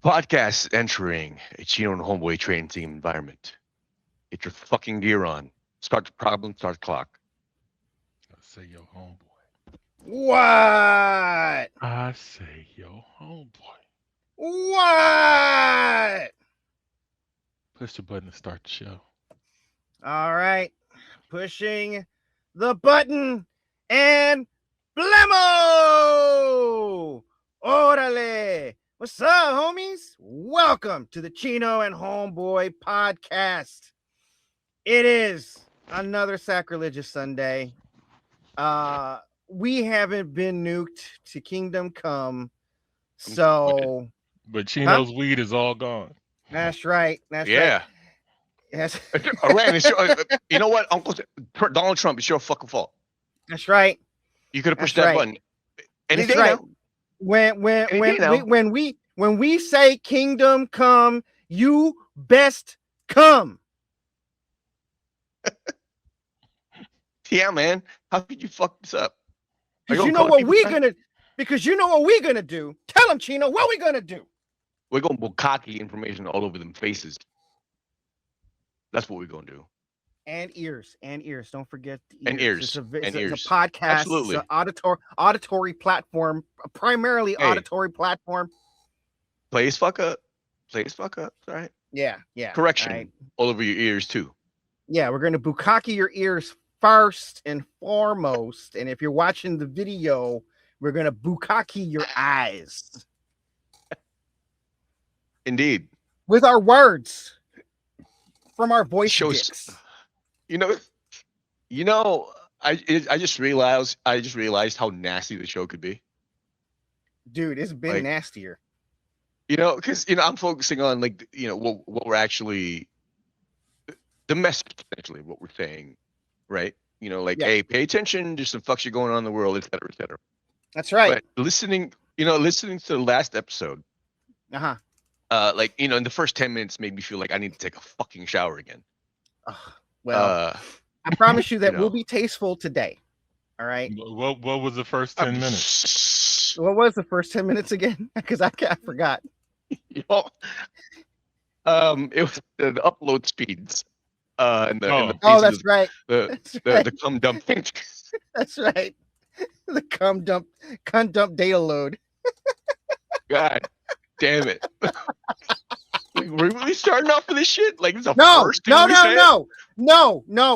Podcast is entering a Chino and Homeboy training team environment. Get your fucking gear on. Start the problem, start the clock. I say yo homeboy. What? I say yo homeboy. What? Push the button to start the show. All right. Pushing the button and blammo! Orale! What's up, homies? Welcome to the Chino and Homeboy Podcast. It is another Sacrilegious Sunday. We haven't been nuked to Kingdom Come, so but Chino's weed is all gone. that's right. That's Yeah. right. Yes. Iran, you know what, Uncle Donald Trump, it's your fucking fault. That's right. You could have pushed That's that right. button. Any That's day right. now. When we say Kingdom Come, you best come. Yeah, man. How could you fuck this up? Because you know what we're gonna do. Tell them, Chino, what we gonna do. We're going to bukkake information all over them faces. That's what we're going to do. And ears. Don't forget the ears. And ears. It's a Ears. podcast. Absolutely. It's an auditory platform, primarily auditory platform. Play as fuck up. All right. Yeah. Correction. All right. All over your ears, too. Yeah, we're gonna bukkake your ears first and foremost. And if you're watching the video, we're gonna bukkake your eyes. Indeed. With our words from our voice Shows- dicks. You know, I just realized how nasty the show could be. Dude, it's been Like- nastier. Because I'm focusing on what we're actually, the message essentially, what we're saying, right? Yeah. Hey, pay attention. There's some fuck shit going on in the world, et cetera, et cetera. That's right. But listening to the last episode, Uh-huh. in the first 10 minutes made me feel like I need to take a fucking shower again. Well, I promise you that you we'll know. be tasteful today. All right. What was the first 10 minutes? What was the first 10 minutes again? Because I forgot. It was the upload speeds. And the Oh, pieces that's of right. the right. the cum dump thing. That's right. The cum dump data load. God damn it. We're really starting off with this shit? Like, it's the No. first thing we said? No.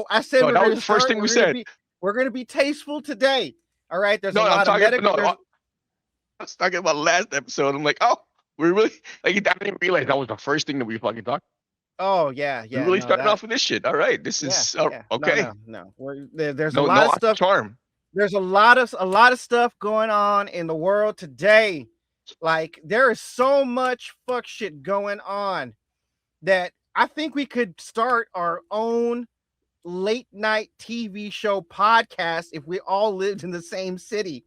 I said No, we're that gonna was the first start- thing we we're gonna said. be- We're gonna be tasteful today. All right. There's No, a lot of medical. I was talking about last episode. I'm like, oh, we're really I didn't realize that was the first thing that we fucking talked. Oh yeah. We're really starting off with this shit. All right, this is okay. No. There's No, a lot of no stuff. charm. There's a lot of stuff going on in the world today. Like, there is so much fuck shit going on that I think we could start our own late night TV show podcast if we all lived in the same city,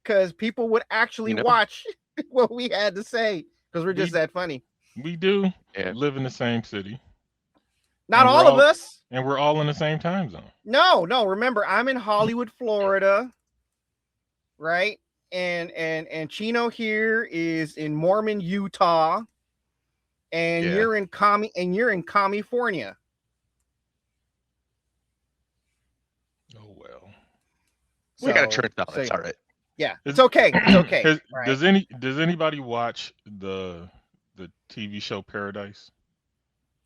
because people would actually watch what we had to say, because we're just that funny. We do Yeah. live in the same city. Not And all of us. And we're all in the same time zone. No. Remember, I'm in Hollywood, Florida, right? And Chino here is in Mormon, Utah, and Yeah. you're in California. Oh well. We got So- to turn it out. It's all right. Yeah, it's okay. It's okay. Right. Does anybody watch the TV show Paradise?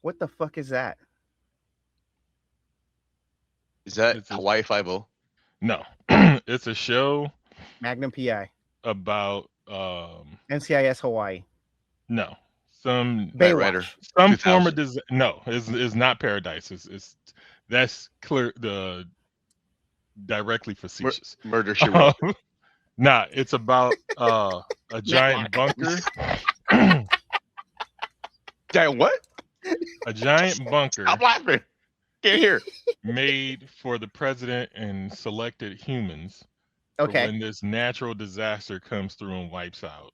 What the fuck is that? Is that It's a- Hawaii 5-0? No. It's a show Magnum PI, about NCIS Hawaii, no. Some Knight Rider. Baywatch. form 2000. of no, it's not Paradise. It's that's clear directly facetious. Murder She Wrote. Nah, it's about a giant bunker. Giant what? A giant bunker Stop laughing. Can't hear. made for the president and selected humans for Okay. when this natural disaster comes through and wipes out.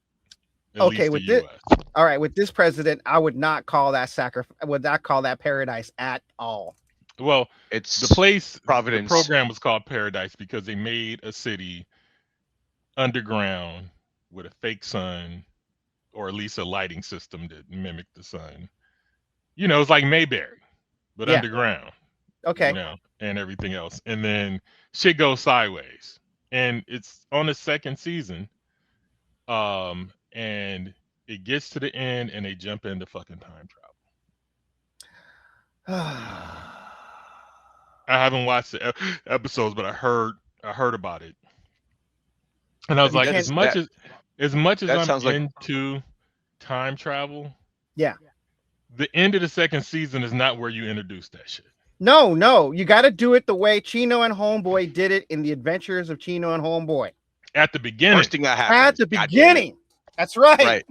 At Okay, least with the this- US. All right. With this president, I would not call that I would not call that paradise at all. Well, It's the place, Providence. the program was called Paradise because they made a city underground with a fake sun or at least a lighting system that mimicked the sun. You know, it's like Mayberry, but Yeah. underground. Okay. You know, and everything else. And then shit goes sideways. And it's on the second season. And it gets to the end and they jump into fucking time travel. I haven't watched the episodes, but I heard about it. And I was like, as much as I'm sounds like into time travel, yeah, the end of the second season is not where you introduce that shit. No, you got to do it the way Chino and Homeboy did it in the Adventures of Chino and Homeboy. At the beginning. First thing that happened. At the beginning. That's right. Right.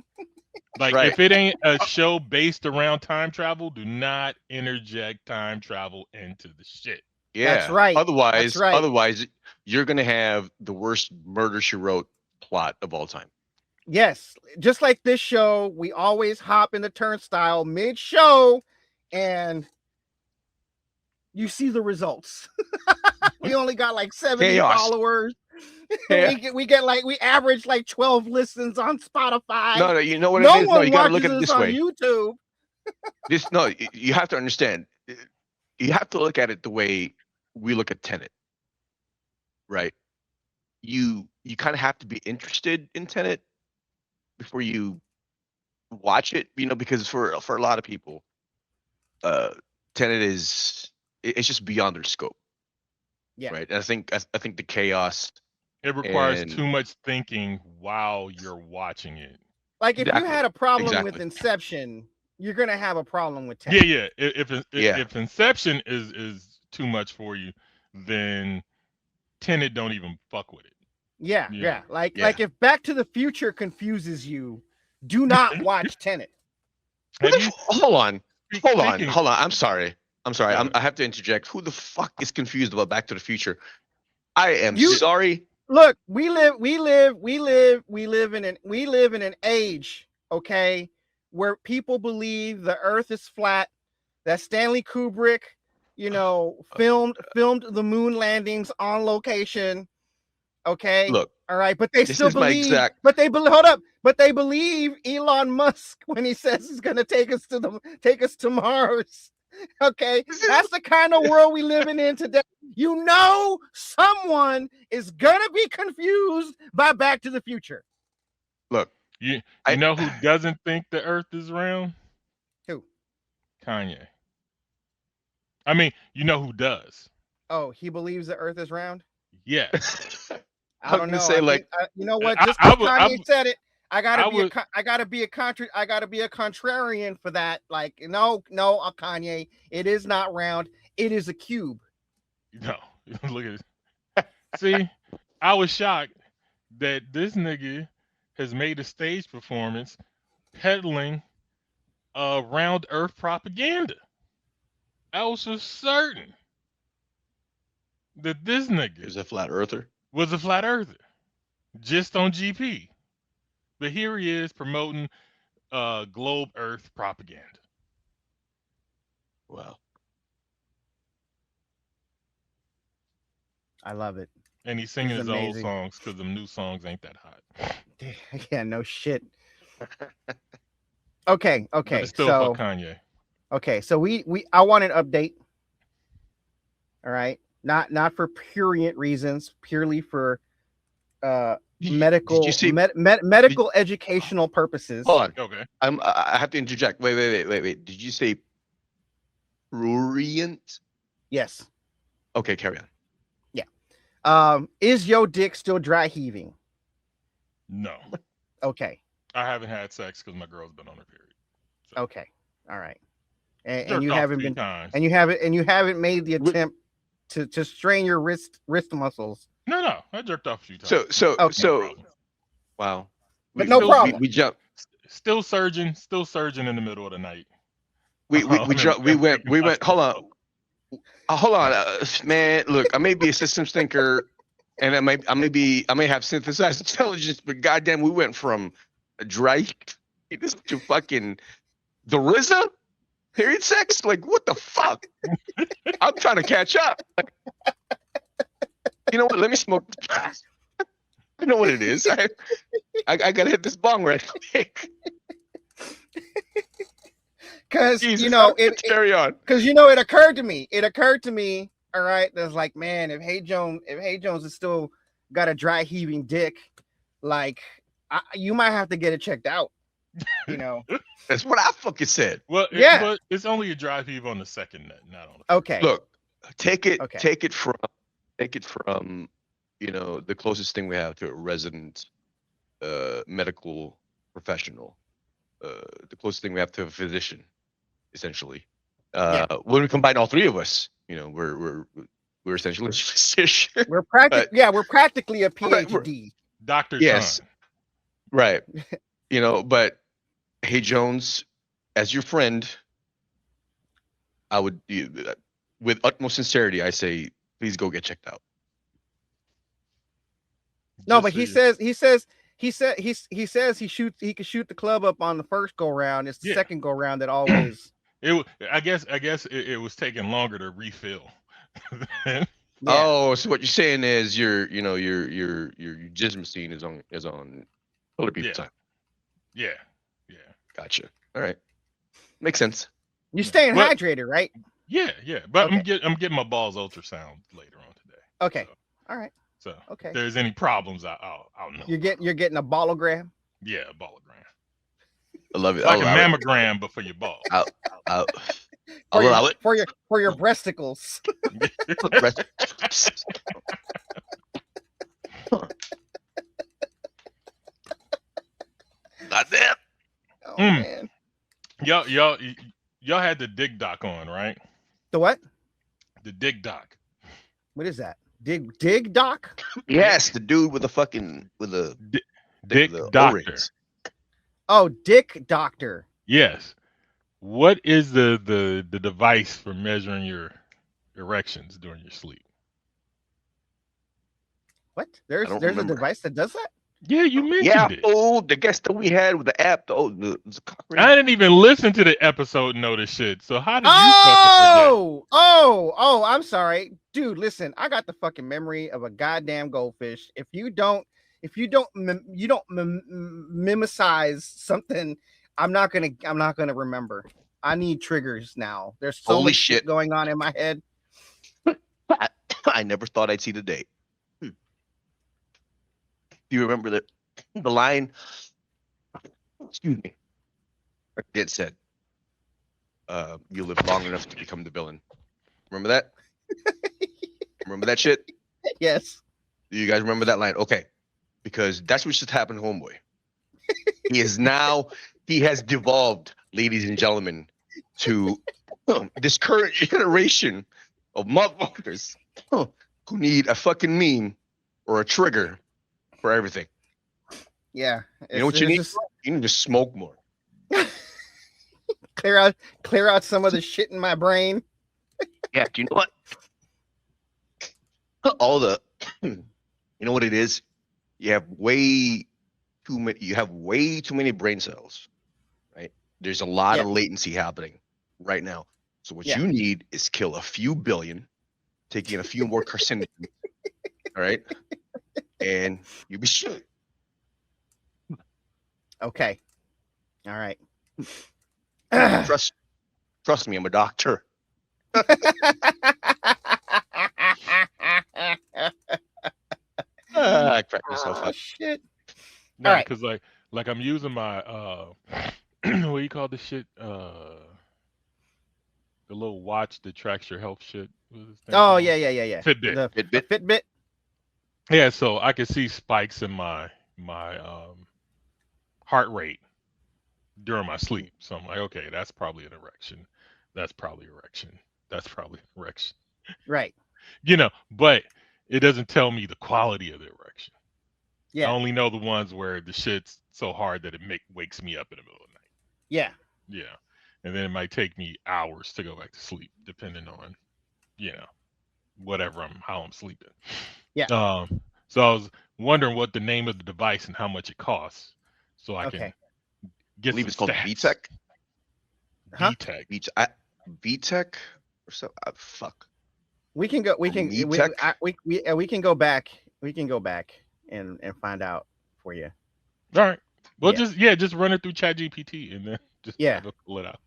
Like, right. If it ain't a show based around time travel, do not interject time travel into the shit. Yeah. That's right. Otherwise, you're gonna have the worst Murder, She Wrote plot of all time. Yes, just like this show, we always hop in the turnstile mid-show, and you see the results. We only got like 70 followers. Yeah. we average like 12 listens on Spotify. No, you know what it is? No, you gotta look at it this way. YouTube. You have to understand. You have to look at it the way we look at Tenet. Right? You kind of have to be interested in Tenet before you watch it, you know, because for a lot of people, Tenet it's just beyond their scope. Yeah. Right. And I think the chaos. It requires too much thinking while you're watching it. Like if you had a problem with Inception, you're gonna have a problem with Tenet. Yeah. If Inception is too much for you, then Tenet don't even fuck with it. Yeah. Like if Back to the Future confuses you, do not watch Tenet. Hold on. I'm sorry. I have to interject. Who the fuck is confused about Back to the Future? I am sorry. Look, we live in an age, okay, where people believe the Earth is flat. That Stanley Kubrick, you know, filmed the moon landings on location. Okay. Look. All right, but they still believe. But they believe Elon Musk when he says he's going to take us to Mars. Okay, that's the kind of world we living in today. You know, someone is gonna be confused by Back to the Future. Look, you know who doesn't think the Earth is round? Who? Kanye. I mean, you know who does? Oh, he believes the Earth is round? Yeah. I don't know. Say you know what? Just because Kanye said it, I gotta be a contrarian for that. Like, no, Kanye, it is not round. It is a cube. No, look at it. See, I was shocked that this nigga has made a stage performance peddling round Earth propaganda. I was so certain that this nigga is a flat earther. Was a flat earther, just on GP. But here he is promoting globe Earth propaganda. Wow. I love it. And he's singing his old songs because the new songs ain't that hot. Yeah, no shit. Okay. But it's still fuck Kanye. Okay, so I want an update. All right. Not for prurient reasons, purely for medical educational purposes. Hold on. Okay. I have to interject. Wait. Did you say prurient? Yes. Okay, carry on. Yeah. Is your dick still dry heaving? No. Okay. I haven't had sex because my girl's been on her period. So. Okay. All right. And you haven't been times. and you haven't made the attempt to strain your wrist muscles. No. I jerked off a few times. So wow. But no problem. We jumped. Still surging in the middle of the night. We went. Hold on, man. Look, I may be a systems thinker, and I may have synthesized intelligence, but goddamn, we went from a dry to fucking the RZA period sex. Like, what the fuck? I'm trying to catch up. You know what? Let me smoke. I know what it is. I gotta hit this bong right quick. because Jesus, you know carry on. because you know it occurred to me. It occurred to me. All right, that's like, man, if Hey Jones is still got a dry heaving dick, like you might have to get it checked out. You know. That's what I fucking said. Well, Yeah. but it's only a dry heave on the second nut, not on the Okay. Look, take it Okay. from, you know, the closest thing we have to a resident medical professional. The closest thing we have to a physician, essentially. Yeah. When we combine all three of us, you know, we're essentially a physician. We're practically a PhD. Dr. Yes. John. Right. You know, but Hey Jones, as your friend, I would, with utmost sincerity, I say, please go get checked out. No, Just but so he you- says he could shoot the club up on the first go round. It's the Yeah. second go round that always. I guess it was taking longer to refill. Yeah. Oh, so what you're saying is your jizz machine is on other people's time. Yeah. Gotcha. All right, makes sense. You're staying Well- hydrated, right? Yeah. But Okay. I'm getting my balls ultrasound later on today. Okay. So, All right. so Okay. if there's any problems, I'll know. You're getting a ballogram. Yeah, a ballogram. I love it. Like a I'll allow it. mammogram, but for your balls. I'll For your- allow it. for your breasticles. Not that. Oh Mm. man. Y'all had the dig doc on, right? The what? The dig doc. What is that? Dig doc? Yes, the dude with the Dick the doctor. O-rings. Oh, Dick Doctor. Yes. What is the device for measuring your erections during your sleep? What? There's don't a remember. device that does that? Yeah, you mentioned Yeah, it. the guest that we had with the app. The cock ring. I didn't even listen to the episode and know this shit. So how did you fucking forget? Oh, I'm sorry. Dude, listen, I got the fucking memory of a goddamn goldfish. If you don't mimicize something, I'm not gonna remember. I need triggers now. There's so Holy much shit shit. going on in my head. I never thought I'd see the day. Do you remember the line? Excuse me. It said, "You live long enough to become the villain." Remember that? Remember that shit? Yes. Do you guys remember that line? Okay, because that's what just happened to Homeboy. He has devolved, ladies and gentlemen, to this current generation of motherfuckers who need a fucking meme or a trigger for everything. Yeah. You know what you it's need? just You need to smoke more. clear out some of the shit in my brain. Yeah, do you know what? You know what it is? You have way too many brain cells, right? There's a lot of latency happening right now. So what you need is kill a few billion, take in a few more carcinogens, all right? And you'll be shit. Okay. All right. Trust me, I'm a doctor. I cracked myself Oh up. shit. No, All right. because like I'm using my what do you call this shit? The little watch that tracks your health shit. What is this thing Oh called? yeah. Fitbit. The Fitbit. Fitbit. Yeah, so I can see spikes in my heart rate during my sleep. So I'm like, okay, that's probably an erection. That's probably erection. That's probably an erection. Right. You know, but it doesn't tell me the quality of the erection. Yeah. I only know the ones where the shit's so hard that it wakes me up in the middle of the night. Yeah. Yeah. And then it might take me hours to go back to sleep, depending on, how I'm sleeping. Yeah. So I was wondering what the name of the device and how much it costs, so I can I get believe some it's called stats. VTech. Huh? VTech. VTech or so. Fuck. We can go. We can. Tech? We can go back. We can go back and find out for you. All right. Well, Yeah. just run it through ChatGPT and then just Yeah. have it pull it out.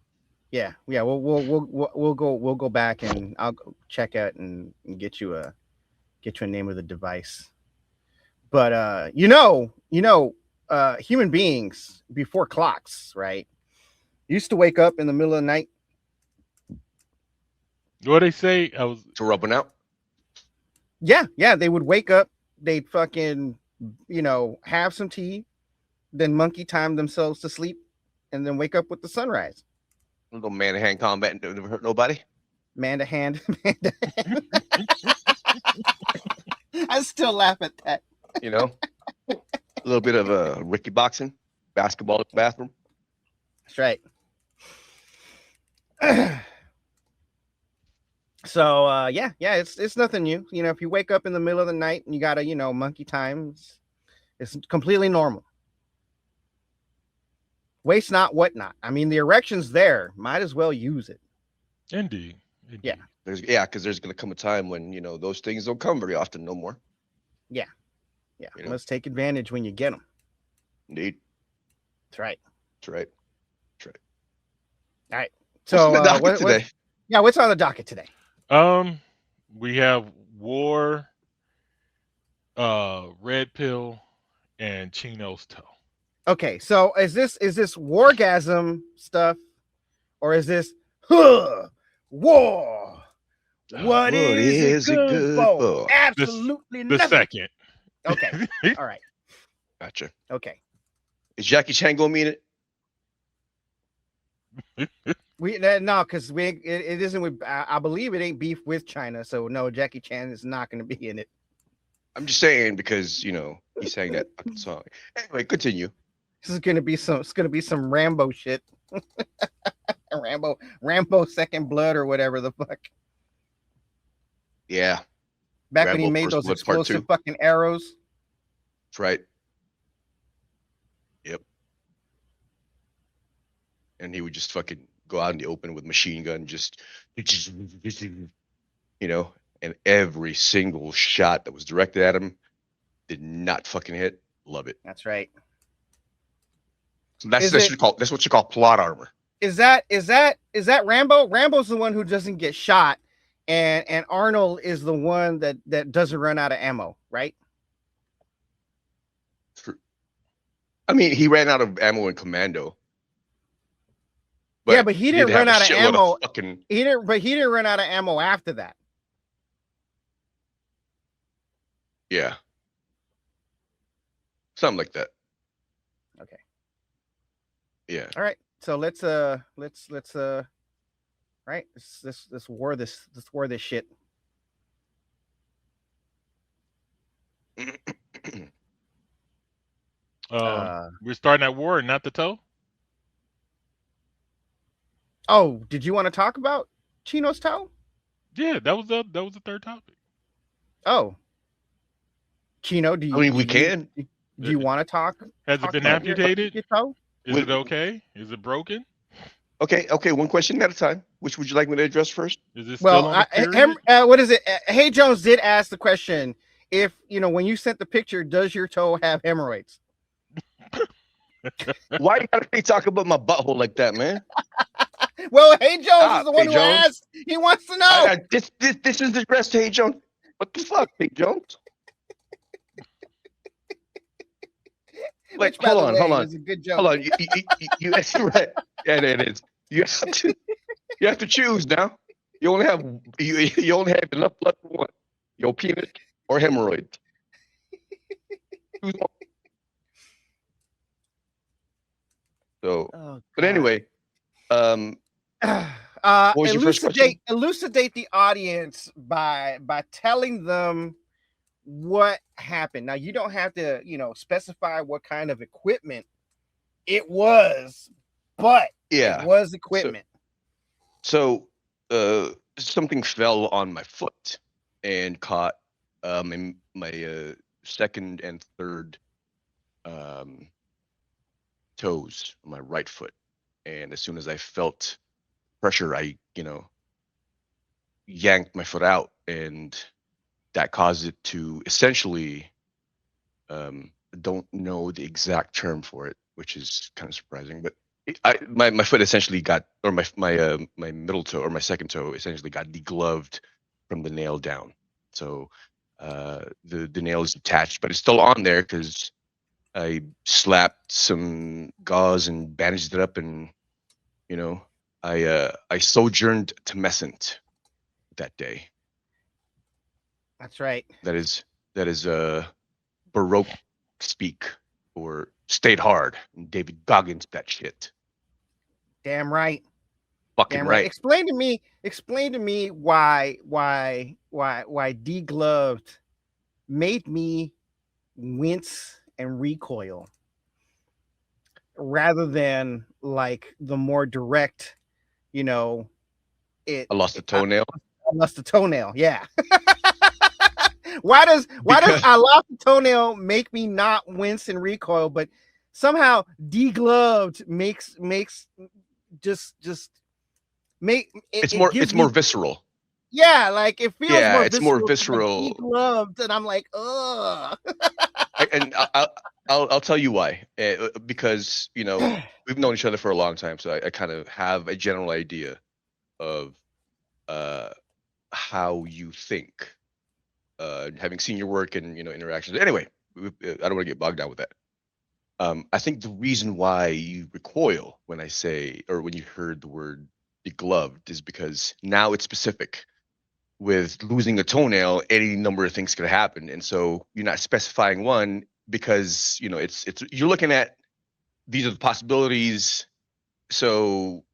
Yeah. We'll go back and I'll go check out and get you a name of the device. But human beings before clocks, right? Used to wake up in the middle of the night. What they say? I was To rubbing out. Yeah, they would wake up, they'd fucking, have some tea, then monkey time themselves to sleep, and then wake up with the sunrise. A little man to hand combat and never hurt nobody. Man to hand. I still laugh at that. You know, a little bit of Ricky boxing, basketball in the bathroom. That's right. So yeah, it's nothing new. If you wake up in the middle of the night and you gotta, monkey time, it's completely normal. Waste not, what not. I mean, the erection's there. Might as well use it. indeed. Yeah. Because there's gonna come a time when those things don't come very often no more. Yeah. Let's take advantage when you get them. Indeed. That's right. That's right. All right. So What's on the docket today? What's on the docket today? We have war, red pill, and Chino's toe. Okay, so is this wargasm stuff, or is this war? What is it good for? Absolutely The nothing. second. Okay. All right. Gotcha. Okay. Is Jackie Chan gonna mean it? No, because it isn't with. I believe it ain't beef with China, so no, Jackie Chan is not going to be in it. I'm just saying because he sang that fucking song. Anyway, continue. This is going to be some. It's going to be some Rambo shit. Rambo Second Blood or whatever the fuck. Yeah, Back Rambo when he made First those Blood Part explosive 2. fucking arrows. that's right. Yep. And he would just fucking go out in the open with machine gun, and every single shot that was directed at him did not fucking hit. Love it. That's right. So that's what you call plot armor. Is that Rambo? Rambo's the one who doesn't get shot, and Arnold is the one that doesn't run out of ammo, right? I mean, he ran out of ammo in Commando. But he didn't run out of ammo. He didn't run out of ammo after that. Yeah. Something like that. Okay. Yeah. All right. So let's right. Let's war this shit. We're starting at war and not the toe. Oh, did you want to talk about Chino's toe? Yeah, that was the third topic. Oh, Chino, do you? I mean, we do can. You, do you want to talk? Has it been amputated? Your toe? Is it okay? Is it broken? Okay. One question at a time. Which would you like me to address first? Is it still on the period? What is it? Hey Jones did ask the question. If when you sent the picture, does your toe have hemorrhoids? Why you gotta be talking about my butthole like that, man? Well, Hey Jones is the one who asked. He wants to know. This is addressed to Hey Jones. What the fuck, Hey Jones? Like, hold on. It's a good joke. Hold on. You right. Yeah, it is. You have to choose now. You only have enough blood for one. Your penis or hemorrhoid. So, but anyway, what was your first question? Elucidate the audience by telling them what happened. Now you don't have to, specify what kind of equipment it was, but it was equipment. So something fell on my foot and caught my second and third toes on my right foot, and as soon as I felt pressure, I yanked my foot out, and that caused it to essentially don't know the exact term for it, which is kind of surprising, but my foot essentially got, or my middle toe or my second toe essentially got degloved from the nail down. So the nail is detached, but it's still on there because I slapped some gauze and bandaged it up, and you know, I sojourned to Messent that day. That's right. That is Baroque speak, or stayed hard. And David Goggins that shit. Damn right. Fucking Damn right. right. Explain to me why degloved made me wince and recoil rather than like the more direct, you know, I lost a toenail. I lost a toenail. Yeah. why does Because I lost a toenail make me not wince and recoil, but somehow degloved makes just make it, it's it more gives it's more me, visceral. yeah, like it feels Yeah, more it's more visceral to be visceral. degloved, and I'm like, ugh. And I'll tell you why. Because we've known each other for a long time, so I kind of have a general idea of uh how you think, having seen your work and interactions. Anyway, I don't want to get bogged down with that. I think the reason why you recoil when I say, or when you heard the word degloved, is because now it's specific. With losing a toenail, any number of things could happen, and so you're not specifying one because it's you're looking at these are the possibilities. So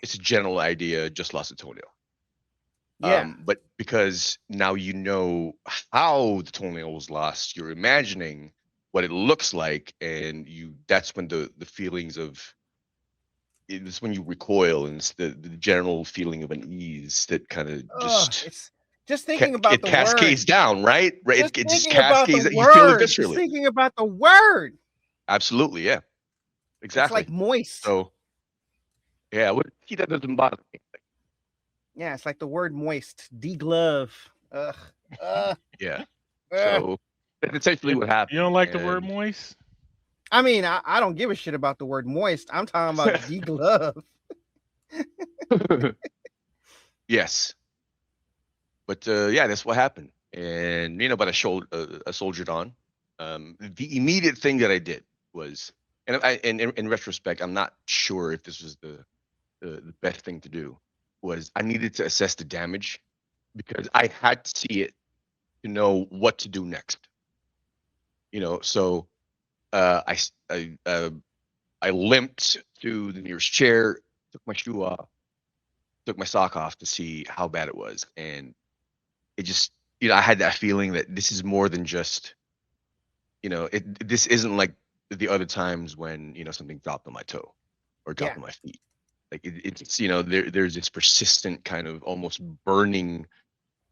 it's a general idea. Just lost a toenail. Yeah, But because now you know how the toenail was lost, you're imagining what it looks like, and that's when the feelings of it's when you recoil, and it's the general feeling of unease that kind of ugh, just it's just thinking about it the word, cascades down, right? Right, just it just thinking about the cascades. You feel it word, just viscerally. thinking about the word. Absolutely, yeah, It's like exactly. moist. So yeah, that doesn't bother me. Yeah, it's like the word moist, deglove. Ugh, ugh, Yeah, ugh. so that's essentially You what you don't happened, like the word and moist? I mean, I don't give a shit about the word moist. I'm talking about deglove. yes. But yeah, that's what happened, and but I soldiered on. The immediate thing that I did was, and in retrospect, I'm not sure if this was the best thing to do. Was I needed to assess the damage because I had to see it to know what to do next. So I I limped to the nearest chair, took my shoe off, took my sock off to see how bad it was, and it just I had that feeling that this is more than just this isn't like the other times when something dropped on my toe or dropped Yeah, on my feet. Like it's there's this persistent kind of almost burning,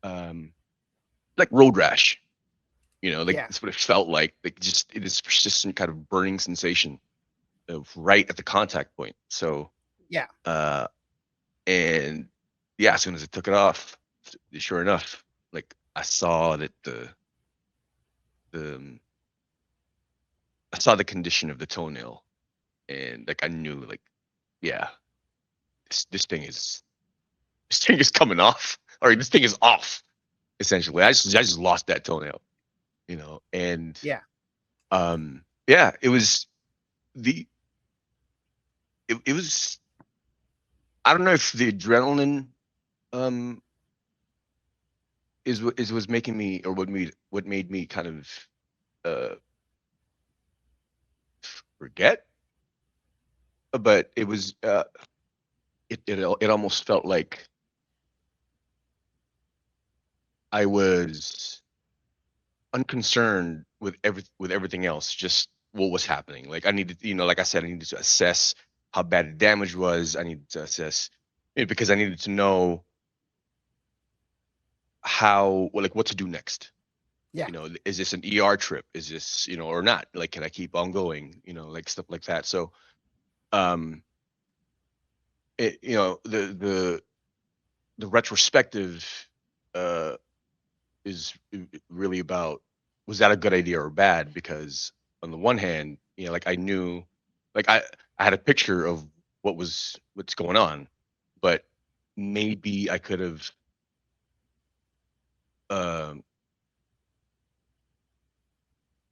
um like road rash. Like yeah, that's what it felt like just this persistent kind of burning sensation of right at the contact point. So yeah, uh and yeah, as soon as I took it off, sure enough, like I saw that the I saw the condition of the toenail, and like I knew, like, yeah, this thing is coming off, or this thing is off. Essentially, I just lost that toenail, and yeah. yeah, the it was I don't know if the adrenaline um is was making me, or what made me kind of uh forget, but it was it almost felt like I was unconcerned with everything else, just what was happening. Like I needed, like I said, I needed to assess how bad the damage was. I needed to assess, because I needed to know what to do next. Yeah, Is this an ER trip? Is this, or not? Like, can I keep on going? Like stuff like that. So, um, the retrospective uh is really about, was that a good idea or bad? Because on the one hand, like I knew, like I had a picture of what's going on, but maybe I could have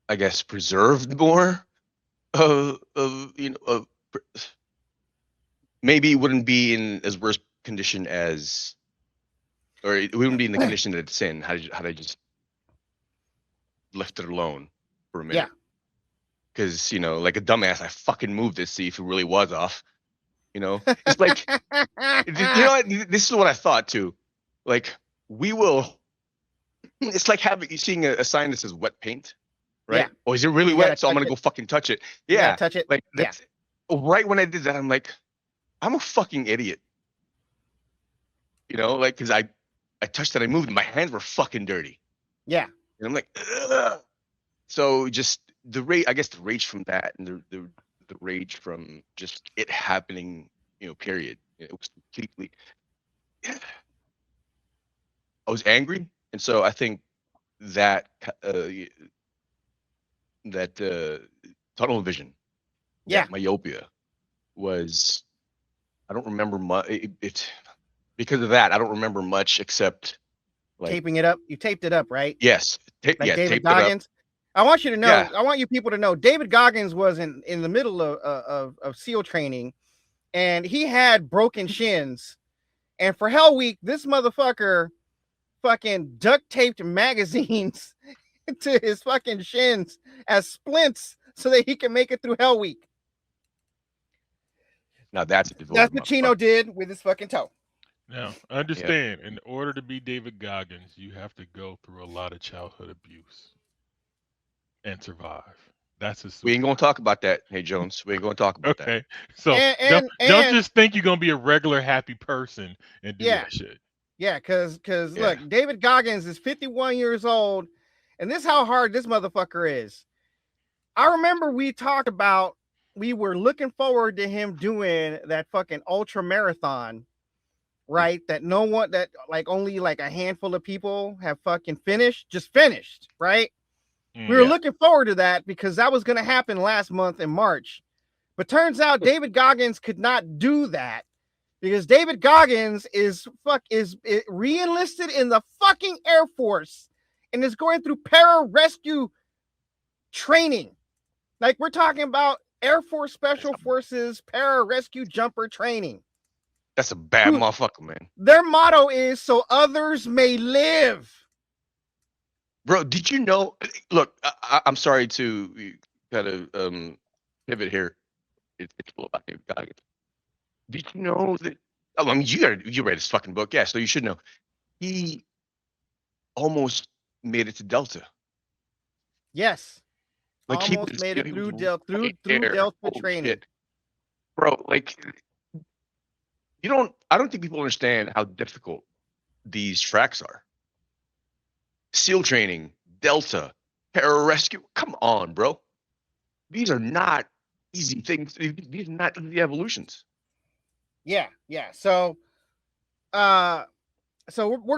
I guess preserved more of maybe it wouldn't be in as worse condition as, or it wouldn't be in the condition that it's in had I just left it alone for a minute. Yeah. Because, like a dumbass, I fucking moved it to see if it really was off. It's like, this is what I thought too. Like, it's like seeing a sign that says wet paint, right? Yeah. Oh, is it really wet? So I'm going to go fucking touch it. Yeah. Touch it. Like, right when I did that, I'm like, I'm a fucking idiot. Like, because I touched it, I moved it, my hands were fucking dirty. Yeah. And I'm like, ugh. So just the rage from that, and the rage from just it happening, period. It was completely. I was angry, and so I think that tunnel vision, that myopia, was. I don't remember much. Because of that, I don't remember much except like taping it up. You taped it up, right? Yes. David Goggins. I want you to know. Yeah. I want you people to know. David Goggins was in the middle of SEAL training, and he had broken shins. And for Hell Week, this motherfucker fucking duct taped magazines to his fucking shins as splints so that he can make it through Hell Week. Now that's what Chino did with his fucking toe. Now, understand, in order to be David Goggins, you have to go through a lot of childhood abuse and survive. We ain't gonna talk about that. Hey Jones, we ain't gonna talk about that. Okay, so don't just think you're gonna be a regular happy person and do that shit. Yeah, because look, David Goggins is 51 years old, and this is how hard this motherfucker is. I remember we talked about we were looking forward to him doing that fucking ultra marathon, right? That only like a handful of people have fucking finished, right? We were looking forward to that because that was going to happen last month in March. But turns out David Goggins could not do that because David Goggins is re-enlisted in the fucking Air Force and is going through pararescue training. Like we're talking about Air Force Special Forces pararescue jumper training. That's a bad motherfucker, man. Their motto is so others may live. Bro, did you know? Look, I'm sorry to kind of pivot here. It's about David Goggins. Did you know that? I mean, you read his fucking book, so you should know. He almost made it to Delta. Yes, like almost made it through Delta training. Shit. Bro, like I don't think people understand how difficult these tracks are. SEAL training, Delta, pararescue. Come on, bro. These are not easy things. These are not easy evolutions. Yeah. So we're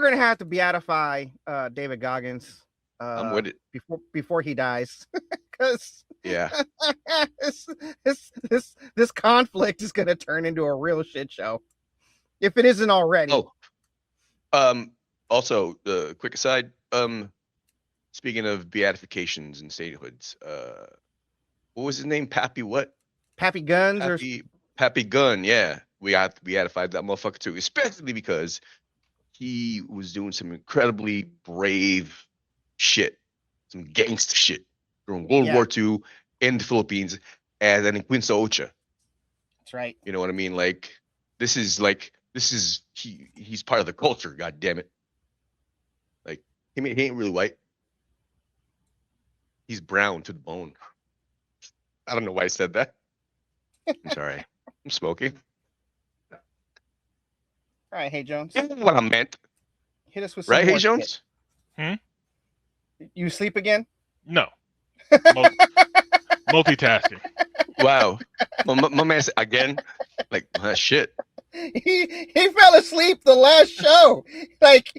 gonna have to beatify David Goggins. I'm with it before he dies, because this conflict is gonna turn into a real shit show if it isn't already. Also, quick aside. Speaking of beatifications and statehoods, what was his name? Pappy what? Pappy Guns Pappy Gun, yeah. We have to beatify that motherfucker too, especially because he was doing some incredibly brave shit, some gangster shit during World War II in the Philippines, and then in Quince Ocha. That's right. You know what I mean? Like this is he's part of the culture. God damn it. Like he ain't really white. He's brown to the bone. I don't know why I said that. I'm sorry. I'm smoking. All right, hey Jones. You know what I meant. Hit us with some right, more hey Jones. You sleep again? No. Multitasking. Wow, my man said again. Like shit. He fell asleep the last show. Like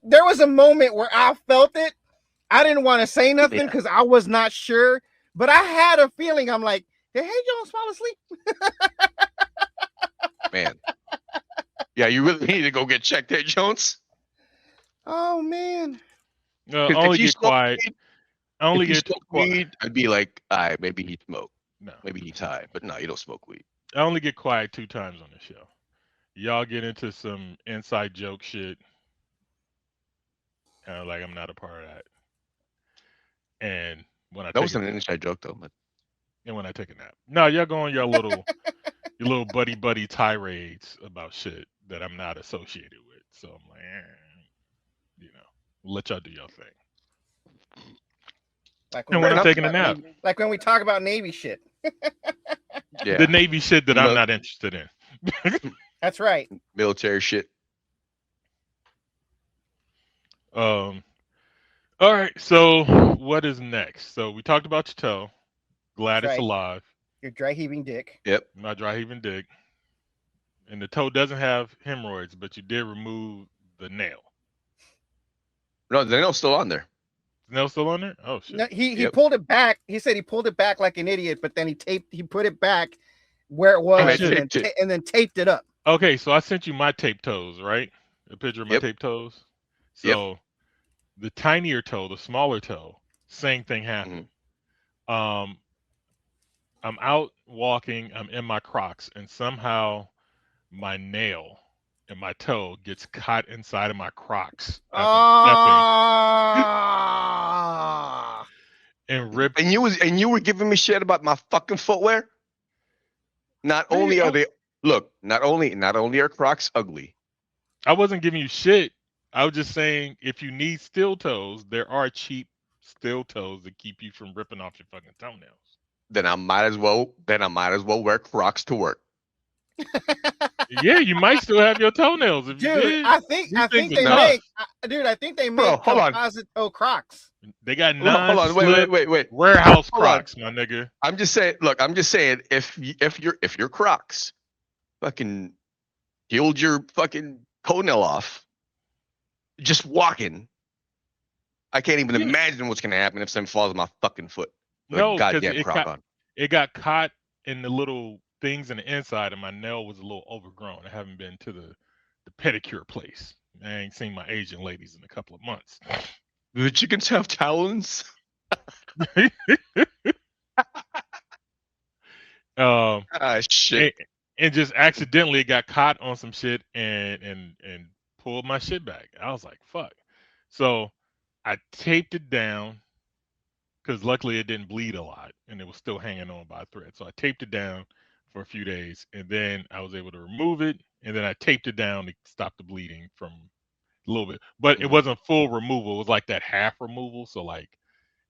there was a moment where I felt it. I didn't want to say nothing because I was not sure, but I had a feeling. I'm like, Did Hey Jones fall asleep? Man. Yeah, you really need to go get checked there, Jones. Oh man. Only get quiet. Weed, Only if you get smoke quiet. weed, I'd be like, maybe he smoked. No, Maybe he's high, but no, you don't smoke weed. I only get quiet 2 times on the show. Y'all get into some inside joke shit. Like I'm not a part of that. And when I That wasn't an inside joke though. But... And when I take a nap. No, y'all go on your little buddy tirades about shit that I'm not associated with. So I'm like, let y'all do your thing. Like and when I'm taking a nap. Navy, like when we talk about Navy shit. Yeah. The Navy shit that I'm not interested in. That's right. Military shit. All right, so what is next? So we talked about your toe. Glad it's alive. Your dry heaving dick. Yep. My dry heaving dick. And the toe doesn't have hemorrhoids, but you did remove the nail. No, the nail's still on there. The nail's still on there? Oh shit. No, he pulled it back. He said he pulled it back like an idiot, but then he put it back where it was and then taped it up. Okay, so I sent you my taped toes, right? A picture of my taped toes. So the tinier toe, the smaller toe, same thing happened. Mm-hmm. I'm out walking, I'm in my Crocs, and somehow my nail and my toe gets caught inside of my Crocs. And ripped. And you were giving me shit about my fucking footwear? Not only are are Crocs ugly. I wasn't giving you shit. I was just saying if you need steel toes, there are cheap steel toes that keep you from ripping off your fucking toenails. Then I might as well wear Crocs to work. Yeah, you might still have your toenails if you did. I think they make composite toe Crocs. They got wait. Warehouse Crocs, my nigga. I'm just saying if your Crocs fucking peeled your fucking toenail off just walking, I can't even imagine what's gonna happen if something falls on my fucking foot. No, because it got caught in the little things in the inside, and my nail was a little overgrown. I haven't been to the pedicure place. I ain't seen my Asian ladies in a couple of months. Do the chickens have talons? Shit. And just accidentally got caught on some shit and pulled my shit back. I was like, fuck. So I taped it down because luckily it didn't bleed a lot and it was still hanging on by a thread. So I taped it down for a few days and then I was able to remove it and then I taped it down to stop the bleeding from a little bit. But it wasn't full removal. It was like that half removal. So like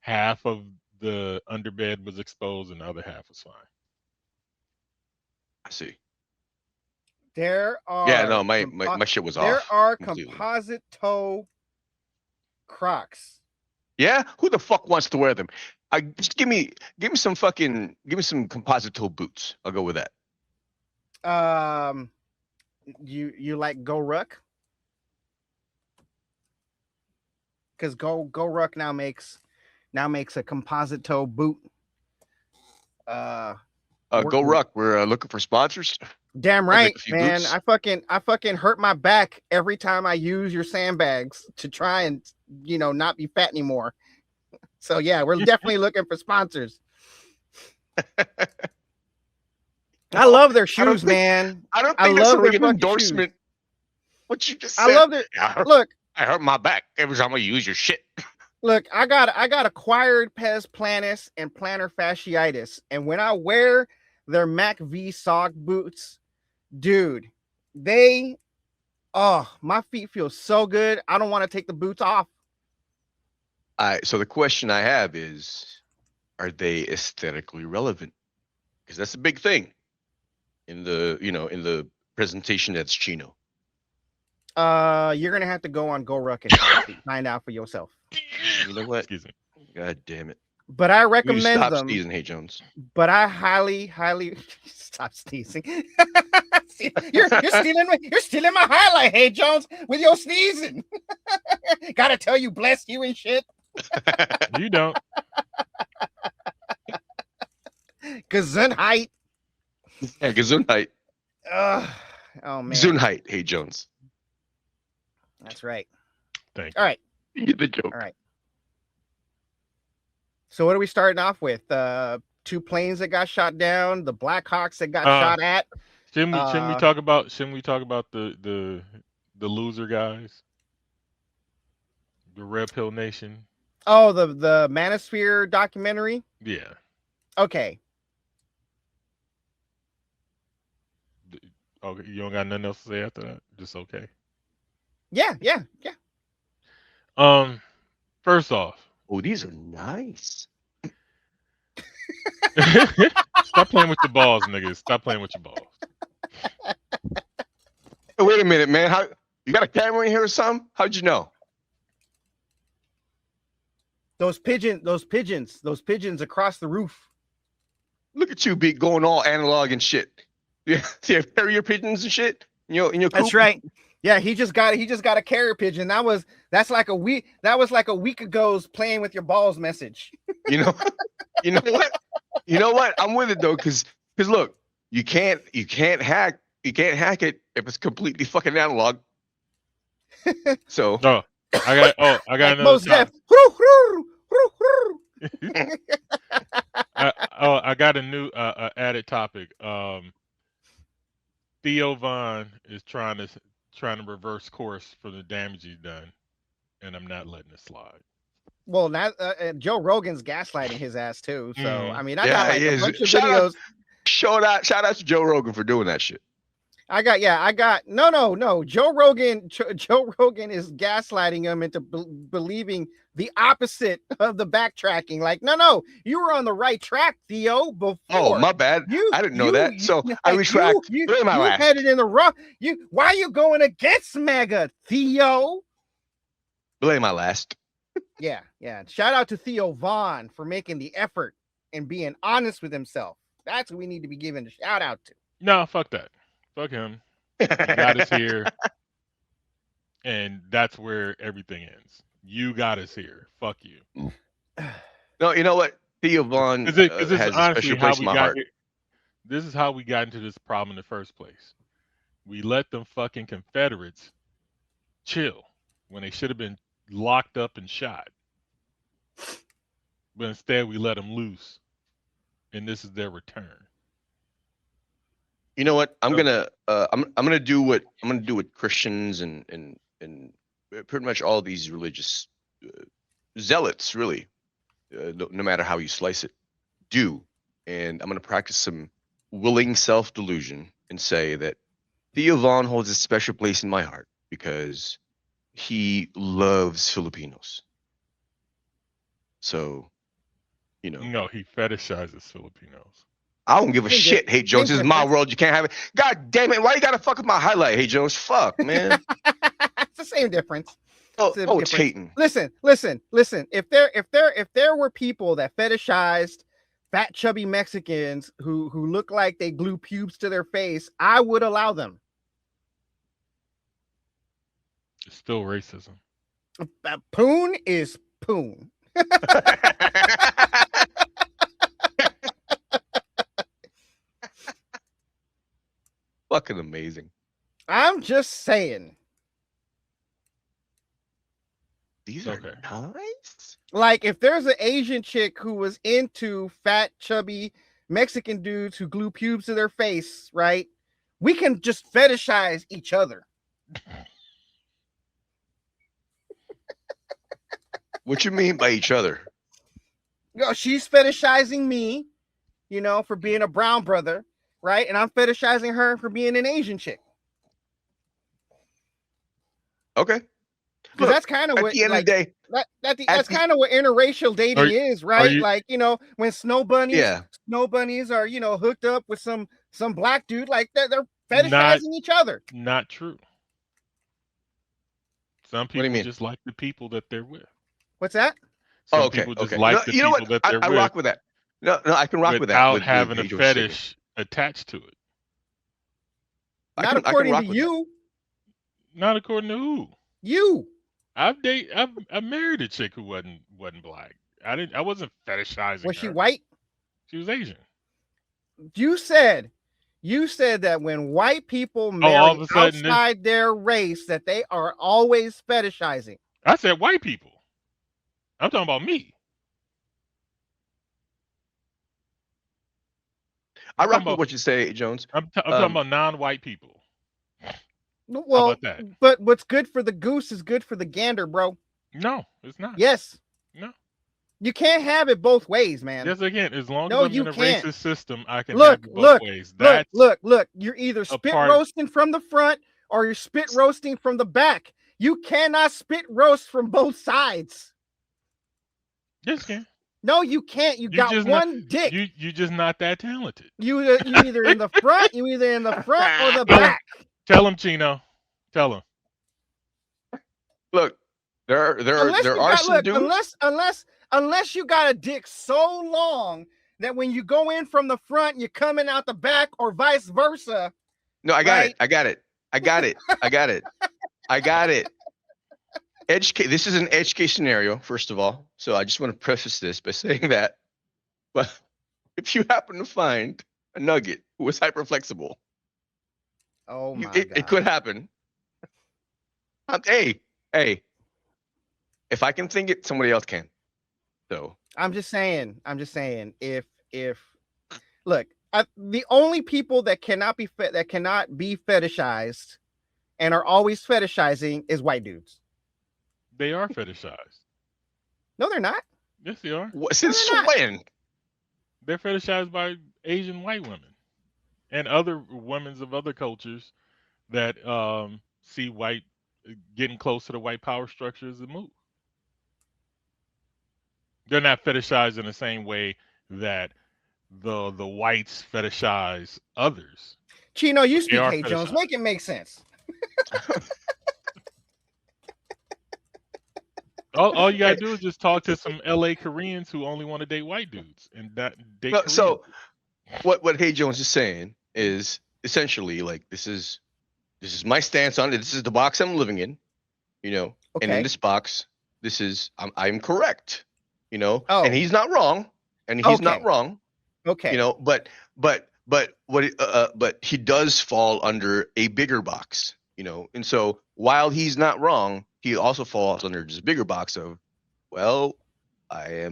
half of the underbed was exposed and the other half was fine. I see. There are my shit was off. There are composite toe Crocs. Yeah, who the fuck wants to wear them? Just give me some composite toe boots. I'll go with that. You like Go Ruck? Because Go Ruck now makes a composite toe boot. Go Ruck. We're looking for sponsors. Damn right, man. Boots. I fucking hurt my back every time I use your sandbags to try and not be fat anymore. So yeah, we're definitely looking for sponsors. I love their shoes, man. I don't think that's a real endorsement. Shoes. What you just said. I love their look. I hurt my back every time I use your shit. Look, I got acquired pes planus and plantar fasciitis, and when I wear their Mac V sock boots, dude, my feet feel so good. I don't want to take the boots off. So the question I have is, are they aesthetically relevant? Because that's a big thing in the presentation that's Chino. You're gonna have to go on Go Ruck and find out for yourself. You know what? Excuse me. God damn it. But I recommend stop them. Sneezing, Hey Jones. But I highly stop sneezing. You're stealing my highlight, Hey Jones, with your sneezing. Gotta tell you, bless you and shit. You don't. Gesundheit. Yeah, Gesundheit. Oh man. Gesundheit. Hey Jones. That's right. Thank All right. You get the joke. All right. So what are we starting off with? 2 planes that got shot down, the Blackhawks that got shot at. Shouldn't we talk about the loser guys? The Red Pill Nation. Oh, the Manosphere documentary? Yeah. Okay. Okay, you don't got nothing else to say after that? Just okay. Yeah. First off. Oh, these are nice. Stop playing with your balls, niggas. Stop playing with your balls. Hey, wait a minute, man. How you got a camera in here or something? How'd you know? Those pigeons across the roof. Look at you, big, going all analog and shit. Yeah, carrier pigeons and shit. In your That's coop? right. Yeah, he just got a carrier pigeon. That's like a week. That was like a week ago's playing with your balls message. You know what? You know what? I'm with it though, because look, you can't hack it if it's completely fucking analog. So I got another most topic. I got a new added topic. Theo Von is trying to reverse course for the damage he's done, and I'm not letting it slide. Well, now Joe Rogan's gaslighting his ass too. So I mean, I got like a bunch of shout videos. Shout out to Joe Rogan for doing that shit. I got no. Joe Rogan is gaslighting him into believing the opposite of the backtracking. Like, no, you were on the right track, Theo. Before. Oh, my bad. I didn't know that. So I retract. You headed in the wrong. Why are you going against MAGA, Theo? Blame my last. Yeah. Shout out to Theo Von for making the effort and being honest with himself. That's what we need to be giving a shout out to. No, fuck that. Fuck him. He got us here. And that's where everything ends. You got us here. Fuck you. No, you know what? Theo Von has a special place in my heart. This is how we got into this problem in the first place. We let them fucking Confederates chill when they should have been locked up and shot. But instead we let them loose. And this is their return. You know what? I'm gonna do what Christians and pretty much all these religious zealots, really, no matter how you slice it, do. And I'm gonna practice some willing self-delusion and say that Theo Von holds a special place in my heart because he loves Filipinos. So, No, he fetishizes Filipinos. I don't give a shit. Hey Jones, this is my world. You can't have it. God damn it! Why you gotta fuck with my highlight? Hey Jones, fuck, man. It's the same difference. It's hating. Listen. If there were people that fetishized fat, chubby Mexicans who look like they glue pubes to their face, I would allow them. It's still racism. Poon is poon. Fucking amazing. I'm just saying. These are nice. Like, if there's an Asian chick who was into fat, chubby Mexican dudes who glue pubes to their face, right? We can just fetishize each other. What you mean by each other? She's fetishizing me, for being a brown brother, right? And I'm fetishizing her for being an Asian chick. Okay. Because that's kind of what, at the end of the day, that's kind of what interracial dating is, right? When snow bunnies are, hooked up with some black dude, like they're fetishizing each other. Not true. Some people just like the people that they're with. What's that? Some people just like the people that they're with. I rock with that. No, I can rock with that. Without having a fetish attached to it. Not according to you. Not according to who? You. I married a chick who wasn't black. I wasn't fetishizing her. Was she white? She was Asian. you said that when white people all marry of a sudden outside their race, that they are always fetishizing. I said white people. I'm talking about me. I rock with what you say, Jones. I'm talking about non-white people. Well, how about that? But what's good for the goose is good for the gander, bro. No, it's not. Yes. No. You can't have it both ways, man. Yes, again, as long as I'm in a racist system, I can have it both ways. Look. You're either spit roasting from the front or you're spit roasting from the back. You cannot spit roast from both sides. Yes, you can. No, you can't. You got one dick. You just not that talented. You either in the front, or the back. Tell him, Chino. Tell him. Look, there are some dudes. Unless you got a dick so long that when you go in from the front, you're coming out the back, or vice versa. No, I got it. This is an edge case scenario, first of all. So I just want to preface this by saying that. But if you happen to find a nugget who is hyper flexible, oh my God, it could happen. Hey, if I can think it, somebody else can. So I'm just saying. If look, the only people that cannot be fetishized and are always fetishizing is white dudes. They are fetishized. No, they're not. Yes, they are. Since when? They're fetishized by Asian white women and other women of other cultures that see white getting close to the white power structure as a move. They're not fetishized in the same way that the whites fetishize others. Chino, you speak Hey Jones. Make it make sense. All you gotta do is just talk to some LA Koreans who only want to date white dudes and date Koreans. So what Hey Jones is saying is essentially like this is my stance on it. This is the box I'm living in, okay. And in this box, this is I'm correct, and he's not wrong, not wrong, okay, but he does fall under a bigger box, and so while he's not wrong, he also falls under this bigger box of, well, I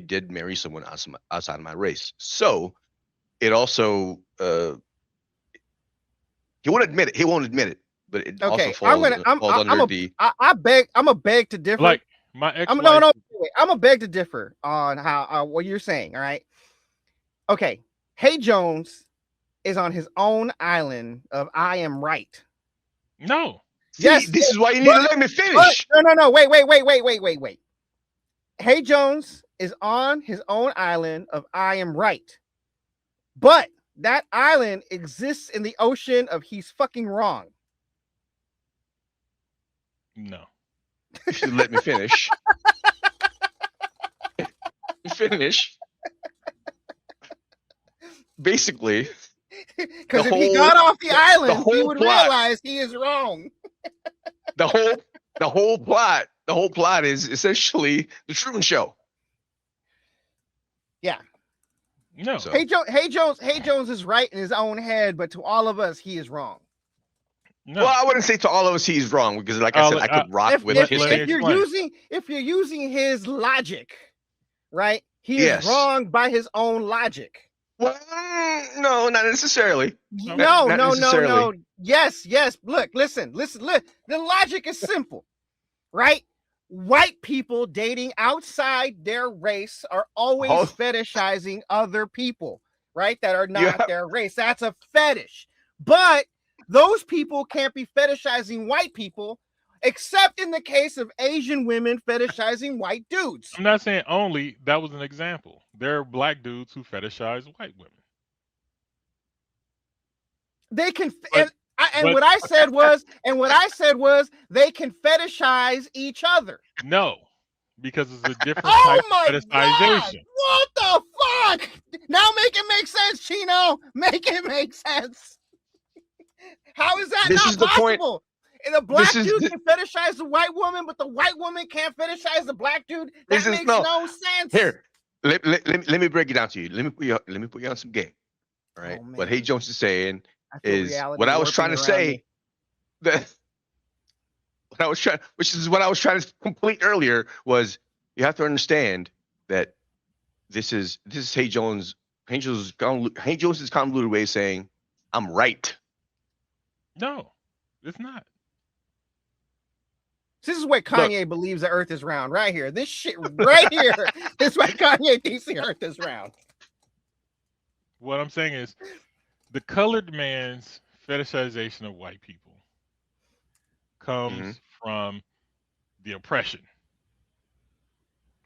did marry someone outside of my race. So it also he won't admit it, but it also falls under the. I'm a beg to differ. Like my ex. I'm a beg to differ on how what you're saying. All right. Okay. Hey Jones is on his own island of I am right. No. Yes, this is why you need to let me finish. No. Wait. Hey Jones is on his own island of I am right. But that island exists in the ocean of he's fucking wrong. No. You should let me finish. Finish. Basically. Because if he got off the island, he would realize he is wrong. The whole plot is essentially the Truman Show. Yeah. No. So. Hey Jones is right in his own head, but to all of us, he is wrong. No. Well, I wouldn't say to all of us he's wrong, because like I said, I could rock with his. If you're using his logic, right? He is wrong by his own logic. Well, no, not necessarily. No. Yes. Look, listen. The logic is simple, right? White people dating outside their race are always fetishizing other people, right? That are not their race. That's a fetish. But those people can't be fetishizing white people, except in the case of Asian women fetishizing white dudes. I'm not saying only. That was an example. There are black dudes who fetishize white women. They can, what I said was they can fetishize each other. No, because it's a different type of fetishization. God, what the fuck? Now make it make sense, Chino. Make it make sense. How is that not possible? And the black dude can fetishize the white woman, but the white woman can't fetishize the black dude. That makes no sense. Here, let me break it down to you. Let me put you on some game. All right. Oh, What Hey man. Jones is saying I feel is reality what I was warping trying to around say. me. That what I was trying, which is what I was trying to complete earlier, was you have to understand that this is Hey Jones. Hey Jones' convoluted way of saying I'm right. No, it's not. This is why Look. Kanye believes the Earth is round. Right here, this shit right here is why Kanye thinks the Earth is round. What I'm saying is the colored man's fetishization of white people comes from the oppression,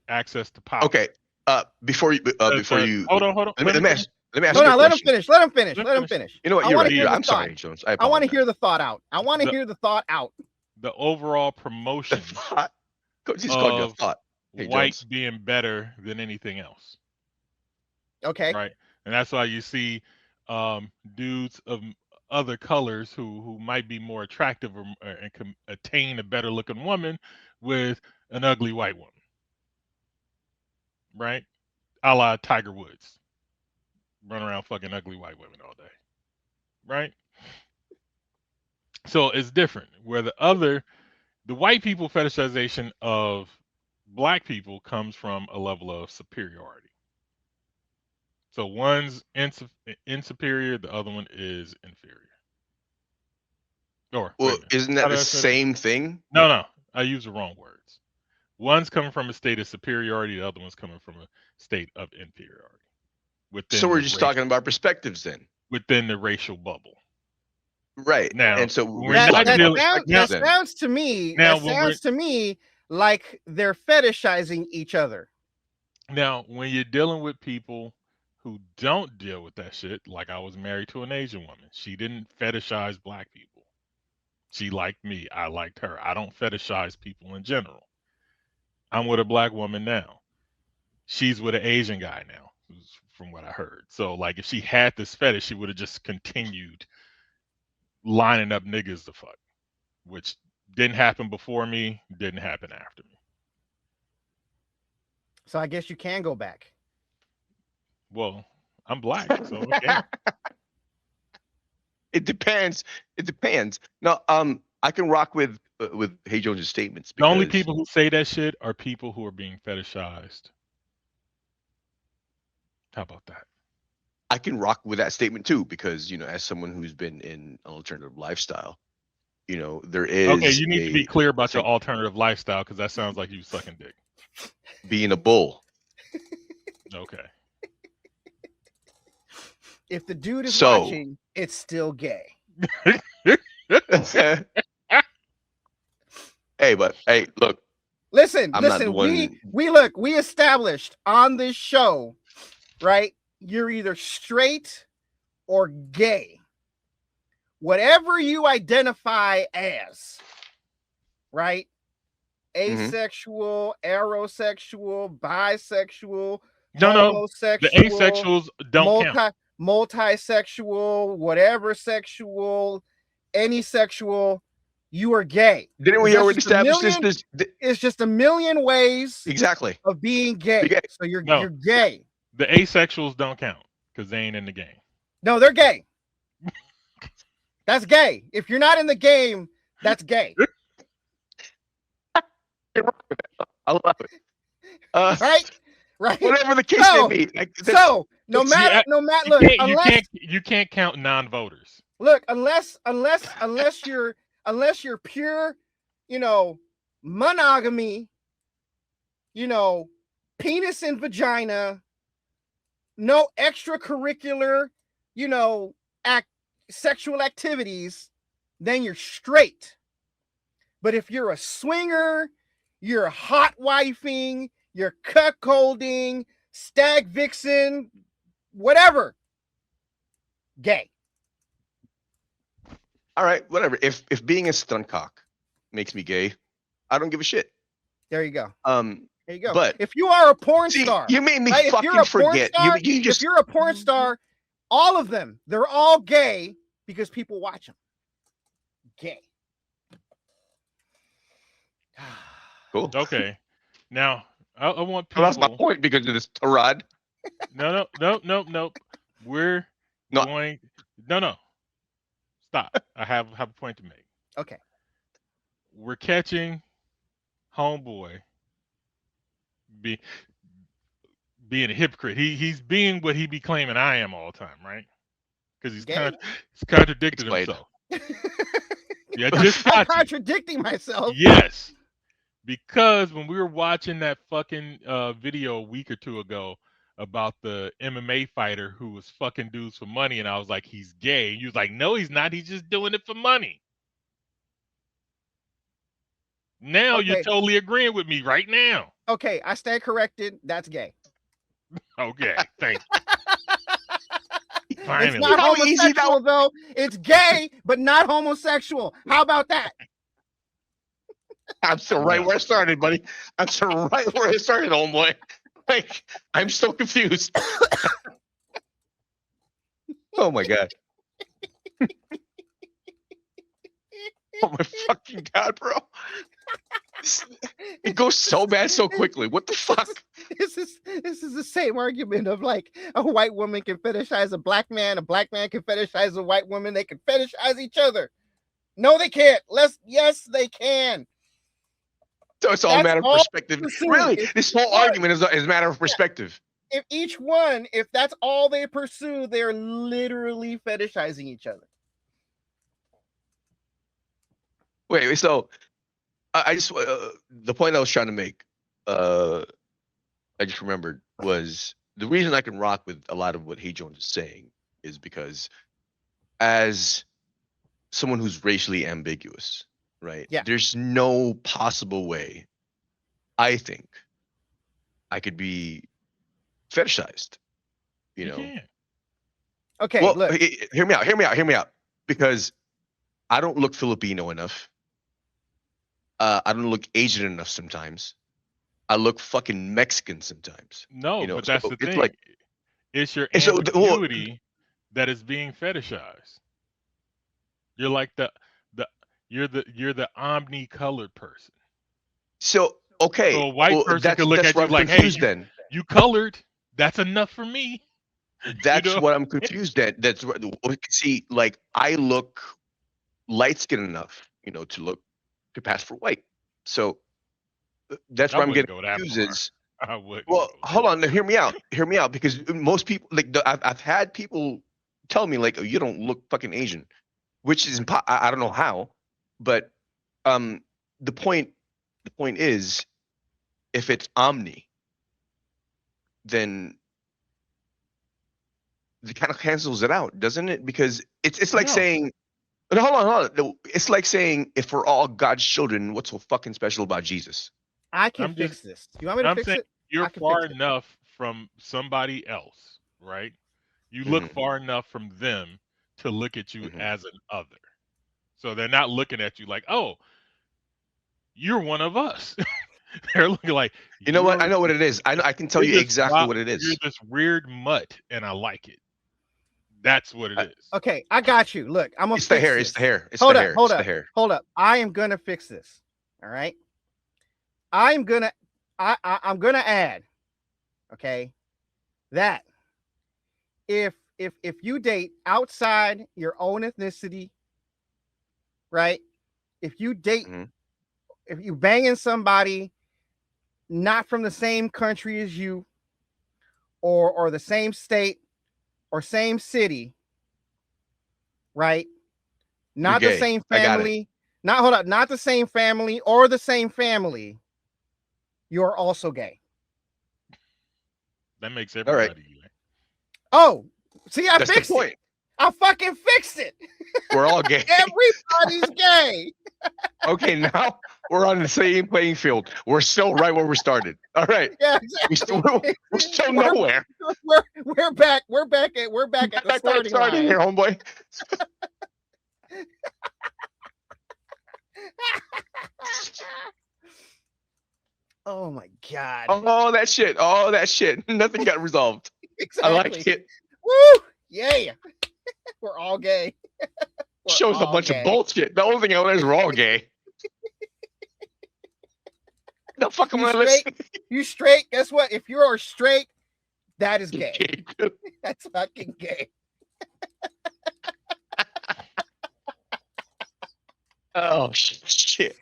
access to power. Okay. Before you hold on. let me ask Hold you a on, let him question. finish. Let him finish. You know what? I You're want right. to hear the I'm thought. sorry, Jones. I I want to apologize. hear the thought out. I want to hear the thought out. The overall promotion thought. Just called you a of thought. Hey, white Jones. being better than anything else. Okay. Right. And that's why you see dudes of other colors who might be more attractive and can attain a better looking woman with an ugly white woman. Right? A la Tiger Woods. Run around fucking ugly white women all day. Right? So it's different. Where the white people fetishization of black people comes from a level of superiority. So one's insuperior, the other one is inferior. Or Well, isn't that the same thing? No, I use the wrong words. One's coming from a state of superiority, the other one's coming from a state of inferiority. So we're just talking about perspectives then. Within the racial bubble. Right. Now, and so that sounds to me like they're fetishizing each other. Now, when you're dealing with people who don't deal with that shit, like I was married to an Asian woman. She didn't fetishize black people. She liked me. I liked her. I don't fetishize people in general. I'm with a black woman now. She's with an Asian guy now, from what I heard. So, like, if she had this fetish, she would have just continued lining up niggas to fuck, which didn't happen before me, didn't happen after me. So I guess you can go back. Well, I'm black, so okay. It depends. No, I can rock with Hey Jones' statements. The only people who say that shit are people who are being fetishized. How about that? I can rock with that statement too, because as someone who's been in an alternative lifestyle, there is. Okay, you need to be clear about your alternative lifestyle, because that sounds like you sucking dick. Being a bull. Okay. If the dude is watching, it's still gay. Hey, look. Listen. We established on this show, right? You're either straight or gay. Whatever you identify as, right? Asexual, aerosexual, bisexual, homosexual, the asexuals don't count. Multisexual, whatever sexual, any sexual, you are gay. Didn't we already establish this? It's just a million ways exactly of being gay. So you're gay. The asexuals don't count because they ain't in the game. No, they're gay. That's gay. If you're not in the game, that's gay. I love it. Right. Whatever the case may be. No matter. Look, you can't count non-voters. Look, unless you're pure, monogamy, penis and vagina, no extracurricular, sexual activities, then you're straight. But if you're a swinger, you're hot wifing, you're cuckolding, stag vixen, whatever, gay. All right, whatever. If being a stunt cock makes me gay, I don't give a shit. There you go. There you go. But if you are a porn star, you made me fucking forget. If you're a porn star, all of them, they're all gay because people watch them. Gay. Cool. Okay. Now, I want I lost my people. point because of this tirade. No. We're No, going. No. Stop. I have a point to make. Okay. We're catching Homeboy be, being a hypocrite. He's being what he be claiming I am all the time, right? Because he's Gay? he's contradicted Explain. himself. Yeah, just I'm got you. contradicting myself. Yes. Because when we were watching that fucking video a week or two ago about the MMA fighter who was fucking dudes for money, and I was like, he's gay. And you was like, no, he's not. He's just doing it for money. Now Okay. you're totally agreeing with me right now. Okay, I stand corrected. That's gay. Okay, thank you. It's Finally. not How easy that homosexual though. It's gay, but not homosexual. How about that? I'm still right where I started, buddy. I'm still right where I started, homeboy. Like, I'm so confused. Oh my god. Oh my fucking god, bro. It goes so bad so quickly. What the fuck? This is the same argument of like a white woman can fetishize a black man can fetishize a white woman, they can fetishize each other. No, they can't. Yes, they can. So it's all a matter of perspective. Really, this whole argument is a matter of perspective. If that's all they pursue, they're literally fetishizing each other. Wait, so I just the point I was trying to make, I just remembered, was the reason I can rock with a lot of what Hey Jones is saying is because as someone who's racially ambiguous, right? Yeah. There's no possible way I think I could be fetishized. You know. can. Okay, Well, look. hear me out. Because I don't look Filipino enough. I don't look Asian enough sometimes. I look fucking Mexican sometimes. No, You know, but that's so the it's thing. like- it's your And so ambiguity that is being fetishized. You're like you're the omni-colored person. So okay, So a white person could look that's at where you I'm like, hey, confused then. you colored. That's enough for me. That's know? what I'm confused at. That's what, see, like I look light skinned enough, you know, to pass for white. So that's where I'm getting confused. Is I would. well, hold on, hear me out, because most people like I've had people tell me like, oh, you don't look fucking Asian, which is I don't know how, but the point is, if it's omni, then it kind of cancels it out, doesn't it? Because it's like saying, hold on. It's like saying, if we're all God's children, what's so fucking special about Jesus? I can fix this. You want me to fix it? You're far enough from somebody else, right? You look far enough from them to look at you as an other. So they're not looking at you like, oh, you're one of us. They're looking like, you know what? I know what it is. I can tell you exactly what it is. You're this weird mutt, and I like it. That's what it is. Okay, I got you. Look, I'm gonna fix the hair. this. It's the hair. It's hold the up, hair. hold it's up, the hair. hold up. I am gonna fix this. All right. I'm gonna add, okay, that if you date outside your own ethnicity, right? If you date, if you banging somebody not from the same country as you, or the same state or same city, right? Not the same family. Not the same family or the same family. You're also gay. That makes everybody gay. Oh, see, I That's fixed the point. it. I fucking fixed it. We're all gay. Everybody's gay. Okay, now we're on the same playing field. We're still right where we started. All right. Yeah, exactly. We're still nowhere. We're back. We're back at the starting line here, homeboy. Oh my god. Oh, that shit. Nothing got resolved. Exactly. I like it. Woo! Yeah. We're all gay. Shows a bunch of bullshit. The only thing I know is we're all gay. The fuck am You I straight? listening? You straight? Guess what? If you are straight, that is gay. Okay. That's fucking gay. Oh shit.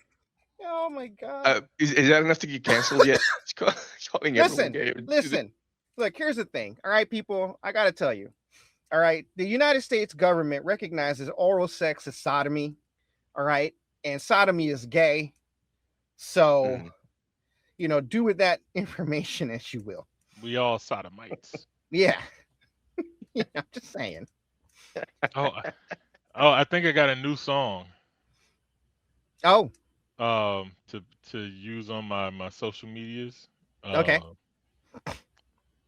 Oh my god. Is that enough to get canceled yet? Calling everyone gay. Listen. Look, here's the thing. All right, people, I gotta tell you. All right, the United States government recognizes oral sex as sodomy. All right, and sodomy is gay. So, do with that information as you will. We all sodomites. Yeah. Yeah, I'm just saying. Oh, I think I got a new song. Oh. To use on my social medias. Okay.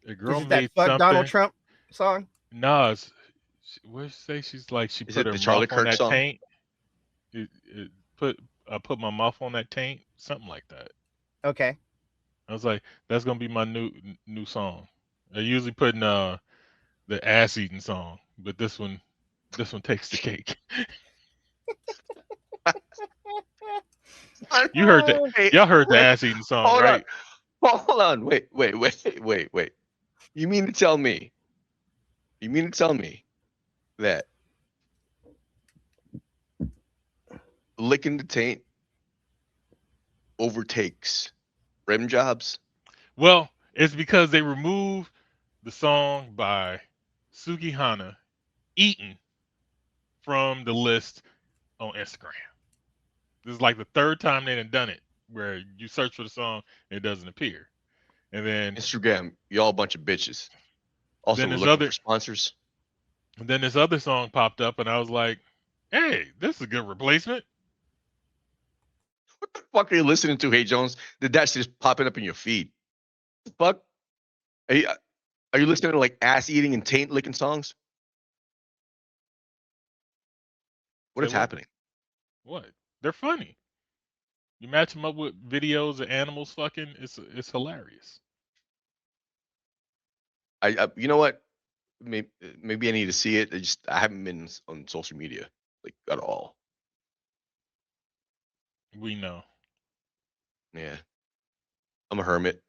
A girl Is it made that fuck something. Donald Trump song? No, what did she say? She's like she Is put it her the Charlie mouth on Kirk that song? taint. I put my mouth on that taint, something like that. Okay. I was like, that's gonna be my new song. I usually put in the ass eating song, but this one takes the cake. You heard that? Y'all heard the ass eating song, right? Hold on. Wait. You mean to tell me that licking the taint overtakes rim jobs? Well, it's because they removed the song by Sugihana, Eaten, from the list on Instagram. This is like the third time they done it, where you search for the song and it doesn't appear. And then Instagram, y'all a bunch of bitches. Also, we're looking for sponsors. And then this other song popped up, and I was like, "Hey, this is a good replacement." What the fuck are you listening to, Hey Jones? Did that just popping up in your feed? What the fuck? Are you listening to like ass eating and taint licking songs? What is happening? What? They're funny. You match them up with videos of animals fucking. It's hilarious. You know what? Maybe I need to see it. I haven't been on social media like at all. We know. Yeah, I'm a hermit,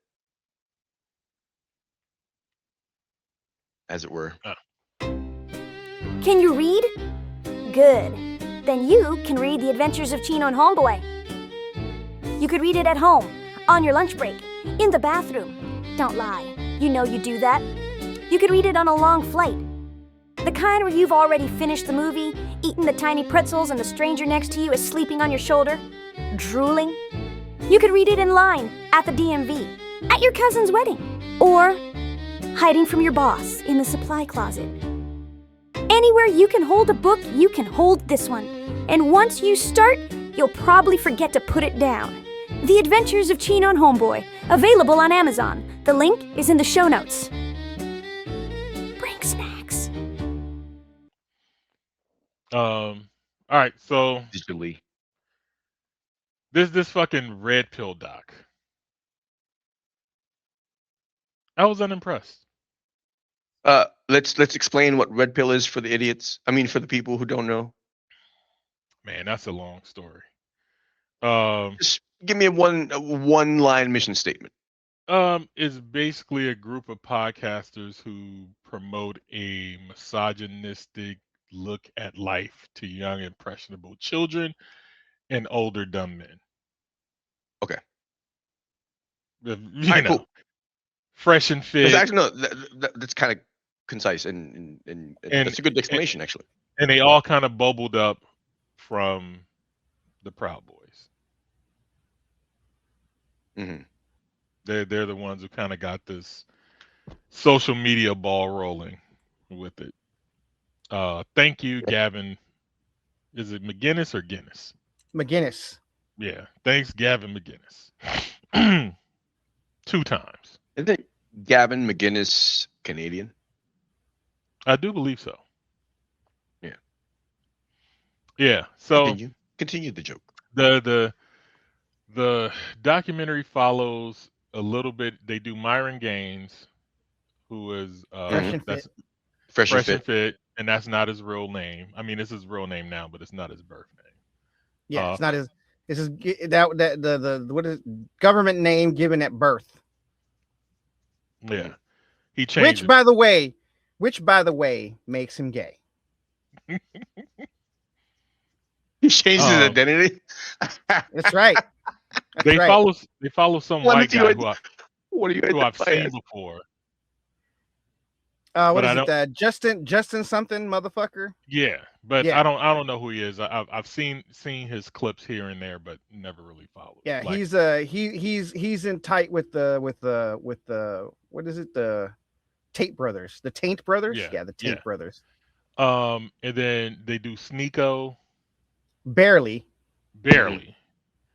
as it were. Can you read? Good. Then you can read The Adventures of Chino and Homeboy. You could read it at home, on your lunch break, in the bathroom. Don't lie. You know you do that. You could read it on a long flight. The kind where you've already finished the movie, eaten the tiny pretzels, and the stranger next to you is sleeping on your shoulder, drooling. You could read it in line, at the DMV, at your cousin's wedding, or hiding from your boss in the supply closet. Anywhere you can hold a book, you can hold this one. And once you start, you'll probably forget to put it down. The Adventures of Chino and Homeboy, available on Amazon. The link is in the show notes. Bring snacks. All right, so Digitally. this fucking red pill doc. I was unimpressed. Let's explain what red pill is for the idiots. I mean, for the people who don't know. Man, that's a long story. Just give me a one line mission statement. It's basically a group of podcasters who promote a misogynistic look at life to young impressionable children and older dumb men. Okay. You right, know, cool. fresh and fit. Actually, no, that's kind of concise and that's a good explanation, actually. And they all kind of bubbled up from the Proud Boys. Mm-hmm. They're the ones who kind of got this social media ball rolling with it. Thank you, Gavin. Is it McGinnis or Guinness? McGinnis. Yeah. Thanks, Gavin McGinnis. 2 times. Isn't it Gavin McGinnis Canadian? I do believe so. Yeah. Yeah. So continue the joke. The documentary follows a little bit. They do Myron Gaines, who is Fresh and fit, and that's not his real name. I mean, it's his real name now, but it's not his birth name. Yeah, it's not his. This is that the what is government name given at birth. Yeah, he changed. Which, by the way, makes him gay. He changed his identity. That's right. That's They right. follow some What white do you- guy What do you who I've identify seen as? before. What But is I it? Justin something motherfucker. Yeah, but Yeah. I don't know who he is. I've seen his clips here and there, but never really followed. Yeah, Like, he's in tight with the what is it, the Tate brothers, the Taint brothers. Yeah, The Taint yeah. brothers. and then they do Sneeko. Barely.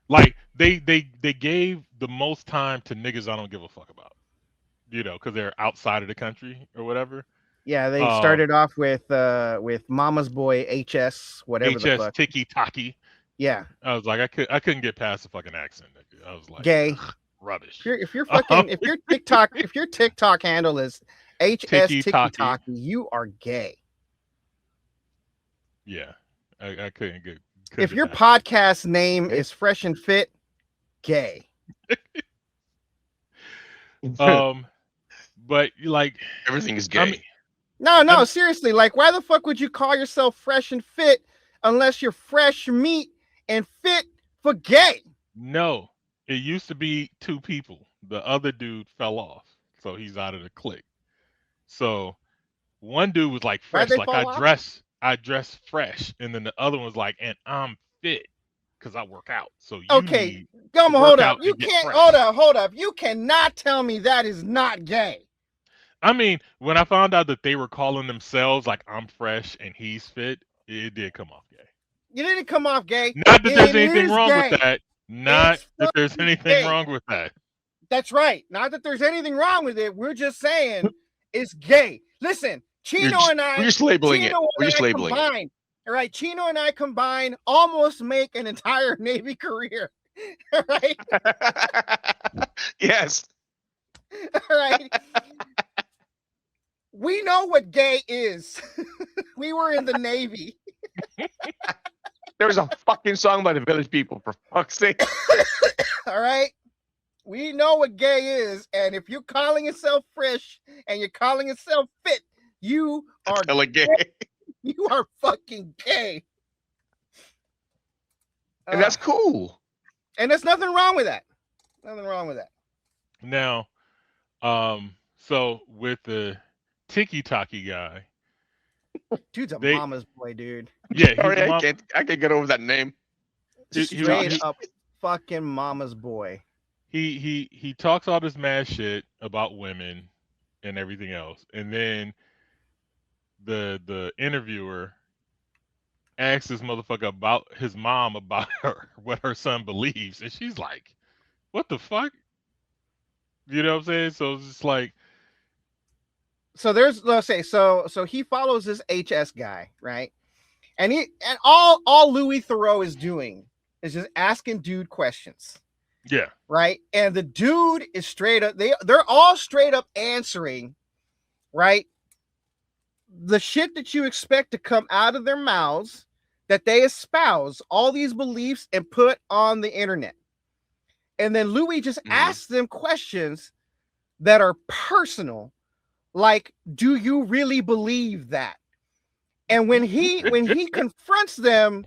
Like they gave the most time to niggas I don't give a fuck about, because they're outside of the country or whatever. Yeah, they started off with Mama's Boy HS, whatever the HS fuck. Tiki Taki. Yeah, I was like, I couldn't get past the fucking accent. I was like, gay. Rubbish. If your TikTok handle is HS Tiki Taki, you are gay. Yeah, I couldn't get. If your podcast name is Fresh and Fit, gay. But like Everything is gay. I mean, No, seriously. Like, why the fuck would you call yourself Fresh and Fit unless you're fresh meat and fit for gay? No, it used to be two people. The other dude fell off, so he's out of the clique. So one dude was like fresh, like I dress fresh, and then the other one was like, and I'm fit because I work out. So you need Come to hold work up. out You and get can't fresh. hold up. You cannot tell me that is not gay. I mean, when I found out that they were calling themselves like I'm fresh and he's fit, it did come off gay. You didn't come off gay. Not that there's It anything is wrong gay. with that. Not It's that there's fucking anything gay. wrong with that. That's right. Not that there's anything wrong with it. We're just saying it's gay. Listen, Chino and I. We're just labeling it. Chino and We're just I labeling it. combined, all right, Chino and I combined almost make an entire Navy career. All right. Yes. All right. We know what gay is. We were in the Navy. There was a fucking song by the Village People, for fuck's sake. All right. We know what gay is. And if you're calling yourself fresh and you're calling yourself fit, you are Hella gay. You are fucking gay. And that's cool. And there's nothing wrong with that. Nothing wrong with that. Now, so with the Tiki Taki guy, Dude's a mama's boy, dude. yeah, he's Sorry, a I can't get over that name. Straight up fucking mama's boy. He talks all this mad shit about women and everything else, and then the interviewer asks this motherfucker about his mom, about what her son believes, and she's like, "What the fuck?" You know what I'm saying? So it's just like, so let's say so he follows this HS guy, right? And all Louis Theroux is doing is just asking dude questions. yeah, Right? And the dude is straight up, they're all straight up answering, right? The shit that you expect to come out of their mouths, that they espouse all these beliefs and put on the internet. And then Louis just asks them questions that are personal, like, do you really believe that? And when he confronts them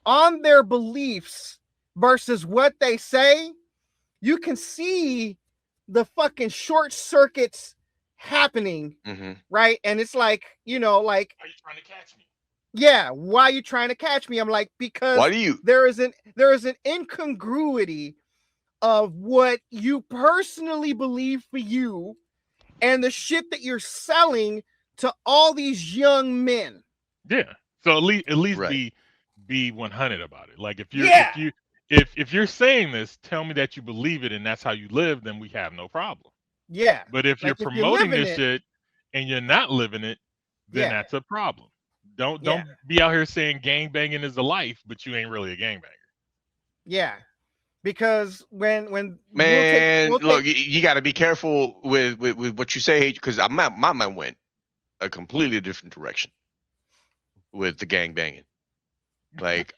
on their beliefs versus what they say, you can see the fucking short circuits happening, right? And it's like, like, are you trying to catch me? Yeah, why are you trying to catch me? I'm like, because there is an incongruity of what you personally believe for you and the shit that you're selling to all these young men. Yeah. So at least right. be 100 about it. Like if you're saying this, tell me that you believe it and that's how you live, then we have no problem. Yeah. But if you're promoting this shit and you're not living it, then that's a problem. Don't be out here saying gangbanging is a life, but you ain't really a gangbanger. Yeah. Because when look, you got to be careful with what you say, because my mind went a completely different direction with the gang banging. Like,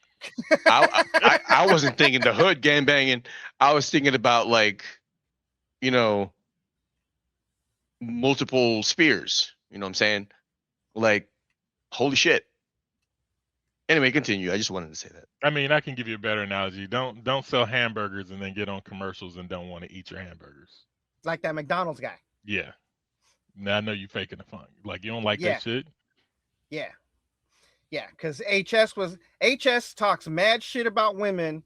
I wasn't thinking the hood gang banging. I was thinking about like, you know, multiple spheres. You know what I'm saying? Like, holy shit. Anyway, continue. I just wanted to say that. I mean, I can give you a better analogy. Don't sell hamburgers and then get on commercials and don't want to eat your hamburgers. Like that McDonald's guy. Yeah. Now I know you faking the fun. Like you don't like Yeah. that shit. Yeah. Yeah, because HS talks mad shit about women,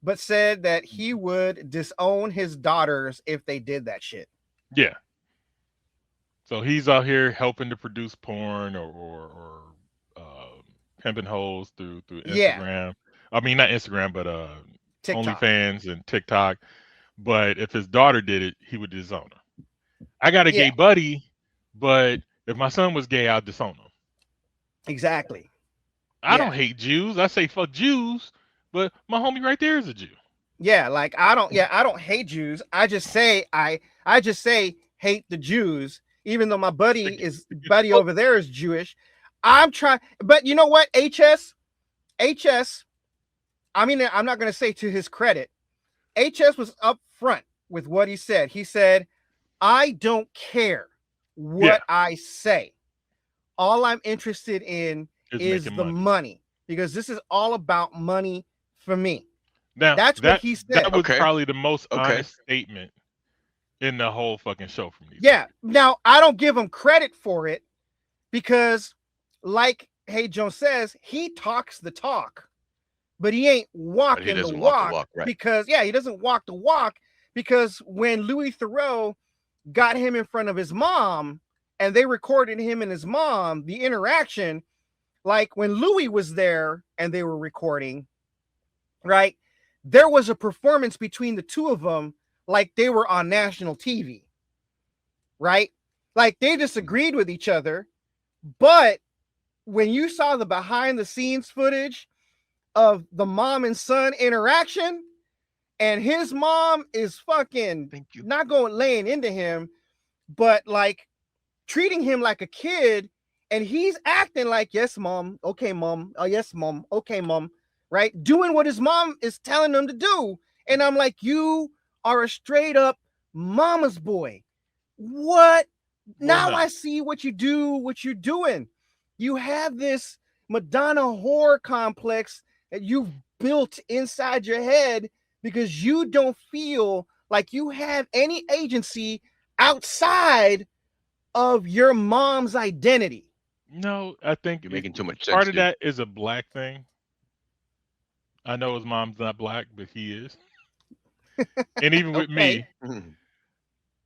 but said that he would disown his daughters if they did that shit. Yeah. So he's out here helping to produce porn or pimping hoes through Instagram. Yeah. I mean, not Instagram, but TikTok. OnlyFans and TikTok. But if his daughter did it, he would disown her. I got a Yeah. gay buddy, but if my son was gay, I'd disown him. Exactly. I don't hate Jews. I say fuck Jews, but my homie right there is a Jew. Yeah, like I don't hate Jews. I just say hate the Jews, even though my buddy over there is Jewish. I'm trying, but you know what? HS, I mean, I'm not gonna say to his credit, HS was upfront with what he said. He said, I don't care what I say. All I'm interested in is the money, because this is all about money for me. Now that's what he said. That was probably the most honest statement in the whole fucking show from these. Yeah. Now I don't give him credit for it because, like Hey Jones says, he talks the talk, but he ain't walking the walk. Right. Because he doesn't walk the walk, because when Louis Theroux got him in front of his mom and they recorded him and his mom, the interaction, like when Louis was there and they were recording, right? There was a performance between the two of them, like they were on national TV, right? Like they disagreed with each other, but when you saw the behind the scenes footage of the mom and son interaction, and his mom is fucking not going laying into him, but like treating him like a kid, and he's acting like, yes, mom, okay, mom, oh, yes, mom, okay, mom, right? Doing what his mom is telling him to do. And I'm like, you are a straight up mama's boy. What? Now I see what you do, what you're doing. You have this Madonna whore complex that you've built inside your head because you don't feel like you have any agency outside of your mom's identity. No, I think you're making too much sense. Part of that is a black thing. I know his mom's not black, but he is. And even with me,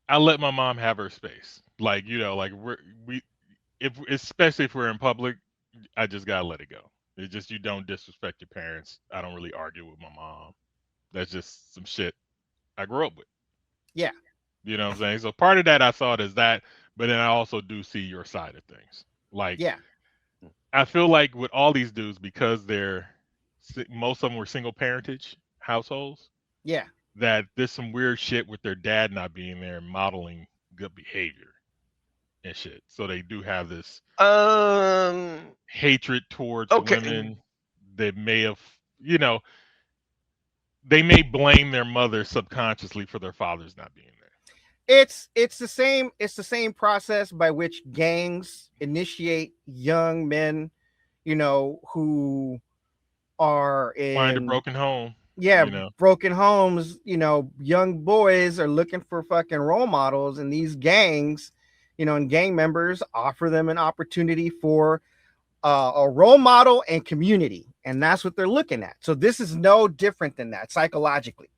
I let my mom have her space. Like, you know, like especially if we're in public, I just gotta let it go. It's just, you don't disrespect your parents. I don't really argue with my mom. That's just some shit I grew up with. Yeah. You know what I'm saying? So part of that I thought is that, but then I also do see your side of things. Like, I feel like with all these dudes, because most of them were single parentage households. Yeah. That there's some weird shit with their dad not being there and modeling good behavior and shit. So they do have this hatred towards women. They may have, you know, they may blame their mother subconsciously for their fathers not being there. It's the same process by which gangs initiate young men, you know, who are find a broken home. Yeah, you know. Broken homes, you know, young boys are looking for fucking role models, and these gangs, you know, and gang members offer them an opportunity for a role model and community, and that's what they're looking at. So this is no different than that psychologically.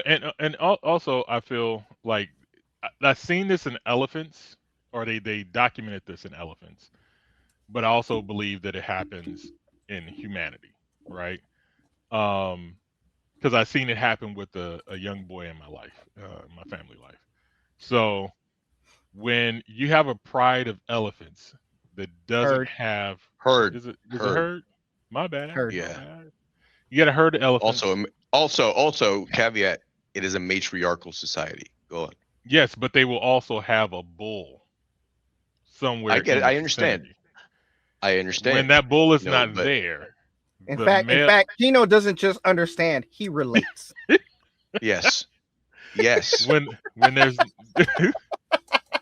And also, I feel like I've seen this in elephants, or they documented this in elephants, but I also believe that it happens in humanity, right? Because I've seen it happen with a young boy in my life, my family life. So when you have a pride of elephants that doesn't have herd, is it herd? My bad. Herd. Yeah. You got a herd of elephants. Also, caveat: it is a matriarchal society. Go on. Yes, but they will also have a bull somewhere. I get it. I understand. I understand. When that bull is not there, In the fact, male. Chino doesn't just understand; he relates. Yes. Yes. When there's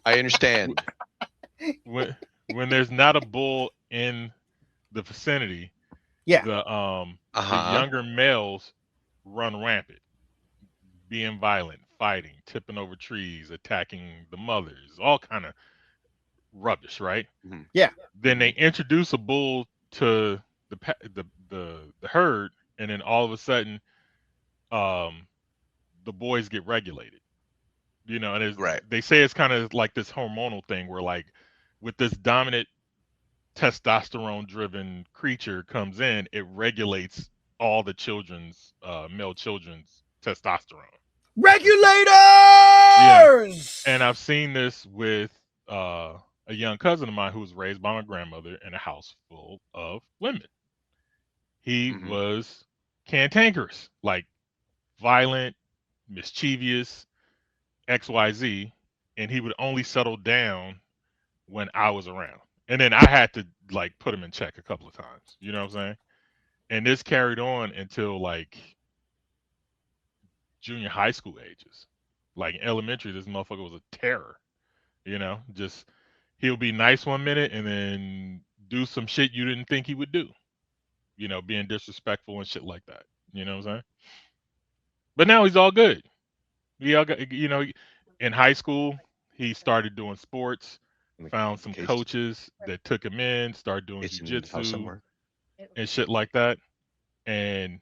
I understand. when there's not a bull in the vicinity, Yeah. the younger males run rampant, being violent, fighting, tipping over trees, attacking the mothers, all kind of rubbish, right? Mhm. Yeah. Then they introduce a bull to the herd, and then all of a sudden, the boys get regulated. And Right. they say it's kind of like this hormonal thing where, like, with this dominant testosterone driven creature comes in, it regulates all the male children's testosterone. Regulators. And I've seen this with a young cousin of mine who was raised by my grandmother in a house full of women. He Mhm. was cantankerous, like violent, mischievous, XYZ, and he would only settle down when I was around. And then I had to, like, put him in check a couple of times. You know what I'm saying? And this carried on until, like, junior high school ages. Like, in elementary, this motherfucker was a terror. Just he'll be nice one minute and then do some shit you didn't think he would do. Being disrespectful and shit like that. You know what I'm saying? But now he's all good. We all got, in high school, he started doing sports, found some Case- coaches that took him in, started doing It's in the house jujitsu somewhere. and shit like that. And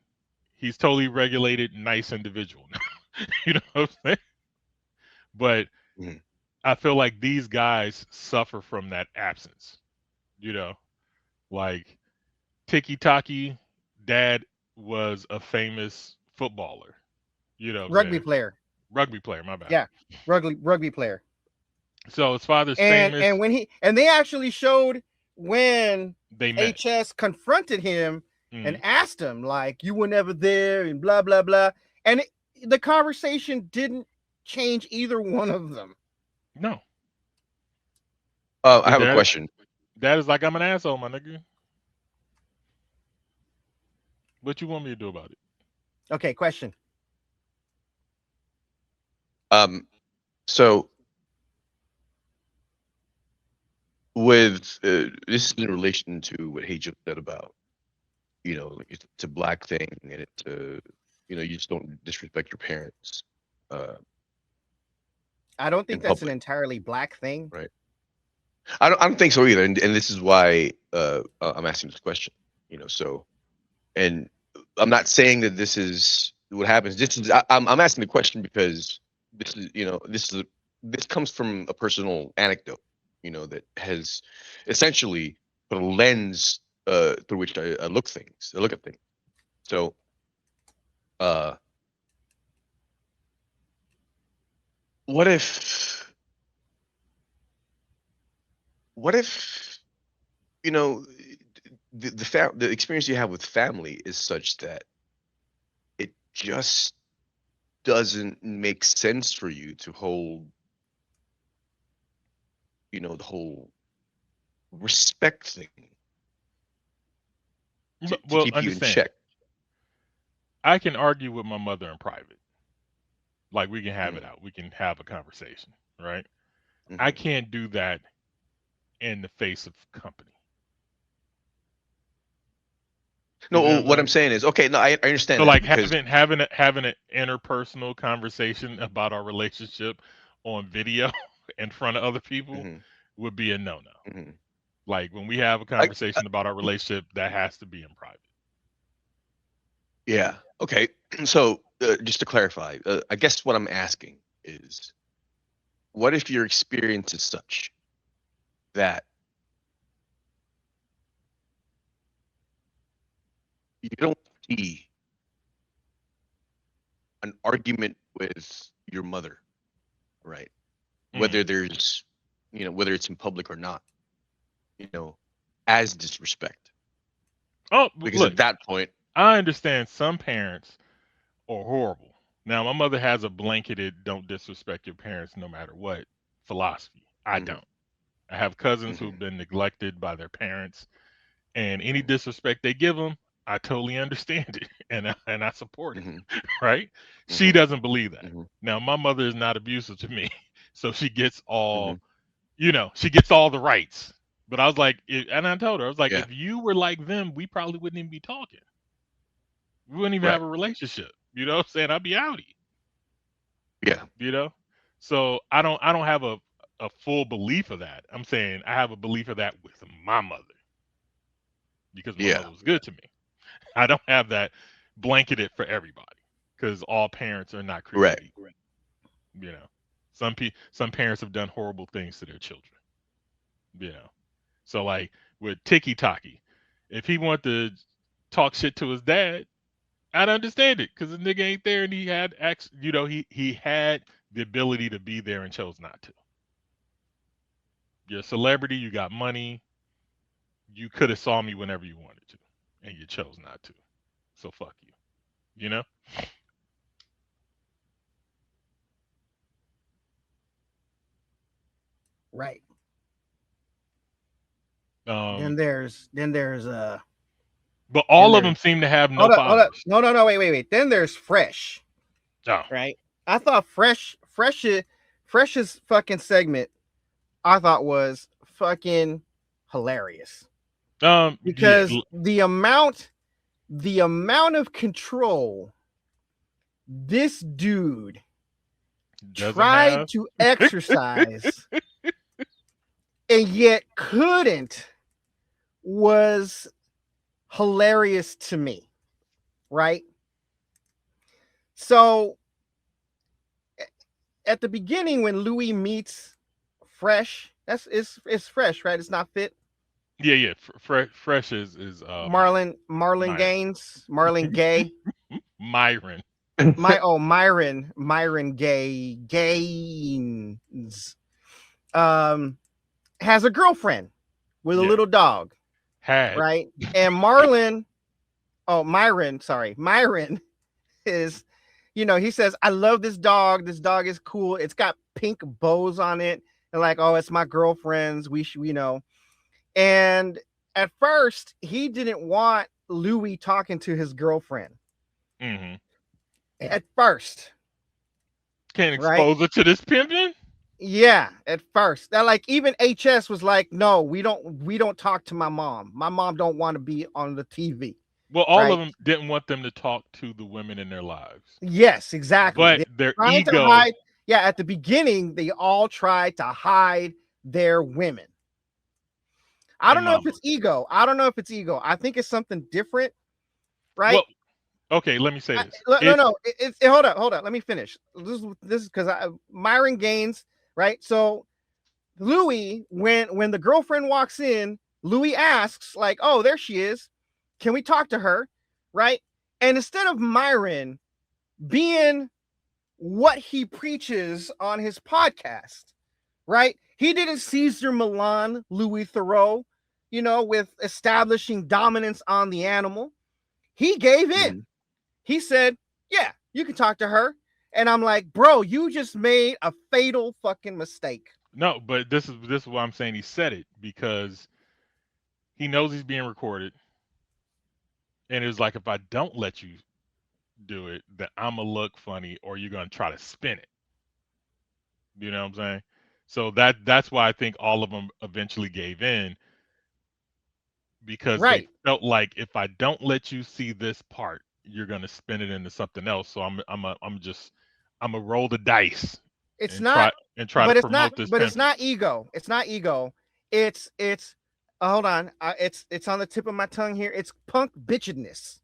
he's totally regulated, nice individual now. You know what I'm saying? But Mhm. I feel like these guys suffer from that absence. Like Tiki Taki, dad was a famous footballer. Rugby player. Rugby player, my bad. Yeah. Rugby player. So his father's And famous. and they actually showed when They met. HS confronted him and Mhm. asked him, like, you were never there and blah blah blah. And the conversation didn't change either one of them. No. I have a Dad- question. Dad is like, I'm an asshole, my nigga. What you want me to do about it? Okay, question. So with this is in relation to what he just said about, like it's a black thing, and it's you just don't disrespect your parents. I don't think In that's an public. entirely black thing. Right. I don't think so either, and this is why I'm asking this question. So, and I'm not saying that this is what happens. I'm asking the question because this comes from a personal anecdote, that has essentially put a lens through which I look at things. So, what if the experience you have with family is such that it just doesn't make sense for you to hold, the whole respect thing to Well, keep you in understand. check. I can argue with my mother in private. Like, we can have it out. We can have a conversation, right? I Mhm. can't do that in the face of company. No, You know what I'm saying is, okay, no, I understand So, that like, because having an interpersonal conversation about our relationship on video in front of other people Mhm, would be a no-no. mhm. Like, when we have a I, conversation about our relationship, that has to be in private. yeah, okay. So just to clarify, I guess what I'm asking is, what if your experience is such that you don't see an argument with your mother, right? Whether there's, whether it's in public or not, as disrespect. Oh, Because look, at that point, I understand some parents are horrible. Now, my mother has a blanketed "don't disrespect your parents no matter what" philosophy. I mhm, don't. I have cousins mhm, who've been neglected by their parents, and any disrespect they give them, I totally understand it, and I support it. Mhm. Right? She Mhm. doesn't believe that. Mhm. Now, my mother is not abusive to me, so she gets all, Mhm. she gets all the rights. But I was like, and I told her, I was like, Yeah. if you were like them, we probably wouldn't even be talking. We wouldn't even Right. have a relationship. You know what I'm saying? I'd be outie. Yeah. You know? So I don't have a full belief of that. I'm saying I have a belief of that with my mother because my Yeah. mother was good to me. I don't have that blanketed for everybody because all parents are not Right. created equal. You know, some parents have done horrible things to their children. You know, so like with Tiki Taki, if he wanted to talk shit to his dad, I'd understand it because the nigga ain't there and he had he had the ability to be there and chose not to. You're a celebrity, you got money, you could have saw me whenever you wanted to, and you chose not to. So fuck you. You know? Right. Um, Then there's but then all of them there's seem to have no hold up. fathers. No, wait. Then there's Fresh. Oh, Right. I thought Fresh's fucking segment I thought was fucking hilarious yeah, because the amount of control this dude doesn't tried have. to exercise and yet couldn't was hilarious to me, right? So at the beginning when Louis meets Fresh, it's Fresh, right? It's not Fit. Yeah. Fresh is Marlon Myron. Gaines, Marlon Gay. Myron. Myron Gaines has a girlfriend with a Yeah. little dog, Had. right? And Myron is, he says, I love this dog. This dog is cool. It's got pink bows on it. And like, oh, it's my girlfriend's. We should, And at first, he didn't want Louis talking to his girlfriend. Mm-hmm. At first. Can't expose her to this pimping? Yeah, at first. That like even HS was like, no, we don't talk to my mom. My mom don't want to be on the TV. Well, all of them didn't want them to talk to the women in their lives. Yes, exactly. But their ego. At the beginning, they all tried to hide their women. I don't know if it's ego. I think it's something different, right? Well, okay, let me say this. Hold up. Let me finish. This is because Myron Gaines, right? So Louis, when the girlfriend walks in, Louis asks, like, oh, there she is. Can we talk to her? Right? And instead of Myron being what he preaches on his podcast, right? He didn't Caesar Milan Louis Theroux, with establishing dominance on the animal. He gave in. Mm-hmm. He said, yeah, you can talk to her. And I'm like, bro, you just made a fatal fucking mistake. No, but this is why I'm saying he said it, because he knows he's being recorded. And it was like, if I don't let you do it, then I'm going to look funny or you're going to try to spin it. You know what I'm saying? So that's why I think all of them eventually gave in, because they felt like, if I don't let you see this part, you're going to spin it into something else. So I'm gonna roll the dice. It's try to promote this. But it's not ego. It's not ego. It's hold on. It's on the tip of my tongue here. It's punk bitchedness.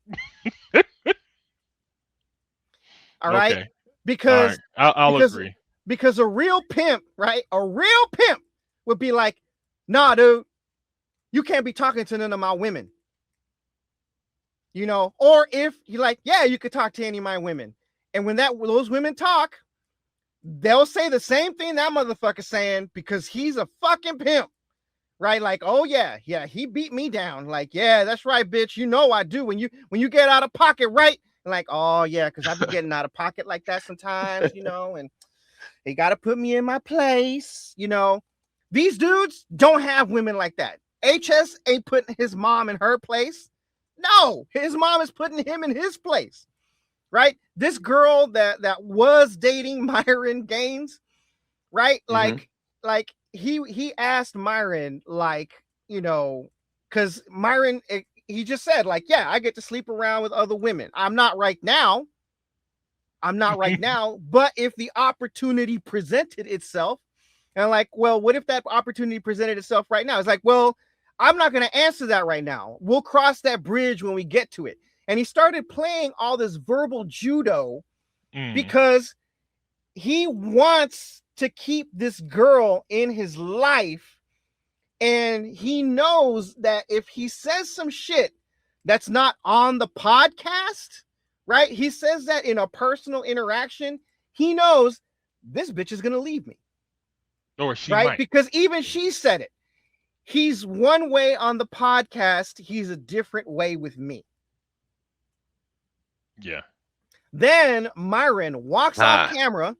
All right. Okay. Because I'll agree. Because a real pimp, right? A real pimp would be like, nah, dude, you can't be talking to none of my women. Or if you're like, yeah, you could talk to any of my women. And when those women talk, they'll say the same thing that motherfucker's saying, because he's a fucking pimp, right? Like, oh yeah, he beat me down. Like, yeah, that's right, bitch. I do. When you get out of pocket, right? Like, oh yeah, because I've been getting out of pocket like that sometimes, and they got to put me in my place. These dudes don't have women like that. HS ain't putting his mom in her place. No, his mom is putting him in his place, right? This girl that was dating Myron Gaines, right? Like he asked Myron, like, you know, because Myron, he just said, like, yeah, I get to sleep around with other women. I'm not right now, but if the opportunity presented itself, and like, well, what if that opportunity presented itself right now? It's like, well, I'm not going to answer that right now. We'll cross that bridge when we get to it. And he started playing all this verbal judo because he wants to keep this girl in his life. And he knows that if he says some shit that's not on the podcast, right? He says that in a personal interaction, he knows this bitch is going to leave me. Or she right? might. Because even she said it. He's one way on the podcast. He's a different way with me. Yeah. Then Myron walks off camera.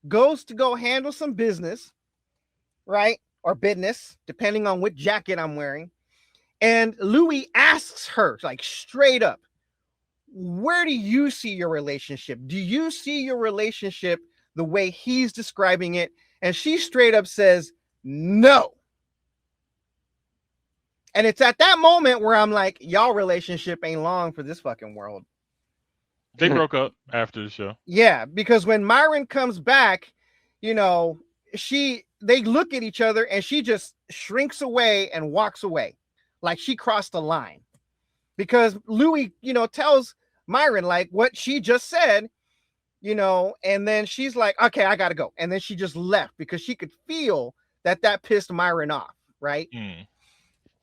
Goes to go handle some business, right? Or business, depending on what jacket I'm wearing. And Louis asks her, like, straight up, where do you see your relationship? Do you see your relationship the way he's describing it? And she straight up says, no. And it's at that moment where I'm like, y'all relationship ain't long for this fucking world. They broke up after the show. Yeah, because when Myron comes back, you know, they look at each other and she just shrinks away and walks away. Like she crossed the line. Because Louis, you know, tells Myron like what she just said, you know, and then she's like, okay, I gotta go. And then she just left because she could feel that pissed Myron off, right?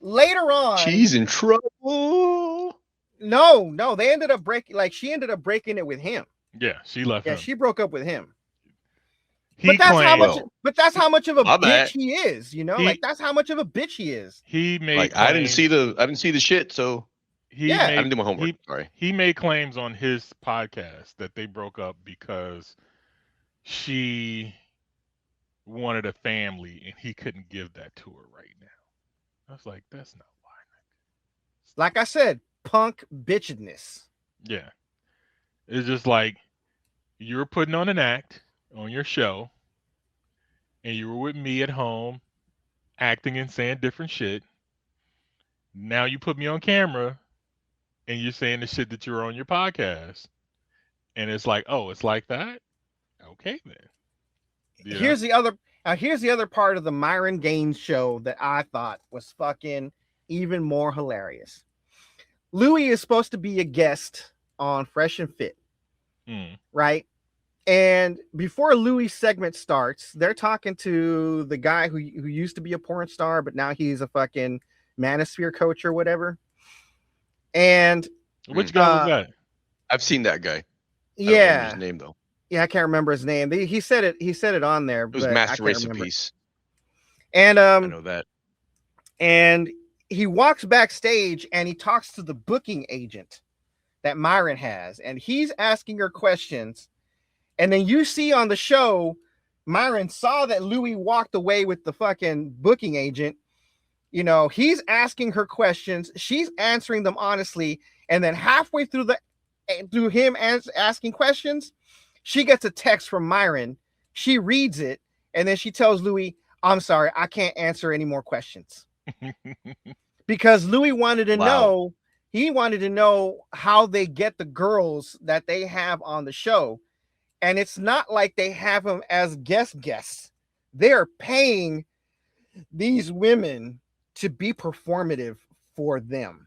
Later on, she's in trouble. No, they ended up she ended up breaking it with him. Yeah, she left him. She broke up with him. But that's how much of a bitch bad. he is, you know? Like that's how much of a bitch he is. He made like claims, I didn't see the shit, so I didn't do my homework. Sorry. He made claims on his podcast that they broke up because she wanted a family and he couldn't give that to her right now. I was like, that's not why. Like I said, punk bitchedness. Yeah. It's just like you're putting on an act on your show and you were with me at home acting and saying different shit. Now you put me on camera and you're saying the shit that you're on your podcast. And it's like, oh, it's like that? Okay, then. Here's the other part of the Myron Gaines show that I thought was fucking even more hilarious. Louis is supposed to be a guest on Fresh and Fit, right? And before Louis' segment starts, they're talking to the guy who used to be a porn star, but now he's a fucking Manosphere coach or whatever. And which guy was that? I've seen that guy. Yeah, I don't remember his name though. Yeah, I can't remember his name. He said it on there. It was Master Race of Peace. And I know that. And he walks backstage and he talks to the booking agent that Myron has, and he's asking her questions. And then you see on the show, Myron saw that Louis walked away with the fucking booking agent. You know, he's asking her questions. She's answering them honestly. And then halfway through him asking questions, she gets a text from Myron. She reads it. And then she tells Louis, I'm sorry, I can't answer any more questions. Because Louis wanted to know, he wanted to know how they get the girls that they have on the show. And it's not like they have them as guests. They're paying these women to be performative for them.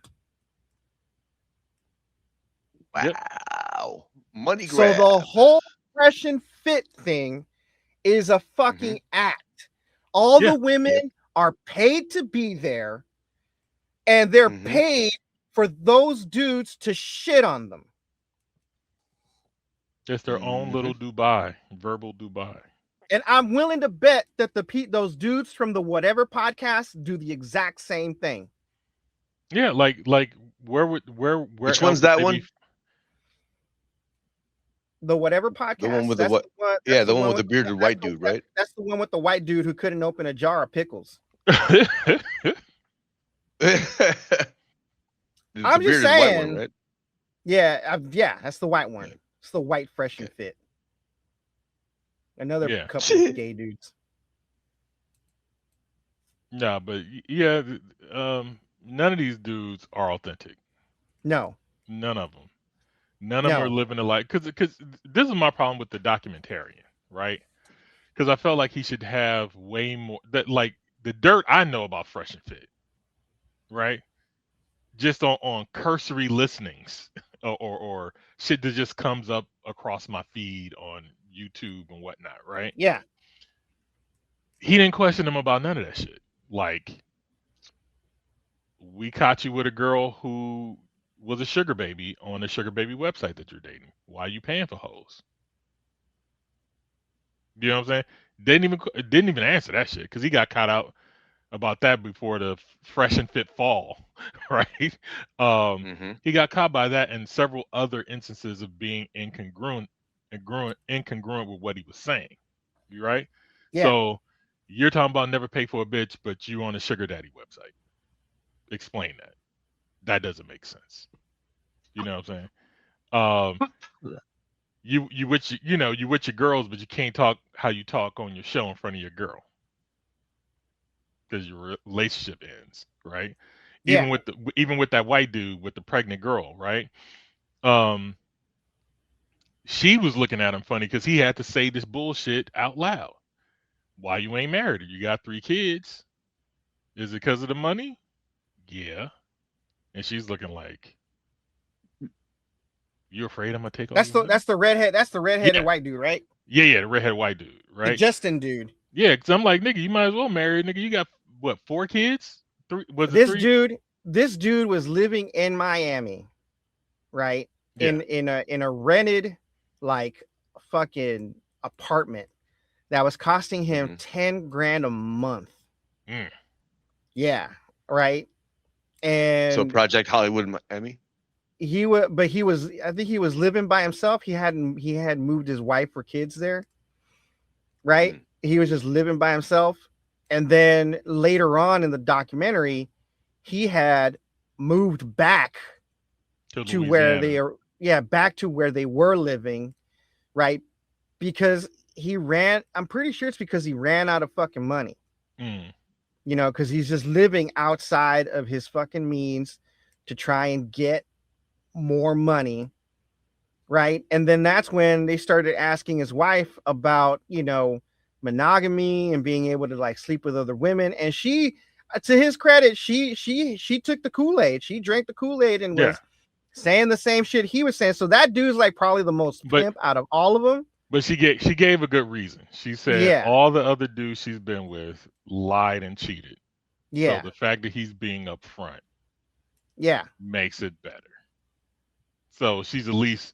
Wow. Money grab. So the whole Fresh and Fit thing is a fucking act. All the women are paid to be there, and they're paid for those dudes to shit on them. It's their own little Dubai, verbal Dubai. And I'm willing to bet that those dudes from the Whatever podcast do the exact same thing. Yeah, like where which one's that one? The Whatever podcast. The one with the what? Yeah, the one with the bearded white dude, right? That's the one with the white dude who couldn't open a jar of pickles. I'm just beard is white one, saying. right? Yeah, that's the white one. Okay. It's the white fresh and Okay. fit. Another Yeah. couple of gay dudes. Nah, but yeah, none of these dudes are authentic. No, None of them. None of them are no. living a life. Because this is my problem with the documentarian, right? Because I felt like he should have way more. That like the dirt I know about Fresh and Fit, right? Just on cursory listenings or shit that just comes up across my feed on YouTube and whatnot, right? Yeah, He didn't question him about none of that shit. Like, we caught you with a girl who was a sugar baby on the sugar baby website that you're dating. Why are you paying for hoes? You know what I'm saying? Didn't even answer that shit because he got caught out about that before the Fresh and Fit fall, right? Mm-hmm. He got caught by that and several other instances of being incongruent with what he was saying. You right? yeah. So you're talking about never pay for a bitch, but you on a sugar daddy website. Explain that. That doesn't make sense. You know what I'm saying? You with you with your girls, but you can't talk how you talk on your show in front of your girl because your relationship ends, right? Yeah. Even with that white dude with the pregnant girl, right? Um, she was looking at him funny because he had to say this bullshit out loud. Why you ain't married? You got 3 kids. Is it because of the money? Yeah. And she's looking like, you afraid I'm gonna take all That's your the money? that's the redhead. That's the redheaded Yeah. white dude, right? Yeah, the redhead white dude, The right? Justin dude. Yeah, because I'm like, nigga, you might as well marry, nigga. You got what, 4 kids? 3? Was it This 3? dude was living in Miami, right? Yeah. In a rented like fucking apartment that was costing him Mhm. 10 grand a month. Mm. Yeah, right. So And Project Hollywood Miami. I think he was living by himself. He had moved his wife or kids there, right? Mm. He was just living by himself. And then later on in the documentary, he had moved back to where they Louisiana. are, back to where they were living, right? Because I'm pretty sure it's because he ran out of fucking money. Mm. You know, because he's just living outside of his fucking means to try and get more money, right? And then that's when they started asking his wife about, monogamy and being able to like sleep with other women. And she, to his credit, she took the Kool-Aid. She drank the Kool-Aid and Yeah. was saying the same shit he was saying. So that dude's like probably the most But- pimp out of all of them. But she gave a good reason. She said Yeah. all the other dudes she's been with lied and cheated. Yeah. So the fact that he's being upfront Yeah. makes it better. So she's at least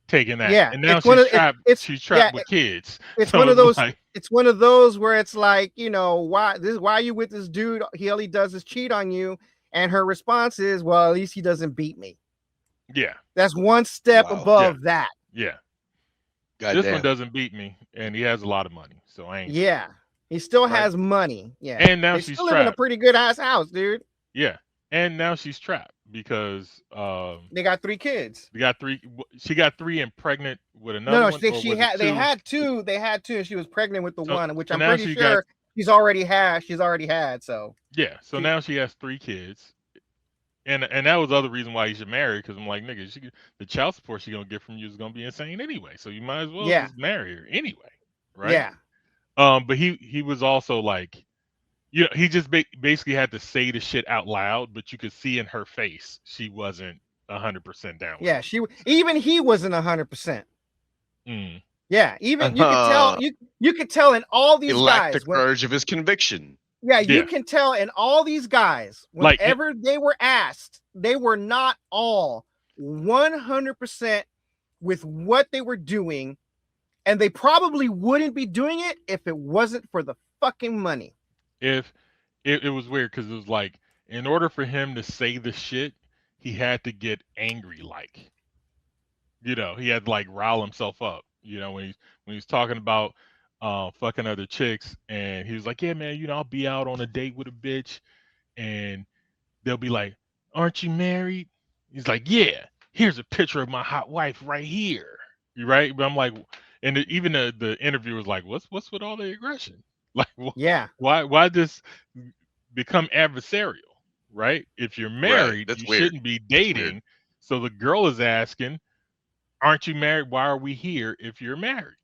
taking that. Yeah. And now It's one she's of- trapped. it's- She's trapped yeah, with kids. It's So one of those. like, It's one of those where it's like, why are you with this dude? All he does is cheat on you. And her response is, well, at least he doesn't beat me. yeah, That's one step Wow. above that. yeah. God This damn. one doesn't beat me, and he has a lot of money, so I ain't. Yeah. He still Right. has money. Yeah. And now They she's still live in a trapped. pretty good ass house, dude. Yeah, and now she's trapped because They got 3 kids. they got 3. She got 3 and pregnant with another No, one. they or was it they 2? had 2. They had 2. And she was pregnant with the So- one, which so I'm now pretty she sure got- she's already had. So Yeah, so She- now she has 3 kids, and that was the other reason why you should marry. Because I'm like, nigga, the child support she gonna get from you is gonna be insane anyway. So you might as well Yeah. just marry her anyway, right? yeah. But he was also like, he just basically had to say the shit out loud, but you could see in her face she wasn't 100% down. With Yeah. it. Even he wasn't 100%. Mm. Yeah, even you could tell you could tell in all He these lacked guys. the courage of his conviction. Yeah, you Yeah. can tell in all these guys, Like- whenever they were asked, they were not all 100% with what they were doing, and they probably wouldn't be doing it if it wasn't for the fucking money. If it was weird because it was like, in order for him to say the shit, he had to get angry, like, he had to like rile himself up, when he's talking about fucking other chicks, and he was like, yeah man, I'll be out on a date with a bitch, and they'll be like, "Aren't you married?" He's like, "Yeah, here's a picture of my hot wife right here." You right? But I'm like, and even the interviewer's like, "What's with all the aggression? Like, Yeah. why this become adversarial?" Right? If you're Right. married, That's you weird. shouldn't be dating. So the girl is asking, "Aren't you married? Why are we here if you're married?"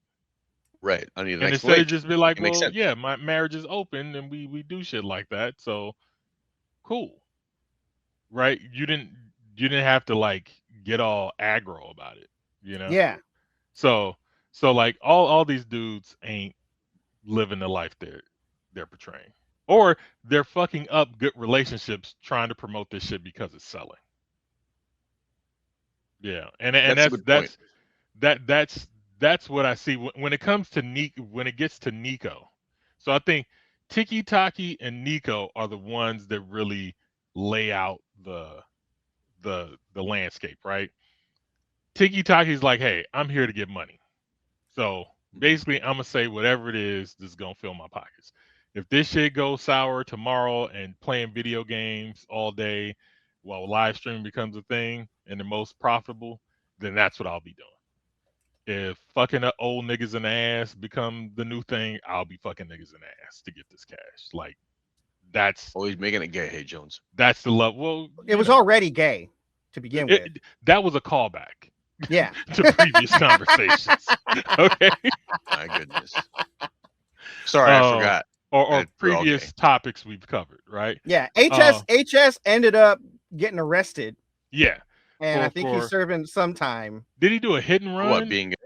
Right. I need an And instead of explanation. just be like, It makes "Well, sense. yeah, my marriage is open and we do shit like that." So cool. Right? You didn't have to like get all aggro about it, you know? Yeah. So so like all these dudes ain't living the life they're portraying. Or they're fucking up good relationships trying to promote this shit because it's selling. Yeah. And That's a good point. that's what I see when it comes to when it gets to Nico. So I think Tiki Taki and Nico are the ones that really lay out the landscape, right? Tiki Taki's like, hey, I'm here to get money. So basically, I'm gonna say whatever it is that's gonna fill my pockets. If this shit goes sour tomorrow and playing video games all day while live streaming becomes a thing and the most profitable, then that's what I'll be doing. If fucking old niggas in the ass become the new thing, I'll be fucking niggas in the ass to get this cash. Like that's Always making it gay. Hey, Jones. that's the love. Well, It was already gay to begin with. That was a callback. Yeah. To previous conversations. Okay. My goodness. Sorry, I forgot. Or that we're all previous gay. topics we've covered, right? Yeah. HS ended up getting arrested, Yeah. and I For- think for- he's serving some time. Did he do a hit and For run? what, being gay?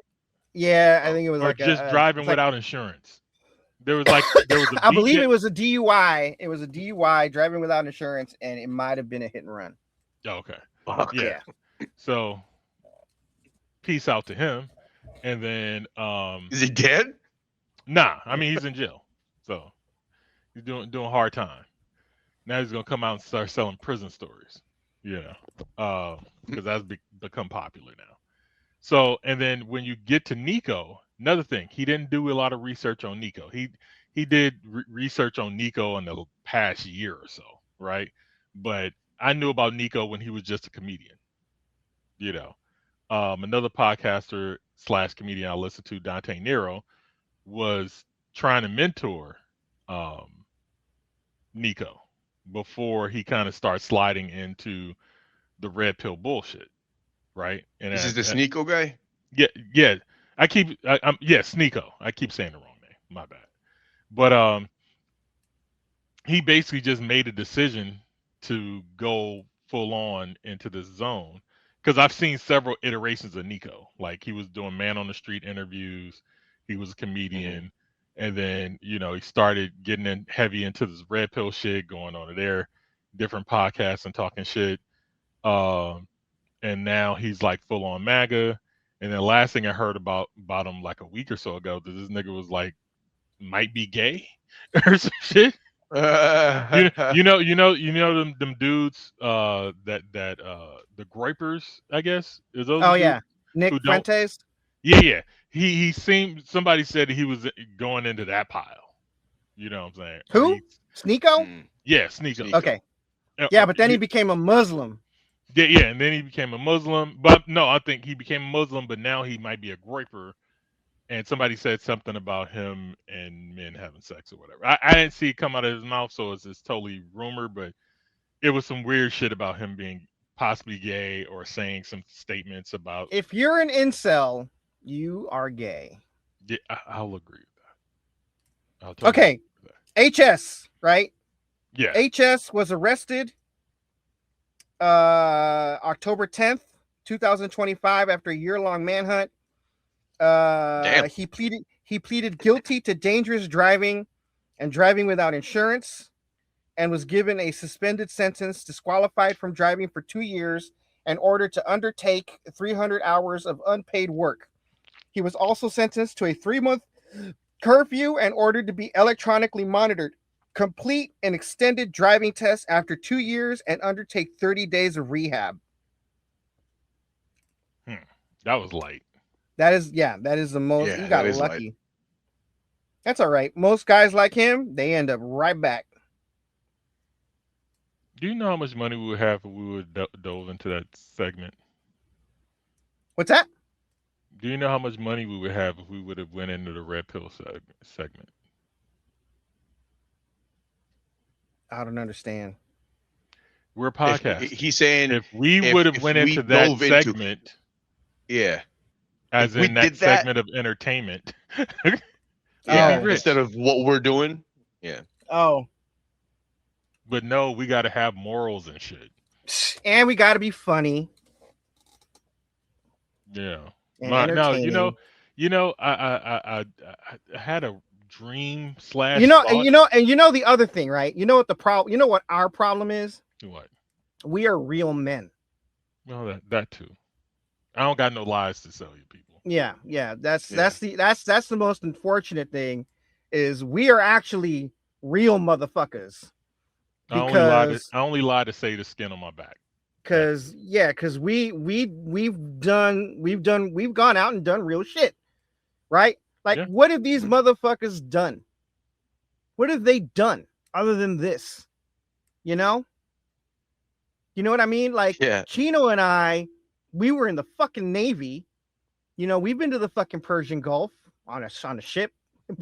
Yeah, I think it was or like just a, driving it's like- without insurance? There was a I believe BJ it was a DUI. It was a DUI, driving without insurance, and it might have been a hit and run. Oh, okay. Fuck. Yeah. So peace out to him. And then Is he dead? nah, I mean he's in jail. So he's doing hard time. Now he's gonna come out and start selling prison stories. Yeah. Because that's become popular now. So, and then when you get to Nico, another thing, he didn't do a lot of research on Nico. He did research on Nico in the past year or so, right? But I knew about Nico when he was just a comedian. You know, another podcaster / comedian I listened to, Dante Nero, was trying to mentor Nico before he kind of starts sliding into the red pill bullshit, right? And This is this Nico guy? yeah. Yes, Nico. I keep saying the wrong name. My bad. But he basically just made a decision to go full on into this zone because I've seen several iterations of Nico. Like he was doing man on the street interviews, he was a comedian, and then he started getting in heavy into this red pill shit, going on to their different podcasts and talking shit. And now he's like full on MAGA. And then last thing I heard about him like a week or so ago, that this nigga was like might be gay or some shit. You know them dudes that the Groypers, I guess. Is those Oh dudes yeah, Nick who don't- Fuentes. Yeah. He seemed, somebody said he was going into that pile. You know what I'm saying? Who? Sneeko? Yeah, Sneeko. Sneeko. Okay. Yeah, but then he became a Muslim. Yeah, and then he became a Muslim. But no, I think he became a Muslim, but now he might be a Groyper. And somebody said something about him and men having sex or whatever. I didn't see it come out of his mouth, so it's totally rumor, but it was some weird shit about him being possibly gay or saying some statements about. If you're an incel, you are gay. Yeah, I'll agree with that. I'll totally Okay. agree with that. HS, right? Yeah. HS was arrested October 10th, 2025 after a year-long manhunt. Damn. He pleaded guilty to dangerous driving and driving without insurance, and was given a suspended sentence, disqualified from driving for 2 years, and ordered to undertake 300 hours of unpaid work. He was also sentenced to a 3-month curfew and ordered to be electronically monitored, complete an extended driving test after 2 years, and undertake 30 days of rehab. That was light. That is the most. Yeah, You got that is lucky. light. That's all right. Most guys like him, they end up right back. Do you know how much money we would have if we would dove into that segment? What's that? Do you know how much money we would have if we would have went into the red pill segment? I don't understand. We're a podcast. He's saying if we would have went into that segment, yeah, as in that segment of entertainment, yeah, instead of what we're doing, yeah. Oh, but no, we got to have morals and shit, and we got to be funny. Yeah. No, you know, I had a dream / you know the other thing, right? You know what the problem? You know what our problem is? What? We are real men. Well, that too. I don't got no lies to sell you people. Yeah. That's the most unfortunate thing, is we are actually real motherfuckers. I only lie to save the skin on my back. Because we've gone out and done real shit, right? Like, what have these motherfuckers done? What have they done other than this? You know what I mean? Like, Chino and I, we were in the fucking Navy. You know, we've been to the fucking Persian Gulf on a ship,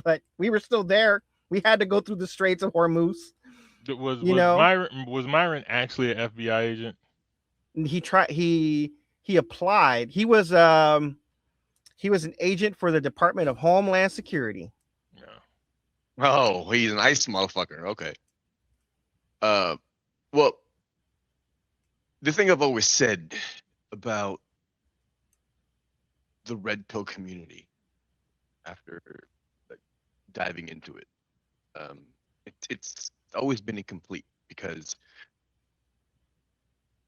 but we were still there. We had to go through the Straits of Hormuz. Was Myron actually an FBI agent? He applied. He was an agent for the Department of Homeland Security. Yeah. Oh, he's an ICE motherfucker. Okay. Well, the thing I've always said about the red pill community, after diving into it, it's always been incomplete, because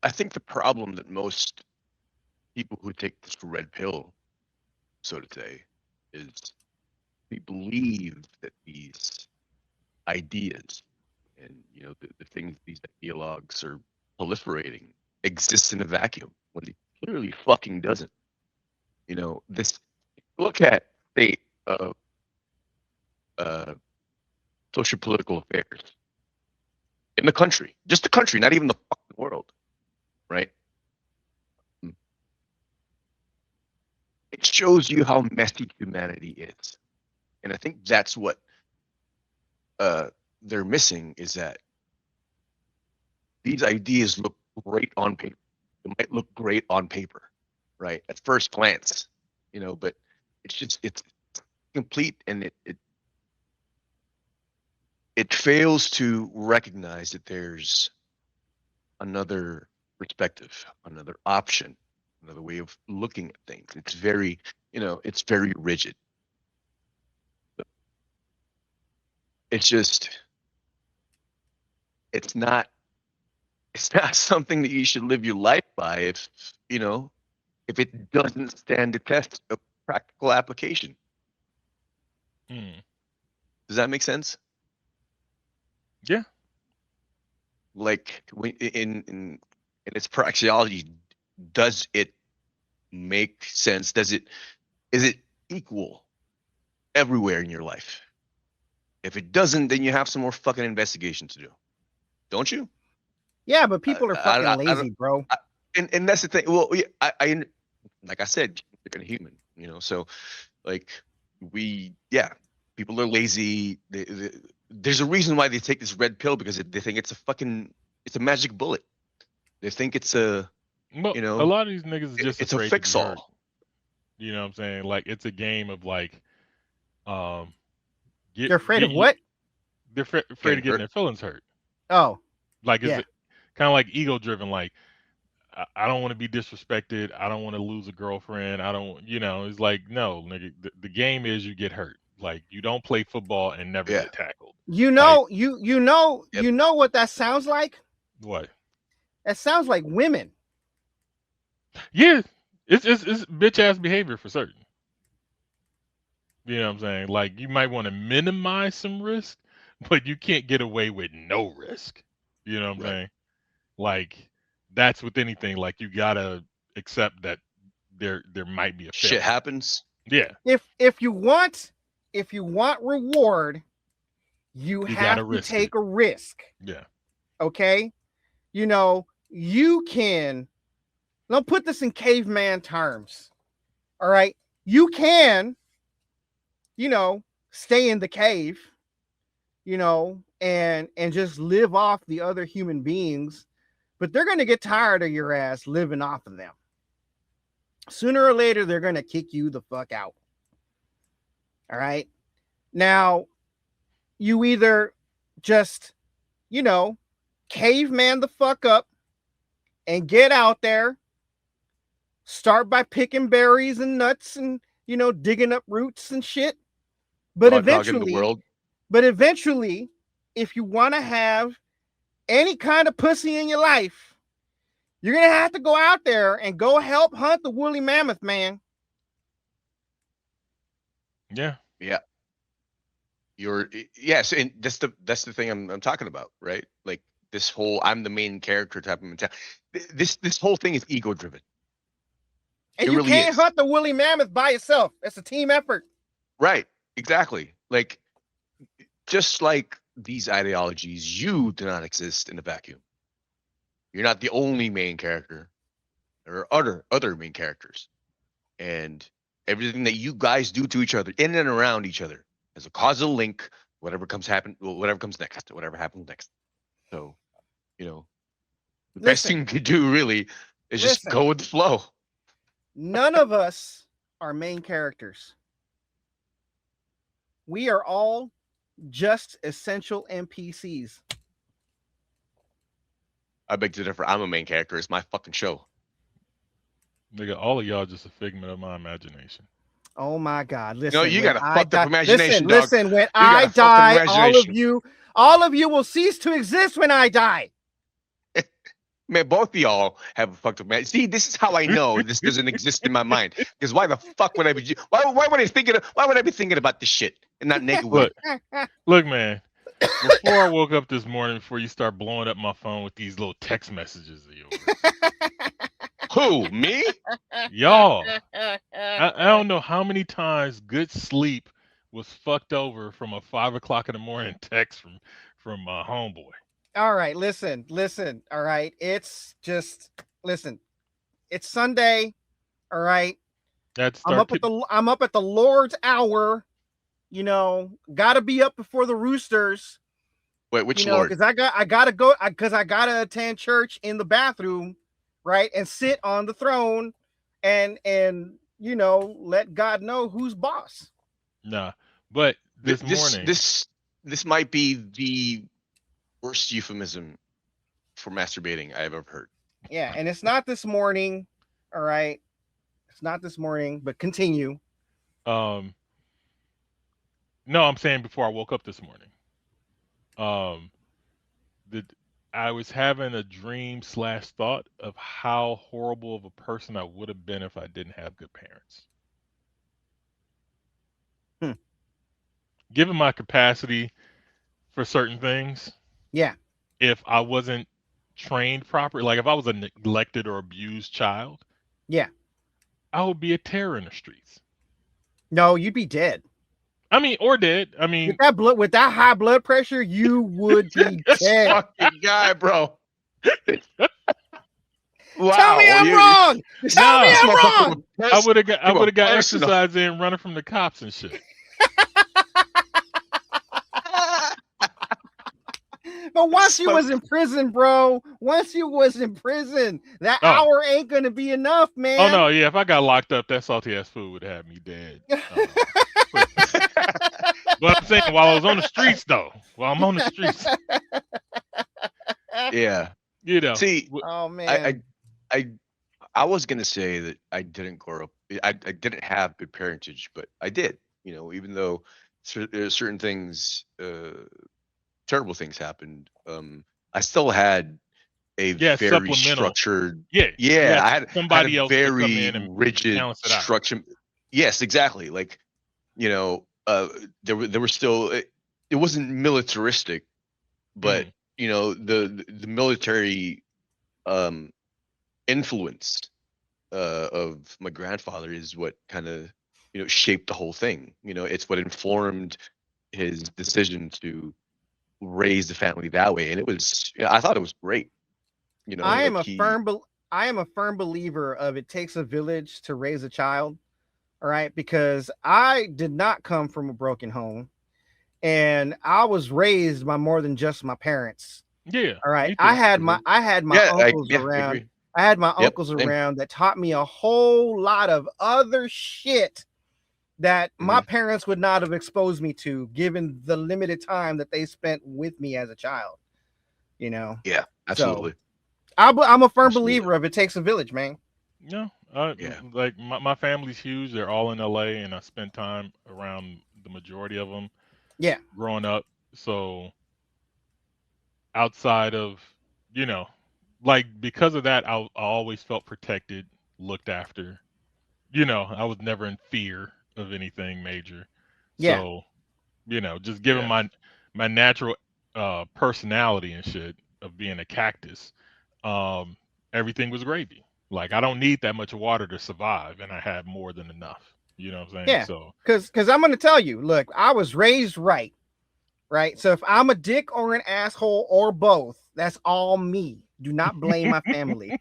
I think the problem that most people who take this red pill, so to say, is we believe that these ideas and the things, these ideologues are proliferating, exists in a vacuum, when it clearly fucking doesn't. Look at state of social political affairs in the country, just the country, not even the fucking world, right? It shows you how messy humanity is. And I think that's what they're missing, is that these ideas look great on paper. It might look great on paper, right, at first glance, but it's complete, and it fails to recognize that there's another perspective, another option, another way of looking at things. It's very, it's very rigid. It's not something that you should live your life by if it doesn't stand the test of practical application. Does that make sense? Yeah. Like, in its practicality, does it make sense? Is it equal everywhere in your life? If it doesn't, then you have some more fucking investigation to do, don't you? Yeah, but people are fucking lazy, bro. And that's the thing. Well, yeah, I like I said, you're a human, so like people are lazy. There's a reason why they take this red pill, because they think it's a magic bullet. They think it's a lot of these niggas is just it's a fix-all. You know what I'm saying? Like, it's a game of like, they're afraid of what? They're afraid of getting their feelings hurt. Oh, like, it's kind of like ego driven. Like, I don't want to be disrespected. I don't want to lose a girlfriend. I don't, it's like, no, nigga, the game is you get hurt. Like, you don't play football and never get tackled. You know what that sounds like? What? That sounds like women. Yeah, it's bitch ass behavior for certain. You know what I'm saying? Like, you might want to minimize some risk, but you can't get away with no risk. You know what I'm saying? Like, that's with anything. Like, you gotta accept that there might be a failure. Shit happens. Yeah. If you want reward, you have to take a risk. Yeah. Okay. you know, you can, let's put this in caveman terms. All right. You can, you know, stay in the cave, you know, and just live off the other human beings, but they're going to get tired of your ass living off of them. Sooner or later, they're going to kick you the fuck out. All right. Now, you either just, you know, caveman the fuck up and get out there, start by picking berries and nuts and, you know, digging up roots and shit. But eventually, if you want to have any kind of pussy in your life, you're going to have to go out there and go help hunt the woolly mammoth, man. Yeah. Yeah. Yes, and that's the thing I'm talking about, right? Like this whole I'm the main character type of mentality. This whole thing is ego driven. And you can't hunt the woolly mammoth by yourself. It's a team effort. Right. Exactly. Like just like these ideologies, you do not exist in a vacuum. You're not the only main character. There are other main characters. And everything that you guys do to each other, in and around each other, as a causal link, whatever comes next. So, you know, the best thing you could do really is just go with the flow. None of us are main characters. We are all just essential NPCs. I beg to differ. I'm a main character. It's my fucking show. Nigga, all of y'all just a figment of my imagination. Oh my God! Listen, no, you got a fucked up imagination, dog. Listen, when I die, all of you will cease to exist when I die. Man, both of y'all have a fucked up man. See, this is how I know this doesn't exist in my mind. Because why the fuck would I be? Why would I be thinking about this shit and not naked? Look, man. Before I woke up this morning, before you start blowing up my phone with these little text messages of yours. Who? Me? Y'all. I don't know how many times good sleep was fucked over from a 5 o'clock in the morning text from my homeboy. All right, listen. All right, it's Sunday. All right, I'm up at the Lord's hour. You know, gotta be up before the roosters. Wait, which Lord? Because I gotta go because I gotta attend church in the bathroom, right, and sit on the throne, and you know, let God know who's boss. Nah, but this morning, this might be the worst euphemism for masturbating I have ever heard. Yeah, and it's not this morning. All right, it's not this morning, but continue. No, I'm saying before I woke up this morning. I was having a dream / thought of how horrible of a person I would have been if I didn't have good parents. Given my capacity for certain things. Yeah. If I wasn't trained properly, like if I was a neglected or abused child. Yeah. I would be a terror in the streets. No, you'd be dead. I mean, or dead. I mean, with that high blood pressure, you would be dead. Fucking guy, bro. Wow. Tell me I'm wrong. Tell me I'm wrong. I would have got exercise in running from the cops and shit. But once you was in prison, bro, that hour ain't gonna be enough, man. Oh no, yeah. If I got locked up, that salty ass food would have me dead. But I'm saying while I was on the streets, though, while I'm on the streets. Yeah. You know. See, oh man. I was gonna say that I didn't grow up. I didn't have good parentage, but I did. You know, even though certain things, terrible things happened. I still had a very structured. Yeah. I had somebody else very come in and rigid structure. Yes, exactly. Like, you know, there were still. It wasn't militaristic, but you know, the military influence of my grandfather is what kind of, you know, shaped the whole thing. You know, it's what informed his decision to raise the family that way, and it was, I thought it was great. You know, I am like I am a firm believer of it takes a village to raise a child. All right, because I did not come from a broken home, and I was raised by more than just my parents. Yeah. All right, Me too. I had my yeah, uncles I around. agree. I had my Yep, uncles same. around that taught me a whole lot of other shit that my parents would not have exposed me to, given the limited time that they spent with me as a child. You know. Yeah, absolutely. So I'm a firm Absolutely. believer of it takes a village, man. Yeah. Yeah. Like my family's huge. They're all in LA, and I spent time around the majority of them. Yeah. Growing up, so outside of, you know, like because of that, I always felt protected, looked after. You know, I was never in fear of anything major. Yeah. So, you know, just given Yeah. my natural personality and shit of being a cactus, everything was gravy. Like I don't need that much water to survive, and I had more than enough. You know what I'm saying? Yeah. So Because I'm going to tell you, look, I was raised right. Right. So if I'm a dick or an asshole or both, that's all me. Do not blame my family.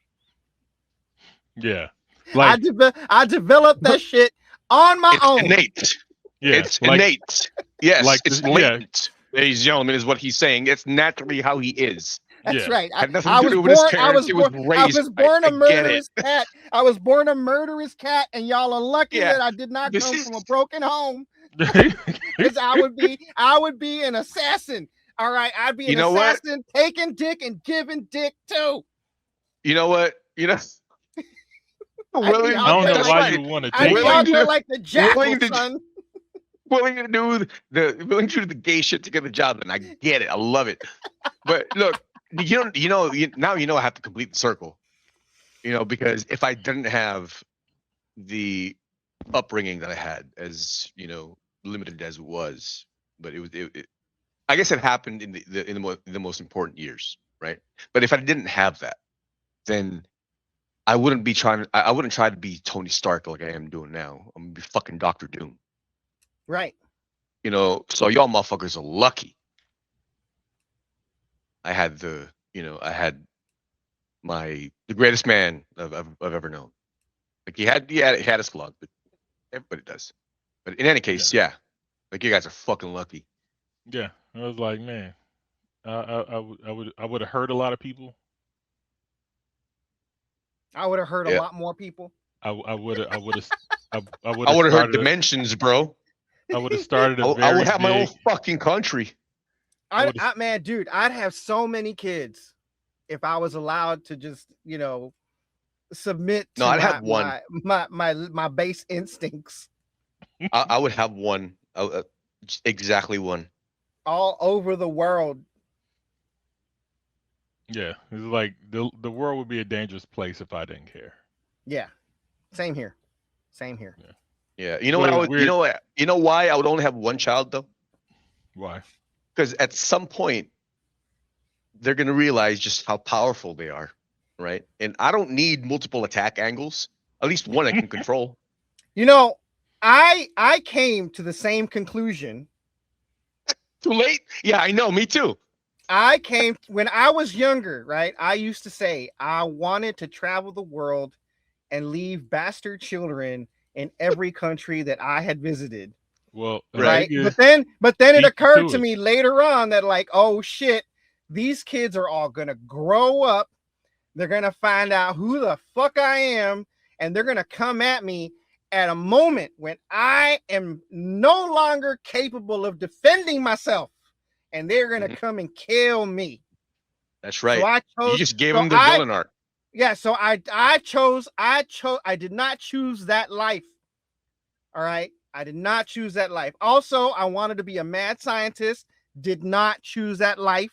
yeah, like I developed that shit on my It's own. innate. yeah, It's like, innate. Yes, like it's yeah. latent. Ladies and gentlemen, is what he's saying. It's naturally how he is. That's Yeah. right. Had nothing I to was do with his born. I parents. was He was born. raised. I was born I a get it. murderous cat. I was born a murderous cat, and y'all are lucky Yeah. that I did not This come is- from a broken home. Because I would be an assassin. All right, I'd be You an know what? assassin, taking dick and giving dick too. You know what? You know. I'd be Willing, out I don't there know that's why right. you would want to I'd take be willing out it. there to- like the jackal, willing to- son. Willing to do willing to do the gay shit to get the job done. I get it. I love it. But look, now you know I have to complete the circle. You know, because if I didn't have the upbringing that I had, as you know, limited as it was, but I guess it happened in the most important years, right? But if I didn't have that, then I wouldn't be trying. I wouldn't try to be Tony Stark like I am doing now. I'm gonna be fucking Doctor Doom. Right. You know, so y'all motherfuckers are lucky. I had the greatest man I've ever known. Like he had his flaws, but everybody does. But in any case, yeah, like you guys are fucking lucky. Yeah, I was like, man, I would have hurt a lot of people. I would have hurt a Yeah. lot more people. I would have I would have heard dimensions, bro. I would have started a I very would have my own big. fucking country. Man, dude, I'd have so many kids if I was allowed to just, submit to No, I'd have one. my base instincts I would have one. Just exactly one. all over the world. Yeah, it's like the world would be a dangerous place if I didn't care. Yeah. Same here. Same here. Yeah. You know So what? it's weird. You know why I would only have one child though? Why? Because at some point they're gonna realize just how powerful they are, right? And I don't need multiple attack angles. At least one I can control. I came to the same conclusion. Too late? Yeah, I know. Me too. I came when I was younger, right? I used to say I wanted to travel the world and leave bastard children in every country that I had visited. Well, Right. nigga, But then it beat you occurred to to it. me later on that, like, oh shit, these kids are all gonna grow up. They're gonna find out who the fuck I am, and they're gonna come at me at a moment when I am no longer capable of defending myself, and they're gonna come and kill me. That's right. So I chose. You just gave so him the I- villain arc. Yeah, so I did not choose that life. All right. I did not choose that life. Also, I wanted to be a mad scientist. Did not choose that life.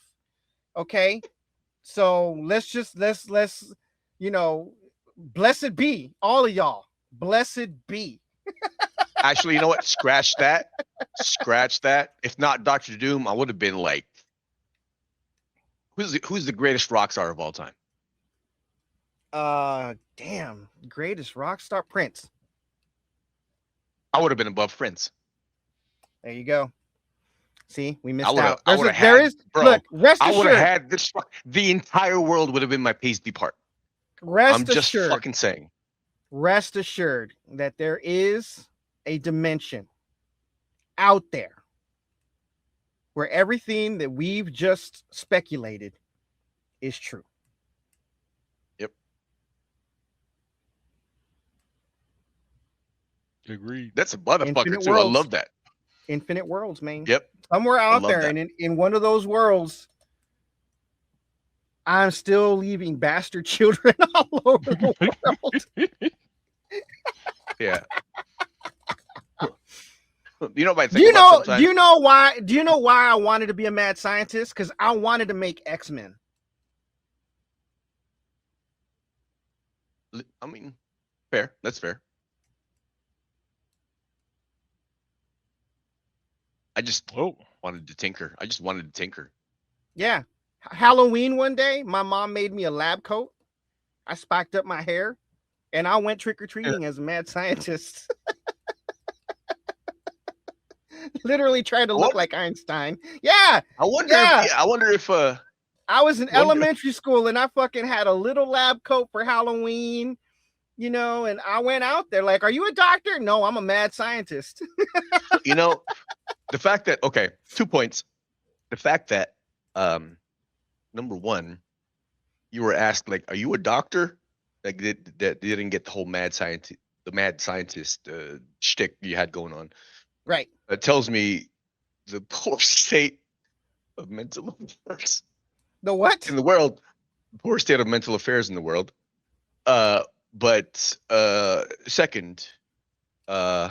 Okay. So let's blessed be all of y'all. Blessed be. Actually, you know what? Scratch that. Scratch that. If not Dr. Doom, I would have been like, who's the greatest rock star of all time? Damn, greatest rock star, Prince. I would have been above Prince. There you go. See, we I missed would have. out. I would have There had. is. Bro, Look, rest I would have assured. had this. The entire world would have been my pasty part. Rest I'm just assured. fucking saying. Rest assured that there is a dimension out there where everything that we've just speculated is true. Yep. Agreed. That's a motherfucker Infinite too. worlds. I love that. Infinite worlds, man. Yep. Somewhere out love there, that. and in one of those worlds, I'm still leaving bastard children all over the world. Yeah. You know, Do you know why? Do you know why I wanted to be a mad scientist? Because I wanted to make X-Men. I mean, fair. That's fair. I just wanted to tinker. I just wanted to tinker. Yeah. Halloween one day, my mom made me a lab coat. I spiked up my hair, and I went trick-or-treating as a mad scientist. Literally tried to look like Einstein. Yeah. I wonder if I was in elementary school and I fucking had a little lab coat for Halloween, you know, and I went out there like, are you a doctor? No, I'm a mad scientist. you know, the fact that 2 points. The fact that number one, you were asked like, are you a doctor? Like that didn't get the whole mad scientist shtick you had going on. Right. It tells me the poor state of mental affairs. The what? In the world. Poor state of mental affairs in the world. But second, I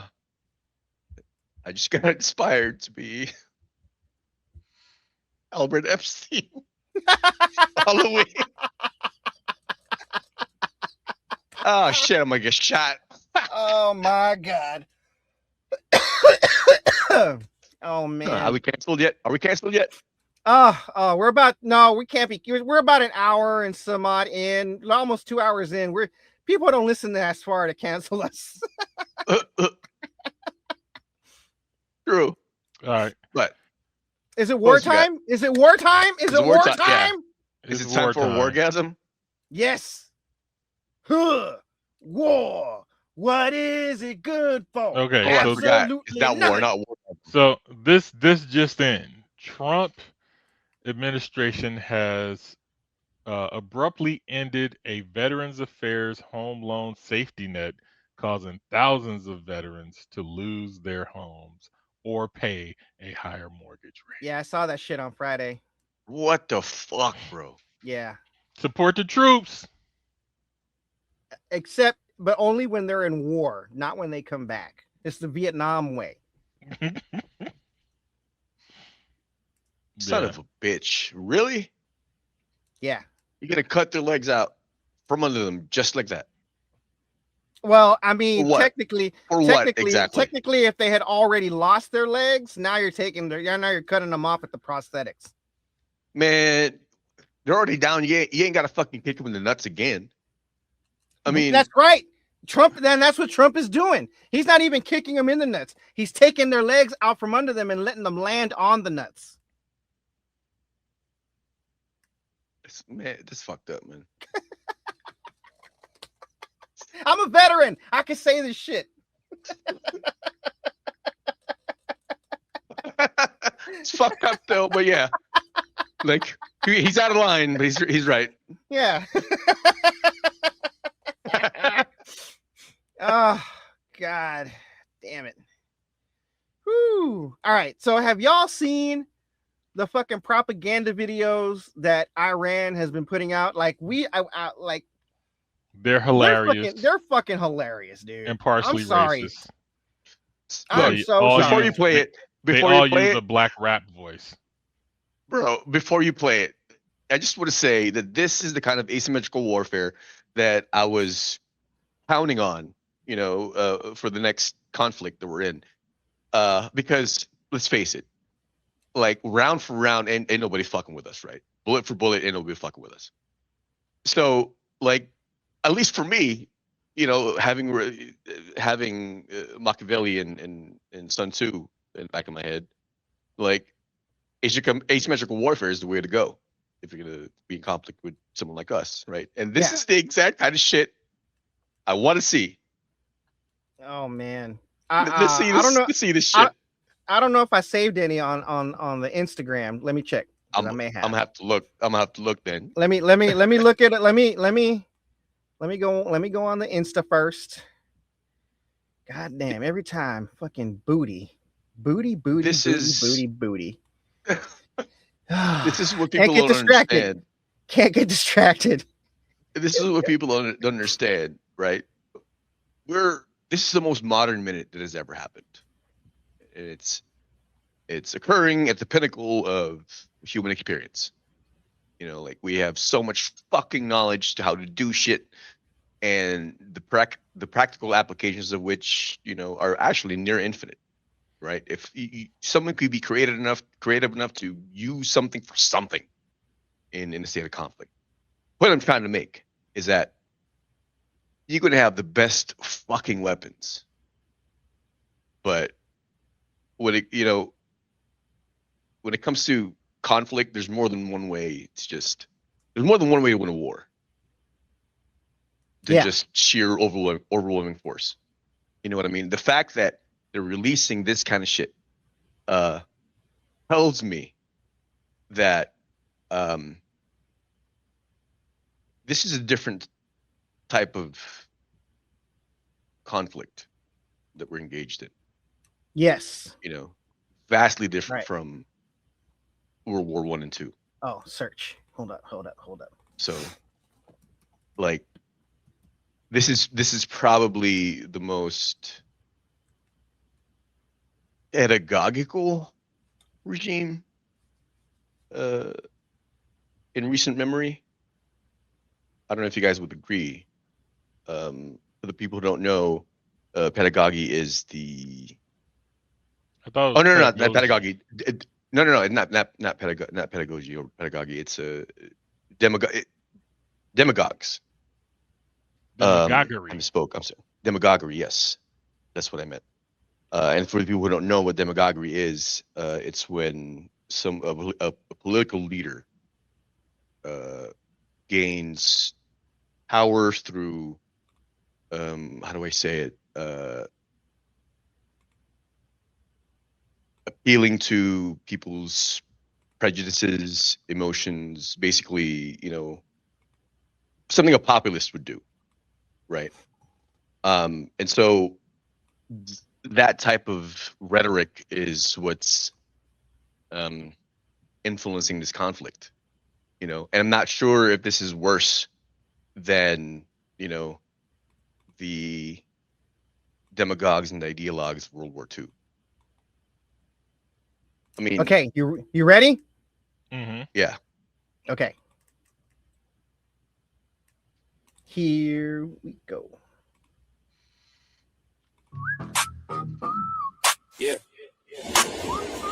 just got inspired to be Albert Epstein. Halloween. Oh shit, I'm gonna get shot. Oh my god. Oh man. Are we canceled yet? Are we canceled yet? We're about we can't be. We're about an hour and some odd in, almost 2 hours in. People don't listen that far to cancel us. True. All right. But is it wartime? Is it wartime? Is it wartime? Yeah. Is it time for a wargasm? Yes. War. What is it good for? Okay, so it's not war, not war. So this just in. Trump administration has abruptly ended a Veterans Affairs home loan safety net, causing thousands of veterans to lose their homes or pay a higher mortgage rate. Yeah, I saw that shit on Friday. What the fuck, bro? Yeah. Support the troops. But only when they're in war, not when they come back. It's the Vietnam way. Son of a bitch. Really? Yeah. You're going to cut their legs out from under them just like that? Well, I mean, technically, if they had already lost their legs, now you're cutting them off at the prosthetics. Man, they're already down. You ain't got to fucking kick them in the nuts again. I mean, that's right. That's what Trump is doing. He's not even kicking them in the nuts. He's taking their legs out from under them and letting them land on the nuts. Man, this fucked up, man. I'm a veteran. I can say this shit. It's fucked up though, but yeah. Like he's out of line, but he's right. Yeah. Oh God damn it. Whew. All right. So have y'all seen the fucking propaganda videos that Iran has been putting out? Like they're hilarious. They're fucking hilarious, dude. And partially I'm sorry. racist. I'm so sorry. Before you play it, they all use a black rap voice. Bro, before you play it, I just want to say that this is the kind of asymmetrical warfare that I was counting on, for the next conflict that we're in. Because let's face it, like round for round, ain't nobody fucking with us, right? Bullet for bullet, ain't nobody fucking with us. So, like, at least for me, having Machiavelli and Sun Tzu in the back of my head, like, asymmetrical warfare is the way to go if you're gonna be in conflict with someone like us, right? And this Yeah. is the exact kind of shit I want to see. Oh man, Let's see this. I don't know. Let's see this shit. I don't know if I saved any on the Instagram. Let me check. I may have. I'm gonna have to look. I'm gonna have to look then. Let me look at it. Let me go on the Insta first. God damn! Every time, fucking booty. This is booty. This is what Can't people get don't distracted. understand. Can't get distracted. This is what people don't understand, right? This is the most modern minute that has ever happened. And it's occurring at the pinnacle of human experience. You know, like we have so much fucking knowledge to how to do shit, and the practical applications of which, you know, are actually near infinite, right? If someone could be creative enough to use something for something in a state of conflict. What I'm trying to make is that you're going to have the best fucking weapons, but when it comes to conflict, there's more than one way. There's more than one way to win a war than just sheer overwhelming force. You know what I mean? The fact that they're releasing this kind of shit tells me that this is a different type of conflict that we're engaged in. Yes. You know, vastly different Right. from World War I and II. Oh, search. Hold up. So, like, this is probably the most pedagogical regime in recent memory. I don't know if you guys would agree. For the people who don't know, pedagogy is the. I thought. Oh no, not pedagogy. No, not pedagogy or pedagogy. It's a demagogues. Demagoguery. I misspoke. I'm sorry. Demagoguery. Yes, that's what I meant. And for the people who don't know what demagoguery is, it's when a political leader gains power through how do I say it? Appealing to people's prejudices, emotions, basically, you know, something a populist would do, right? And so that type of rhetoric is what's influencing this conflict, you know. And I'm not sure if this is worse than, you know, the demagogues and the ideologues of World War II. I mean, Okay, you ready? Mm-hmm. Yeah. Okay. Here we go. Yeah.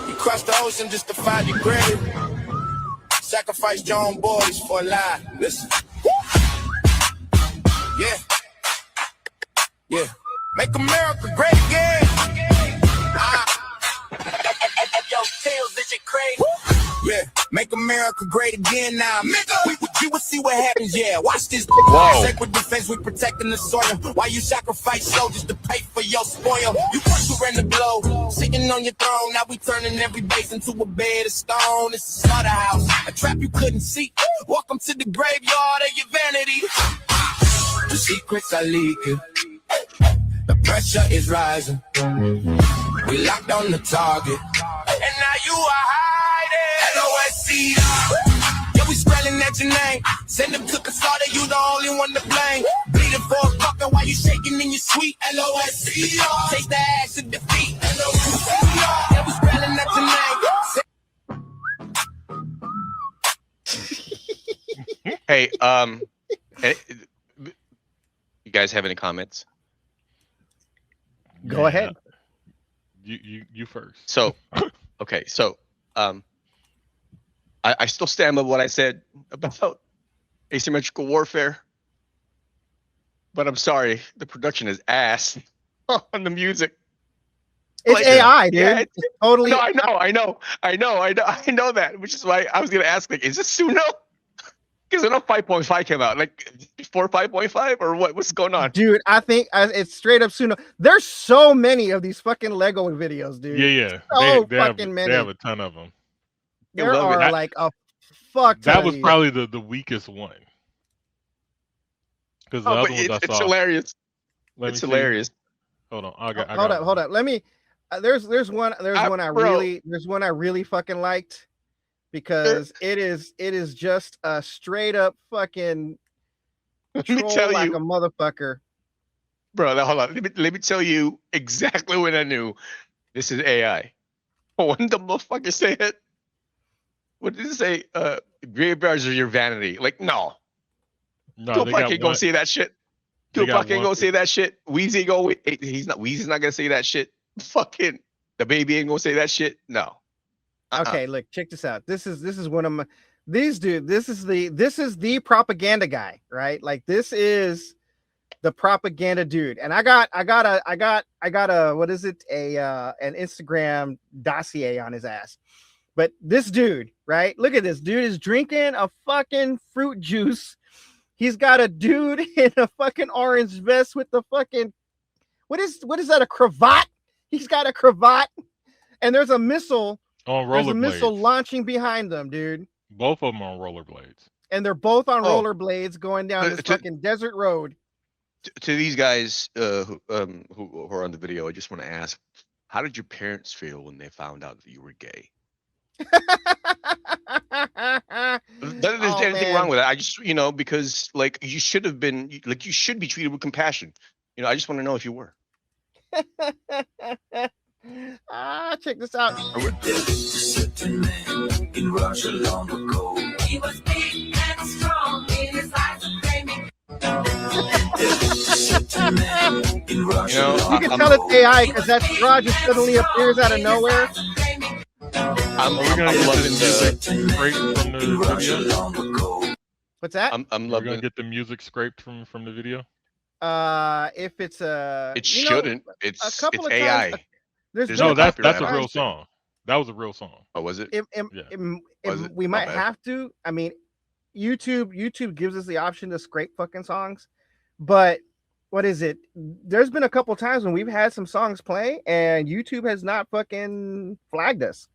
You crossed the ocean just to find your grave. Sacrificed your own boys for a lie. Listen. Yeah. Yeah. Make America great again. Yo, Tails, this shit crazy. Yeah. Make America great again now. We will see what happens, yeah. Watch this. Sacred defense, we protecting the soil. Why you sacrifice soldiers to pay for your spoil? You first who ran the blow, sitting on your throne. Now we turning every base into a bed of stone. It's a slaughterhouse, a trap you couldn't see. Welcome to the graveyard of your vanity. The secrets are leaking. The pressure is rising. We locked on the target. And now you are hiding. LOSC. Yeah, we spelling at your name. Send them to the slaughter, you the only one to blame. Bleeding for a fucker while you shaking in your sweet. LOSC. Taste the ass of defeat. LOSC. Yeah, we spelling at your name. Hey, you guys have any comments? Go ahead. You first. So, okay, so I still stand by what I said about asymmetrical warfare, but I'm sorry, the production is ass on the music. It's Like, AI, dude. yeah, It's totally. No, I know that, which is why I was gonna ask, like, is this Suno? Because I know 5.5 came out, like before 5.5, or what? What's going on? Dude, I think it's straight up Suno. There's so many of these fucking Lego videos, dude. Yeah. So They have fucking many. They have a ton of them. There love it. are like a fuck ton That of was these. probably the weakest one. Because the Oh, other but ones I it's saw. hilarious. Let me It's see. hilarious. Hold on. Hold up. Let me. There's one I really fucking liked, because it is just a straight up fucking Let me troll tell like you, a motherfucker. bro. Hold on. Let me tell you exactly when I knew this is AI. When the motherfucker say it, what did it say? Graveyards are your vanity. Like, no, No, they Tupac got ain't one. gonna say that shit. They got Tupac ain't one gonna for- say that shit. Weezy's not gonna say that shit. Fucking the baby ain't gonna say that shit. No. Okay, look, check this out. This is one of my these dude. This is the propaganda guy, right? Like, this is the propaganda dude. And I got a what is it? An Instagram dossier on his ass. But this dude, right? Look at this dude is drinking a fucking fruit juice. He's got a dude in a fucking orange vest with the fucking what is that? A cravat? He's got a cravat, and there's a missile. on There's a rollerblades. missile launching behind them, dude. Both of them on rollerblades. And they're both on Oh. rollerblades going down this To- fucking desert road. To these guys who are on the video, I just want to ask, how did your parents feel when they found out that you were gay? There's Oh, anything man. wrong with it. I just, because like you should have been, like you should be treated with compassion. I just want to know if you were. Check this out. He was big and strong in his eyes and flaming. You can tell it's AI because that straw just suddenly appears out of nowhere. I'm Are we gonna get loving the music scraped from the video? What's that? I'm We're gonna loving. get the music scraped from the video. If it's a, It shouldn't. It's couple of AI. times- there's There's been No, a that's couple of a real times- song. That was a real song. Oh, was it? If Was it? we My might bad. have to. I mean, YouTube gives us the option to scrape fucking songs, but what is it? There's been a couple times when we've had some songs play and YouTube has not fucking flagged us.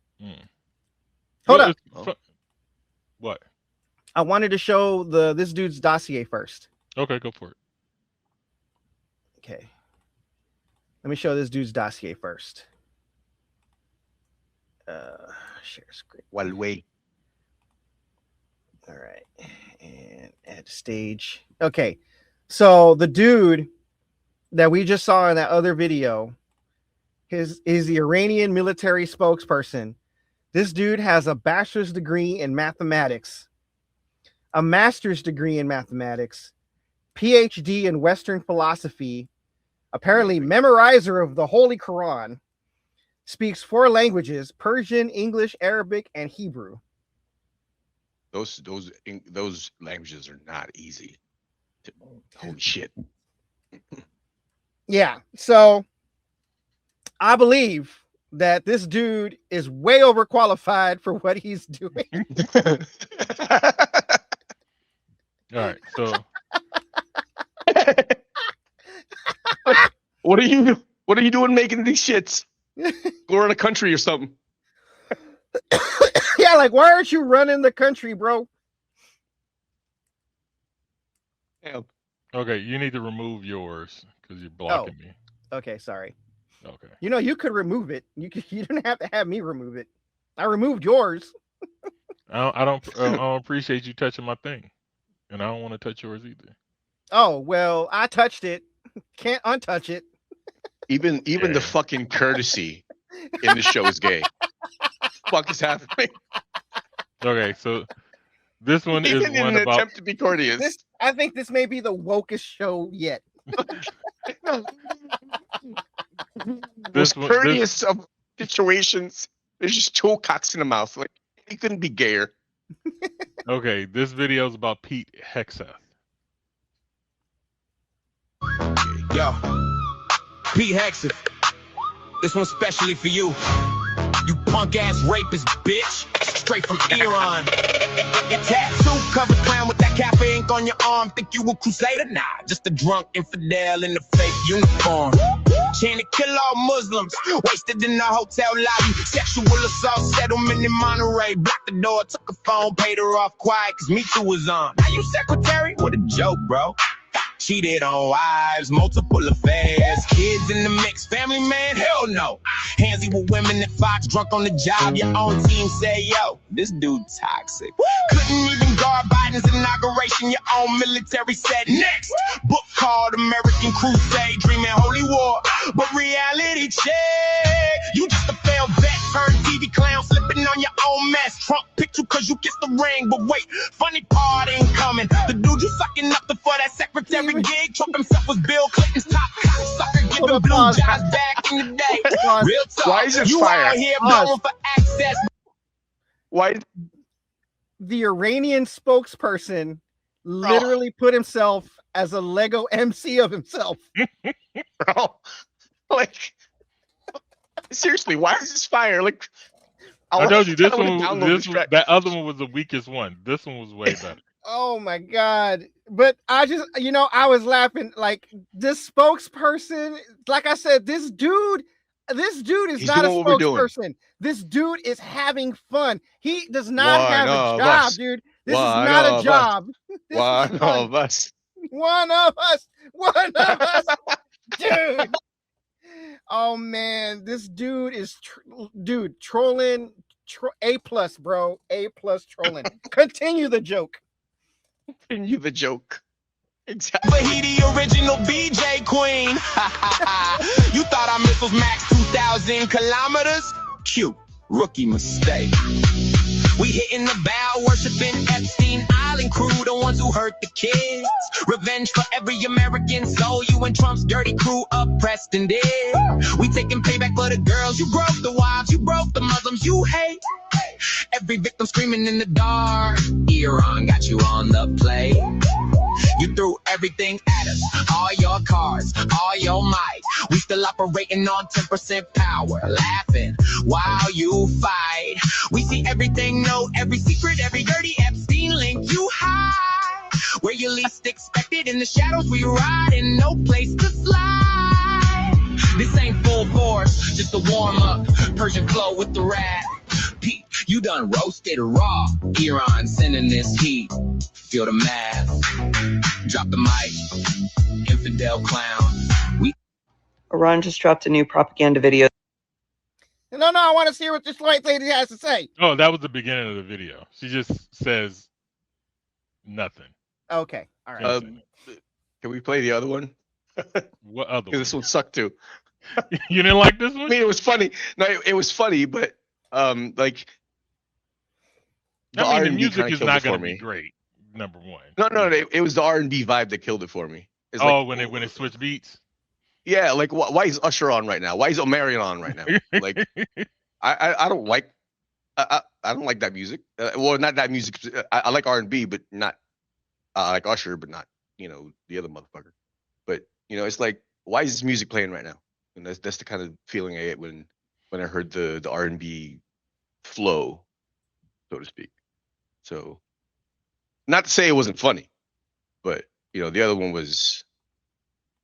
Hold up. What? I wanted to show this dude's dossier first. Okay, go for it. Okay. Let me show this dude's dossier first. Share screen. Well, wait. All right. And add stage. Okay. So the dude that we just saw in that other video is the Iranian military spokesperson. This dude has a bachelor's degree in mathematics, a master's degree in mathematics, PhD in Western philosophy, apparently memorizer of the Holy Quran, speaks 4 languages: Persian, English, Arabic, and Hebrew. Those languages are not easy. Holy shit. Yeah. So I believe that this dude is way overqualified for what he's doing. All right, so What are you doing making these shits? Go around the country or something. Yeah, like, why aren't you running the country, bro? Damn. okay, you need to remove yours because you're blocking me. Okay, sorry. Okay. You could remove it. You didn't have to have me remove it. I removed yours. I don't appreciate you touching my thing, and I don't want to touch yours either. Oh, well, I touched it. Can't untouch it. Even Yeah. the fucking courtesy in the show is gay. Fuck is happening? Okay, so this one is Even in one an about. attempt to be courteous. I think this may be the wokest show yet. Most one- courteous of situations. There's just 2 cocks in the mouth. Like, he couldn't be gayer. Okay, this video is about Pete Hegseth. Yo, Pete Hegseth. This one's specially for you. You punk ass rapist bitch. Straight from Iran. Your tattoo covered clown with that cafe ink on your arm. Think you a crusader? Nah, just a drunk infidel in a fake uniform. Chain to kill all Muslims. Wasted in the hotel lobby. Sexual assault settlement in Monterey. Blocked the door, took a phone, paid her off quiet, cause Me Too was on. Now you secretary? What a joke, bro. Cheated on wives, multiple affairs, kids in the mix, family man, hell no. Handsy with women at Fox, drunk on the job. Your own team say, yo, this dude toxic. Couldn't even guard Biden's inauguration. Your own military said next. Book called American Crusade, dreaming holy war, but reality check. You just a failed vet, turned TV clown, slipping on your own mess. Trump picked you cause you kissed the ring, but wait, funny part ain't coming. The dude you sucking up for that secretary gig, Trump himself was Bill Clinton's top sucker, giving blue jobs back in the day. Real talk. Why is it you fire? out here going for access. Why? The Iranian spokesperson literally put himself as a Lego MC of himself. Bro, like, seriously, why is this fire? Like, I told you this one, that other one was the weakest one. This one was way better. Oh my God. But I just, I was laughing. Like, this spokesperson, like I said, this dude is not a spokesperson. This dude is having fun. He does not have a job, dude. This is not a job. One of us. One of us. One of us. Dude. Oh man, this dude is trolling. A+, bro. A+ trolling. Continue the joke. Continue the joke. Exactly. But he the original BJ queen. You thought our missiles max 2,000 kilometers? Cute. Rookie mistake. We hitting the bow, worshiping Epstein Island crew, the ones who hurt the kids. Revenge for every American soul you and Trump's dirty crew oppressed and did. We taking payback for the girls you broke, the wives you broke, the Muslims you hate. Every victim screaming in the dark. Iran got you on the play. You threw everything at us, all your cars, all your might. We still operating on 10% power, laughing while you fight. We see everything, know every secret, every dirty Epstein link you hide. Where you least expected, in the shadows we ride, and no place to slide. This ain't full force, just a warm up. Persian flow with the rap. Pete, you done roasted raw. Iran sending this heat. Feel the math. Drop the mic. Infidel clown. Iran just dropped a new propaganda video. No, I want to see what this white lady has to say. Oh, that was the beginning of the video. She just says nothing. Okay, all right. Can we play the other one? What other? Because this one sucked too. You didn't like this one? I mean, it was funny. No, it was funny, but like, the music is not going to be great. Number one. No, it was the R&B vibe that killed it for me. It's when it switched beats. Yeah, like why is Usher on right now? Why is Omarion on right now? Like, I don't like I don't like that music. Well, not that music. I like R&B, but not I like Usher, but not the other motherfucker. But it's like, why is this music playing right now? And that's the kind of feeling I get when I heard the R&B flow, so to speak. So, not to say it wasn't funny, but the other one was.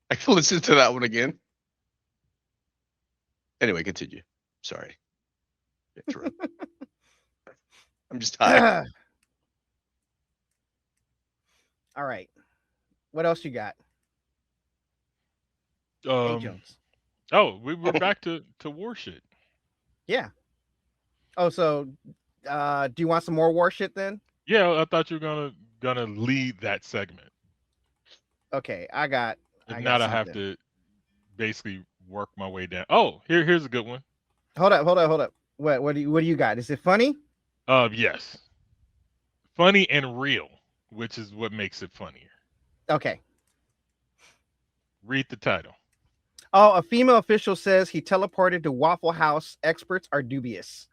I can listen to that one again. Anyway, continue. Sorry. I'm just tired. All right. What else you got? Hey, Jones. Oh, we were back to war shit. Yeah. Oh, so do you want some more war shit then? Yeah, I thought you were gonna lead that segment. Okay, I got now I have to basically work my way down. Oh, here's a good one. Hold up. What do you got? Is it funny? Yes. Funny and real, which is what makes it funnier. Okay. Read the title. Oh, a female official says he teleported to Waffle House. Experts are dubious.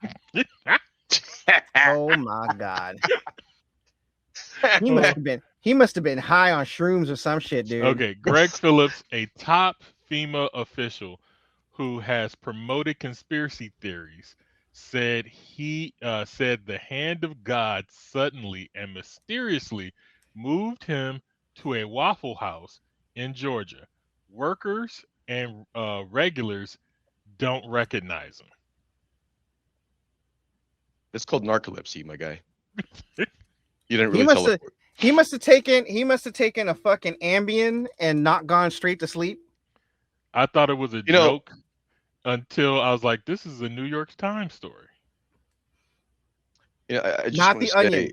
Oh my God. He must have been high on shrooms or some shit, dude. Okay, Greg Phillips, a top female official who has promoted conspiracy theories, said the hand of God suddenly and mysteriously moved him to a Waffle House in Georgia. Workers and regulars don't recognize him. It's called narcolepsy, my guy. You didn't He really must have. teleport. He must have taken a fucking Ambien and not gone straight to sleep. I thought it was a joke until I was like, this is a New York Times story. I just Not want the to say, Onion.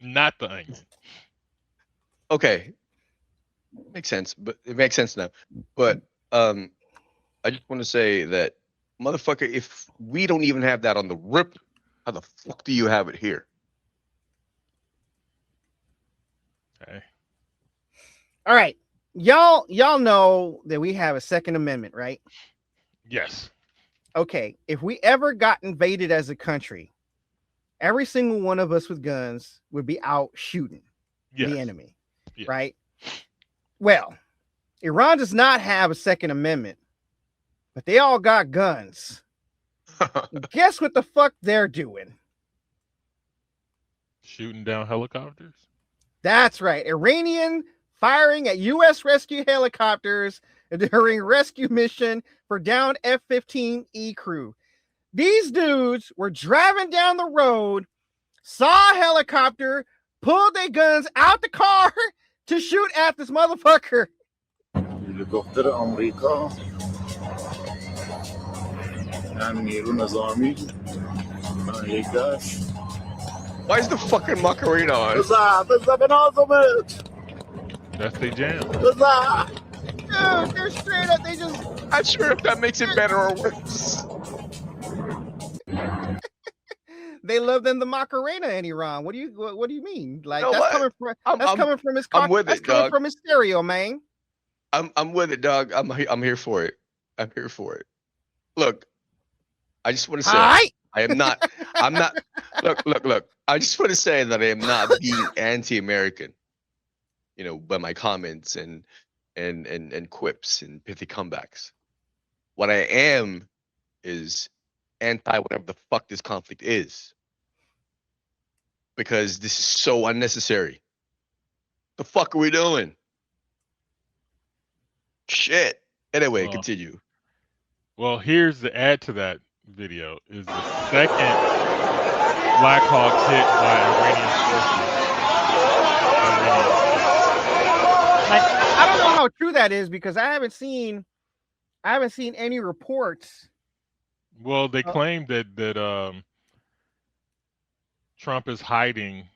Not the Onion. okay, makes sense, but it makes sense now. But I just want to say that, motherfucker, if we don't even have that on the rip, how the fuck do you have it here? Okay. All right, y'all know that we have a Second Amendment, right? Yes. Okay, if we ever got invaded as a country, every single one of us with guns would be out shooting the enemy, right? Well, Iran does not have a Second Amendment, but they all got guns. Guess what the fuck they're doing? Shooting down helicopters? That's right. Iranian firing at U.S. rescue helicopters during rescue mission for downed F-15E crew. These dudes were driving down the road, saw a helicopter, pulled their guns out the car to shoot at this motherfucker. هلیکوپتر آمریکا یعنی نیرو نظامی یک داشت. Why is the fucking Macarena on? That's their jam. Dude, they're straight up. They just. Not sure if that makes it better or worse. They love them the Macarena in Iran. What do you mean? Like, You know that's what? coming from his I'm with that's it, coming dog. from his stereo, man. I'm with it, dog. I'm here for it. I'm here for it. Look, I just want to say Hi. I'm not. Look. I just want to say that I am not being anti-American. By my comments and quips and pithy comebacks. What I am is anti whatever the fuck this conflict is. Because this is so unnecessary. The fuck are we doing? Shit. Anyway, continue. Well, here's the add to that video is the second Black Hawk hit by Iranian forces. Like, I don't know how true that is because I haven't seen any reports. Well, they claim that Trump is hiding,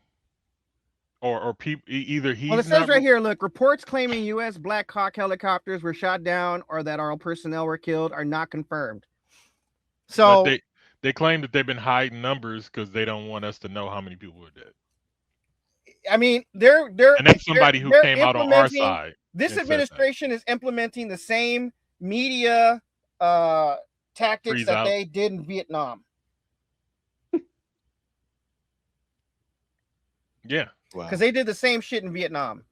or people either he's. Well, it says right here. Look, reports claiming U.S. Black Hawk helicopters were shot down or that our personnel were killed are not confirmed. So they claim that they've been hiding numbers because they don't want us to know how many people are dead. I mean, they're and that's somebody who came out on our side. This administration is implementing the same media tactics that they did in Vietnam. Yeah. Because they did the same shit in Vietnam.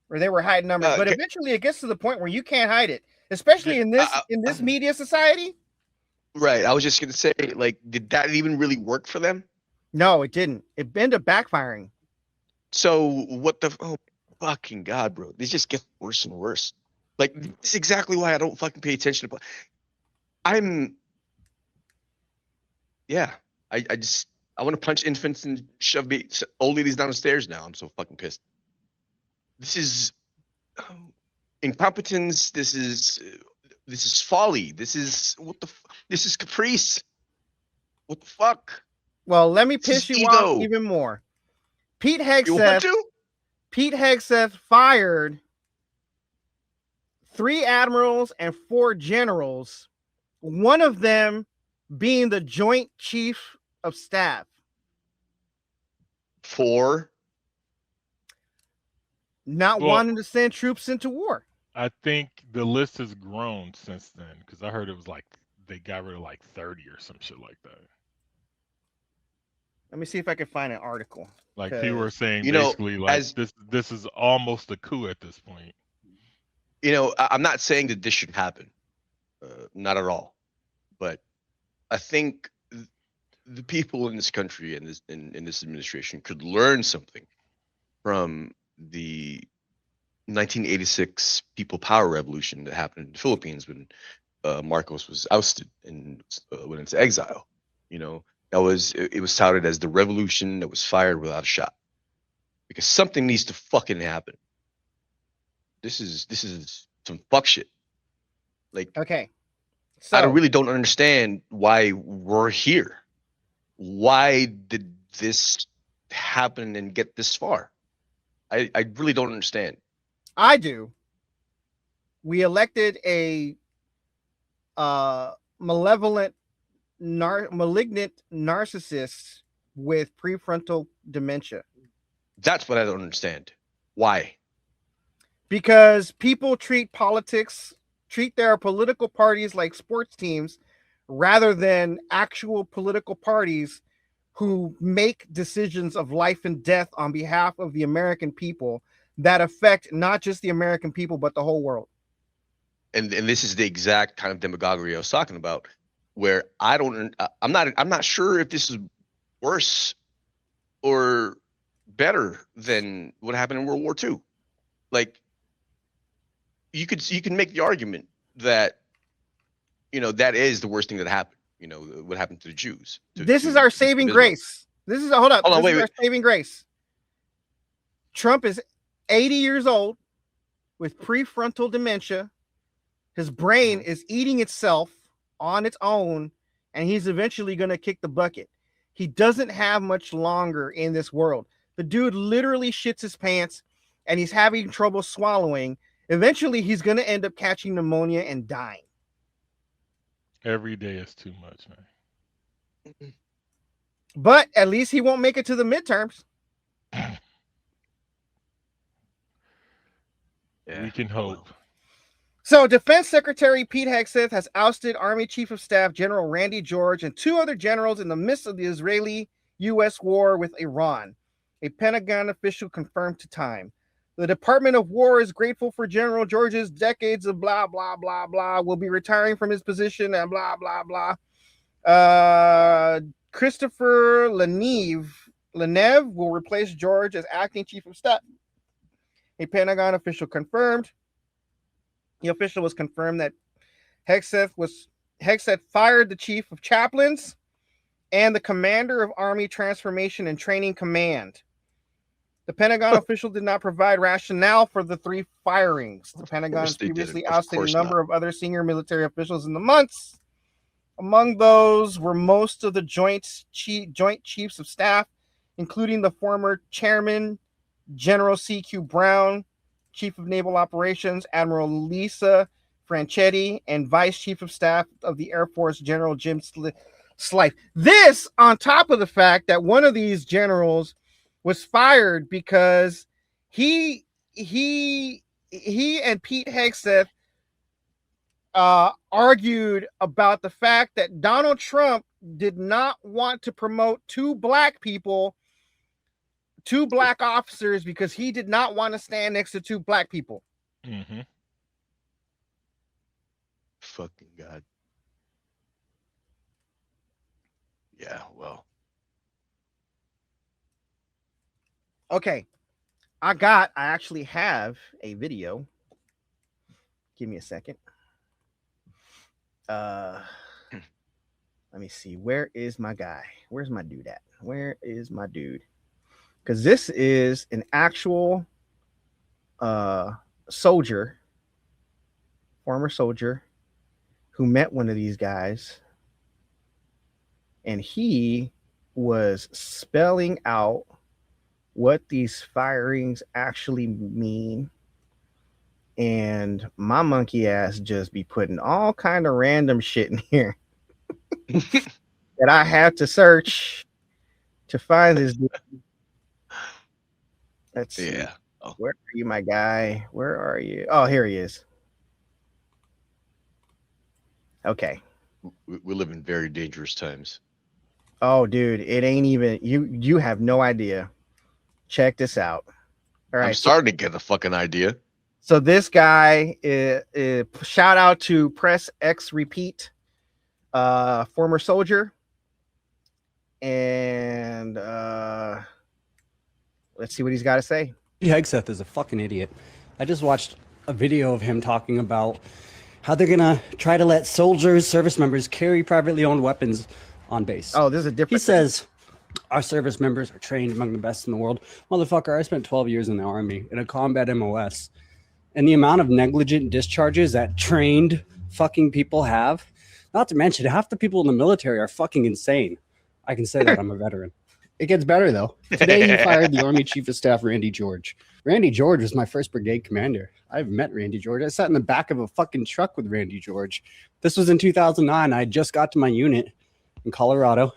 Where they were hiding numbers. But eventually it gets to the point where you can't hide it. Especially in this media society. Right. I was just gonna say, like, did that even really work for them? No, it didn't. It ended up backfiring. So what the fucking God, bro. This just gets worse and worse. Like, this is exactly why I don't fucking pay attention to. I want to punch infants and shove old ladies down the stairs now. I'm so fucking pissed. This is incompetence. This is folly. This is this is caprice. What the fuck? Well, let me piss you off even more. Pete Hegseth fired 3 admirals and 4 generals, one of them being the Joint Chief of Staff. 4? Not wanting to send troops into war. I think the list has grown since then because I heard it was like they got rid of like 30 or some shit like that. Let me see if I can find an article. Like people were saying basically like this is almost a coup at this point. You know, I'm not saying that this should happen, not at all, but I think the people in this country and in this administration could learn something from the 1986 People Power Revolution that happened in the Philippines when Marcos was ousted and went into exile. You know, it was touted as the revolution that was fired without a shot, because something needs to fucking happen. This is some fuck shit. Like, Okay. So I really don't understand why we're here. Why did this happen and get this far? I really don't understand. I do. We elected a malignant narcissist with prefrontal dementia. That's what I don't understand. Why? Because people treat their political parties like sports teams rather than actual political parties who make decisions of life and death on behalf of the American people that affect not just the American people, but the whole world. And this is the exact kind of demagoguery I was talking about, where I'm not sure if this is worse or better than what happened in World War II. Like, you can make the argument that, you know, that is the worst thing that happened. You know, what happened to the Jews. This is our saving grace. This is hold up. This is our saving grace. Trump is 80 years old with prefrontal dementia. His brain is eating itself on its own, and he's eventually going to kick the bucket. He doesn't have much longer in this world. The dude literally shits his pants, and he's having trouble swallowing. Eventually, he's going to end up catching pneumonia and dying. Every day is too much, man. But at least he won't make it to the midterms. Yeah, we can hope. So, Defense Secretary Pete Hegseth has ousted Army Chief of Staff General Randy George and 2 other generals in the midst of the Israeli-U.S. war with Iran. A Pentagon official confirmed to Time. The Department of War is grateful for General George's decades of blah, blah, blah, blah. Will be retiring from his position and blah, blah, blah. Christopher Leneve will replace George as acting Chief of Staff. A Pentagon official confirmed. The official was confirmed that Hegseth fired the chief of chaplains and the commander of Army Transformation and Training Command. The Pentagon official did not provide rationale for the 3 firings. The Pentagon previously ousted a number of other senior military officials in the months. Among those were most of the joint chiefs of staff, including the former chairman, General C.Q. Brown, Chief of Naval Operations, Admiral Lisa Franchetti, and Vice Chief of Staff of the Air Force, General Jim Slife. This on top of the fact that one of these generals was fired because he and Pete Hegseth argued about the fact that Donald Trump did not want to promote 2 black officers because he did not want to stand next to 2 black people. Mm-hmm. Fucking God. Yeah, well. Okay. I actually have a video. Give me a second. Let me see. Where is my guy? Where's my dude at? Where is my dude? Because this is an actual soldier, former soldier, who met one of these guys, and he was spelling out what these firings actually mean. And my monkey ass just be putting all kind of random shit in here that I have to search to find this dude. Let's see. Yeah. Oh. Where are you, my guy? Where are you? Oh, here he is. Okay. We live in very dangerous times. Oh, dude, it ain't even you have no idea. Check this out. All right. I'm starting to get a fucking idea. So this guy, shout out to Press X Repeat, former soldier. And let's see what he's got to say. Hegseth is a fucking idiot. I just watched a video of him talking about how they're gonna try to let soldiers, service members carry privately owned weapons on base. Oh, this is a different He says our service members are trained among the best in the world. Motherfucker, I spent 12 years in the Army in a combat MOS. And the amount of negligent discharges that trained fucking people have, not to mention half the people in the military are fucking insane. I can say that I'm a veteran. It gets better, though. Today, he fired the Army Chief of Staff, Randy George. Randy George was my first brigade commander. I've met Randy George. I sat in the back of a fucking truck with Randy George. This was in 2009. I just got to my unit in Colorado,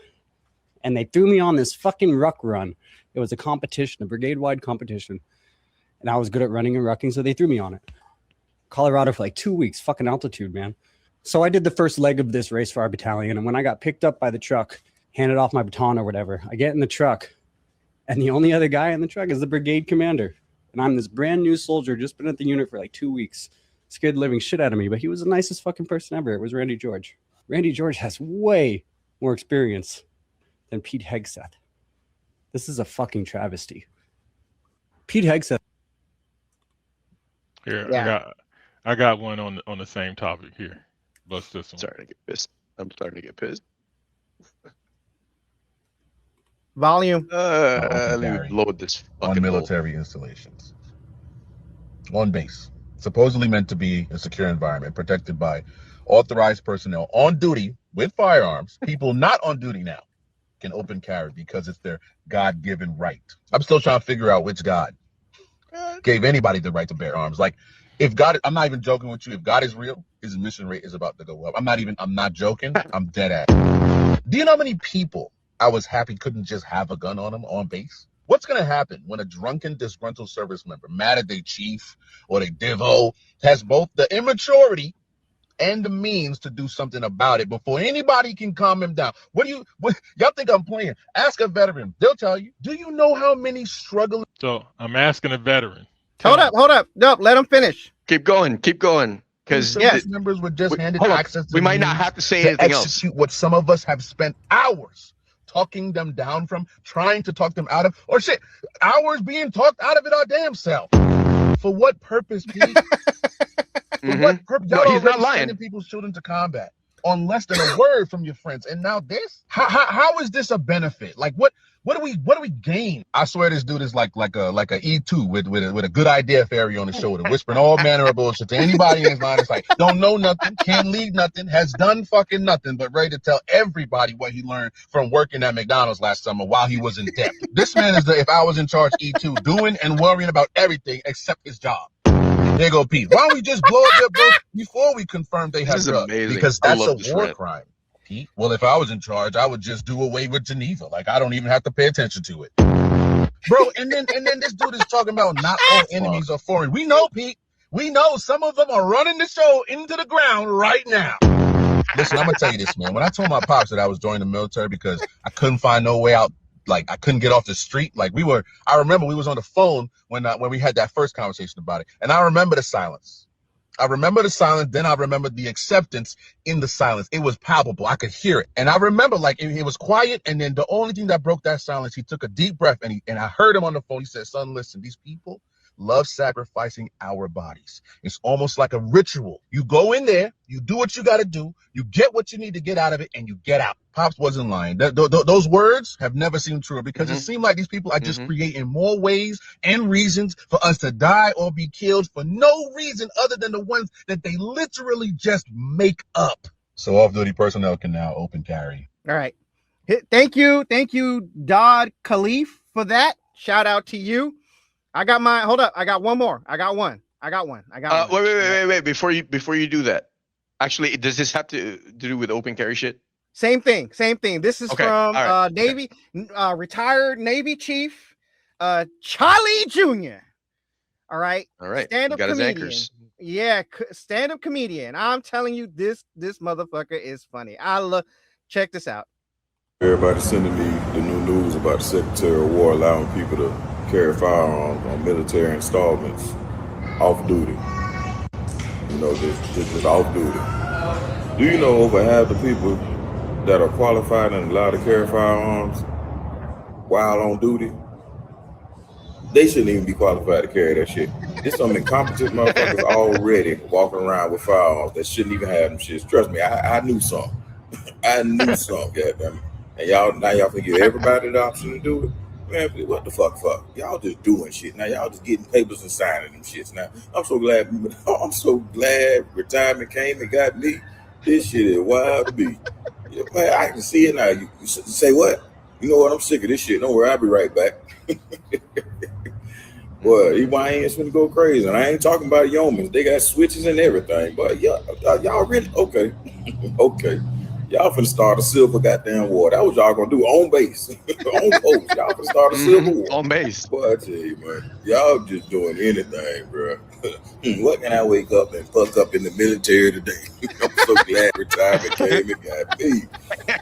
and they threw me on this fucking ruck run. It was a competition, a brigade-wide competition, and I was good at running and rucking, so they threw me on it. Colorado for like 2 weeks, fucking altitude, man. So I did the first leg of this race for our battalion, and when I got picked up by the truck, handed off my baton or whatever, I get in the truck, and the only other guy in the truck is the brigade commander. And I'm this brand new soldier, just been at the unit for like 2 weeks. Scared the living shit out of me, but he was the nicest fucking person ever. It was Randy George. Randy George has way more experience than Pete Hegseth. This is a fucking travesty. Pete Hegseth. Here, Yeah. I got one on the same topic here. Bust this one. Starting to get pissed. I'm starting to get pissed. Volume. Let me load this on fucking military installations. On base. Supposedly meant to be a secure environment protected by authorized personnel on duty with firearms. People not on duty now can open carry because it's their God-given right. I'm still trying to figure out which God gave anybody the right to bear arms. Like, if God, I'm not even joking with you, if God is real, his emission rate is about to go up. I'm not joking. I'm dead ass. Do you know how many people I was happy couldn't just have a gun on them on base? What's going to happen when a drunken, disgruntled service member, mad at their chief or their divo, has both the immaturity and the means to do something about it before anybody can calm him down? What y'all think I'm playing? Ask a veteran. They'll tell you. Do you know how many struggling? So I'm asking a veteran. Hold up. No, let him finish. Keep going. Because service members were just handed access to we might not have to say anything else. Execute what some of us have spent hours talking them down from, trying to talk them out of, or shit, hours being talked out of it our damn self. For what purpose, Pete? For what purpose? No, Y'all he's not already lying. sending people's children to combat on less than a word from your friends, and now this? How is this a benefit? Like, what do we gain? I swear this dude is like a E2 with a good idea fairy on his shoulder, whispering all manner of bullshit to anybody in his line. It's like, don't know nothing, can't lead nothing, has done fucking nothing, but ready to tell everybody what he learned from working at McDonald's last summer while he was in debt. This man is the if I was in charge E2, doing and worrying about everything except his job. There go Pete. Why don't we just blow up their boat before we confirm they have drugs? Because that's a war crime. Pete? Well, if I was in charge, I would just do away with Geneva. Like, I don't even have to pay attention to it. Bro, and then this dude is talking about not all enemies are foreign. We know, Pete. We know some of them are running the show into the ground right now. Listen, I'm going to tell you this, man. When I told my pops that I was joining the military because I couldn't find no way out, like I couldn't get off the street. Like I remember we was on the phone when we had that first conversation about it. And I remember the silence. Then I remember the acceptance in the silence. It was palpable. I could hear it. And I remember like it was quiet. And then the only thing that broke that silence, he took a deep breath and I heard him on the phone. He said, son, listen, these people love sacrificing our bodies. It's almost like a ritual. You go in there, you do what you got to do, you get what you need to get out of it, and you get out. Pops wasn't lying. Those words have never seemed truer because it seemed like these people are just creating more ways and reasons for us to die or be killed for no reason other than the ones that they literally just make up. So off-duty personnel can now open carry. All right. Thank you, Dodd Khalif, for that. Shout out to you. I got my. Hold up. I got one more. I got one. Wait. Before you do that, actually, does this have to do with open carry shit? Same thing. This is from right. Navy, retired Navy Chief, Charlie Jr. All right. Stand-up comedian. Yeah, stand-up comedian. I'm telling you, this motherfucker is funny. Check this out. Everybody sending me the new news about the Secretary of War allowing people to carry firearms on military installments. off duty. You know, just off duty. Do you know over half the people that are qualified and allowed to carry firearms while on duty, they shouldn't even be qualified to carry that shit. There's some incompetent motherfuckers already walking around with firearms that shouldn't even have them shits. Trust me, I knew some. I knew some, goddamn. And y'all can give everybody the option to do it. Man, what the fuck? Y'all just doing shit. Now y'all just getting papers and signing them shits. Now I'm so glad retirement came and got me. This shit is wild to me. Yeah, man, I can see it now. You say what? You know what? I'm sick of this shit. Don't worry, I'll be right back. Boy, these YNs finna go crazy. And I ain't talking about yeomans. They got switches and everything. But y'all really okay. Okay. Y'all finna start a civil goddamn war. That was y'all gonna do on base. On post. Y'all finna start a civil war. On base. Boy, I tell you, man. Y'all just doing anything, bro. What can I wake up and fuck up in the military today? I'm so glad retirement came and got me.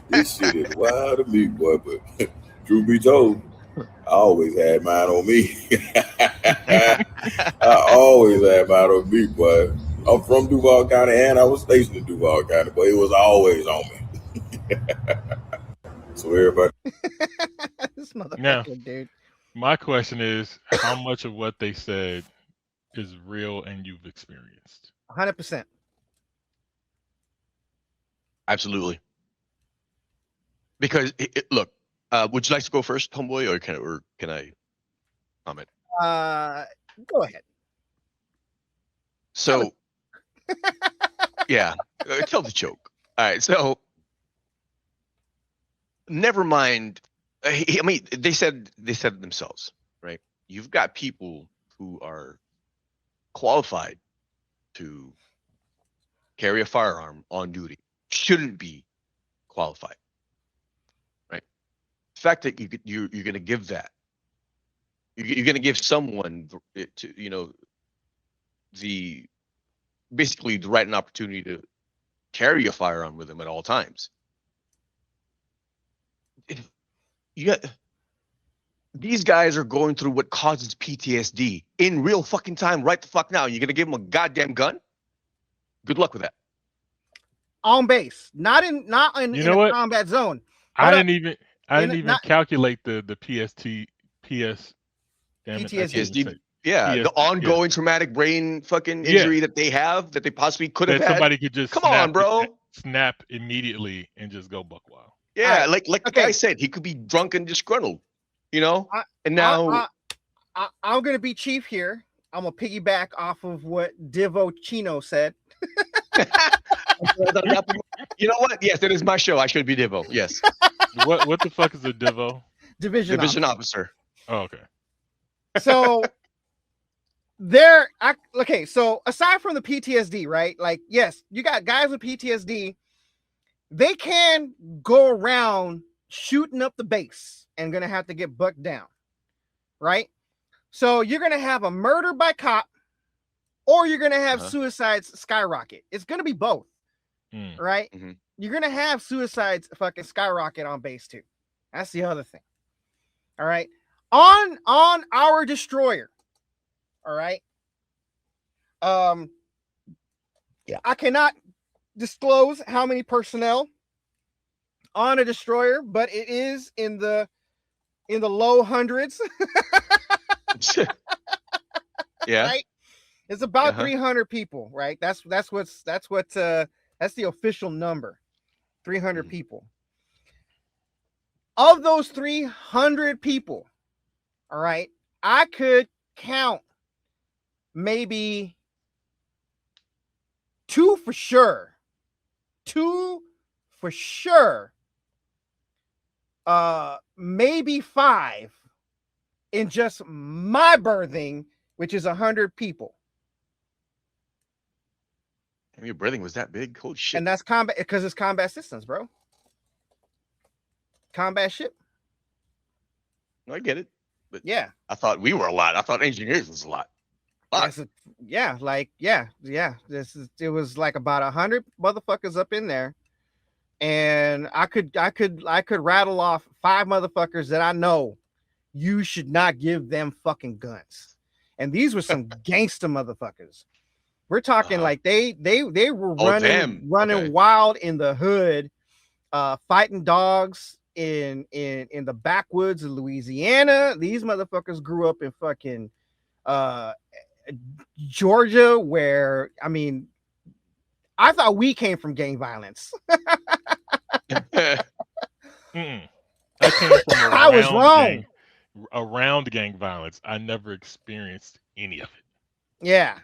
This shit is wild to me, boy. But truth be told, I always had mine on me. I always had mine on me, boy. I'm from Duval County and I was stationed in Duval County, but it was always on me. So everybody. This motherfucker, Now, dude. my question is, how much of what they said is real and you've experienced? 100%. Absolutely. Because look, would you like to go first, homeboy, or can I comment? Go ahead. So, yeah, tell the joke. All right, so never mind. I mean, they said it themselves, right? You've got people who are qualified to carry a firearm on duty, shouldn't be qualified, right? The fact that you're going to give that, you're going to give someone basically the right and opportunity to carry a firearm with them at all times. These guys are going through what causes PTSD in real fucking time right the fuck now. You're going to give them a goddamn gun? Good luck with that. On base, not in a combat zone. I didn't even calculate the PTSD. Yeah, the ongoing traumatic brain fucking injury that they have, that they possibly could have had. Somebody could just snap immediately and just go buck wild. Yeah, like the guy said, he could be drunk and disgruntled, and now I'm gonna be chief here. I'm gonna piggyback off of what Divo Chino said. You know what? Yes, it is my show. I should be Divo. Yes. What the fuck is a Divo? Division officer. Oh, okay. So so aside from the PTSD, right? Like, yes, you got guys with PTSD. They can go around shooting up the base and gonna have to get bucked down, right? So you're gonna have a murder by cop, or you're gonna have suicides skyrocket. It's gonna be both, right? Mm-hmm. You're gonna have suicides fucking skyrocket on base too. That's the other thing. All right, on our destroyer. All right. Yeah, I cannot disclose how many personnel on a destroyer, but it is in the low hundreds. Yeah, right. It's about 300 people, right? That's the official number. 300 people. Of those 300 people, all right, I could count maybe two for sure. Maybe 5 in just my birthing, which is 100 people. And your birthing was that big? Holy shit. And that's combat, because it's combat systems, bro. Combat ship. No, I get it. But yeah, I thought we were a lot. I thought engineers was a lot. It was like about 100 motherfuckers up in there, and I could rattle off 5 motherfuckers that I know you should not give them fucking guns. and these were some gangster motherfuckers. We're talking like they were running wild in the hood, fighting dogs in the backwoods of Louisiana. These motherfuckers grew up in fucking Georgia, where I mean, I thought we came from gang violence. I came from I was wrong. Around gang violence. I never experienced any of it. Yeah,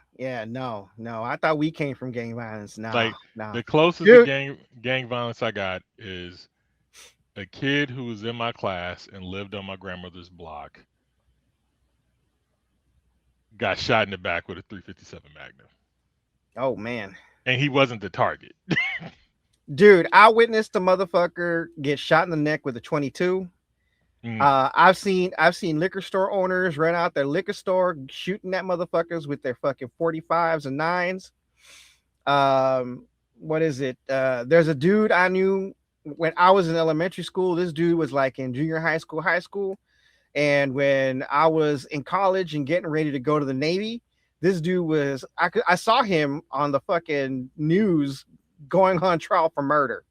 no. I thought we came from gang violence. No, like no. The closest to gang violence I got is a kid who was in my class and lived on my grandmother's block got shot in the back with a .357 Magnum. Oh man. And he wasn't the target. Dude, I witnessed a motherfucker get shot in the neck with a .22. I've seen liquor store owners run out their liquor store shooting at motherfuckers with their fucking 45s and 9s. What is it? There's a dude I knew when I was in elementary school. This dude was like in junior high school. And when I was in college and getting ready to go to the Navy, this dude was, I saw him on the fucking news going on trial for murder.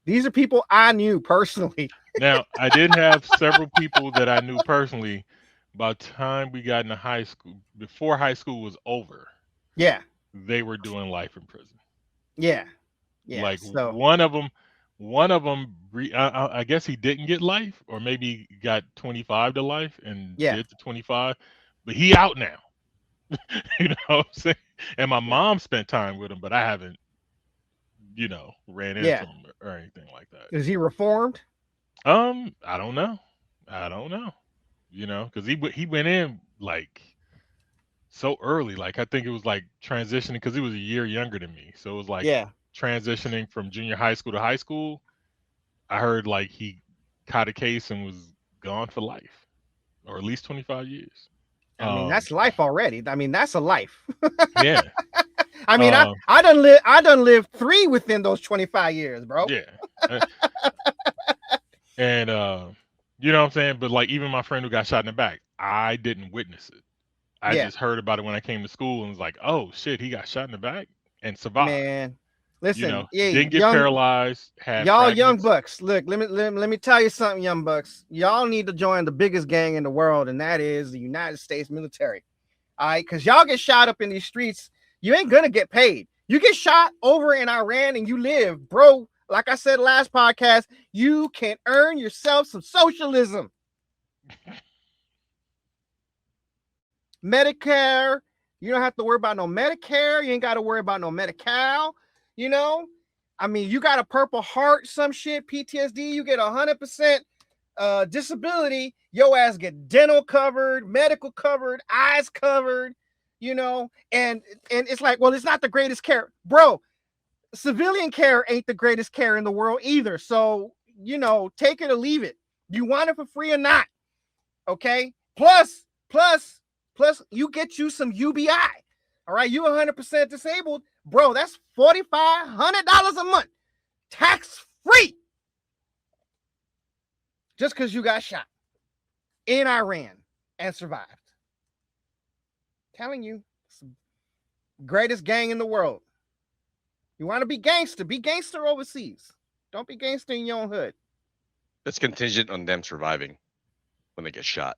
These are people I knew personally. Now, I did have several people that I knew personally by the time we got into high school, before high school was over. Yeah. They were doing life in prison. Yeah. Like one of them, I guess he didn't get life, or maybe got 25 to life and did the 25, but he out now. You know what I'm saying? And my mom spent time with him, but I haven't, ran into him or anything like that. Is he reformed? I don't know. Because he went in like so early. Like I think it was like transitioning because he was a year younger than me. So it was like transitioning from junior high school to high school. I heard like he caught a case and was gone for life, or at least 25 years. I mean, that's life already. I mean, that's a life. Yeah. I mean, I done lived 3 within those 25 years, bro. Yeah. And you know what I'm saying? But like even my friend who got shot in the back, I didn't witness it. I just heard about it when I came to school and was like, oh shit, he got shot in the back and survived. Man, listen, didn't get paralyzed. Had y'all fragments. young bucks. Look, let me tell you something, young bucks. Y'all need to join the biggest gang in the world, and that is the United States military. All right, because y'all get shot up in these streets, you ain't gonna get paid. You get shot over in Iran and you live, bro. Like I said last podcast, you can earn yourself some socialism. Medicare, you don't have to worry about no Medicare. You ain't got to worry about no Medi-Cal. I mean, you got a Purple Heart, some shit, PTSD, you get 100% disability. Your ass get dental covered, medical covered, eyes covered, and it's like, well, it's not the greatest care, bro. Civilian care ain't the greatest care in the world either. So, take it or leave it. You want it for free or not? Okay. Plus, you get you some UBI. All right. You 100% disabled, bro. That's $4,500 a month, tax free. Just because you got shot in Iran and survived. Telling you, it's the greatest gang in the world. You want to be gangster overseas. Don't be gangster in your own hood. That's contingent on them surviving when they get shot.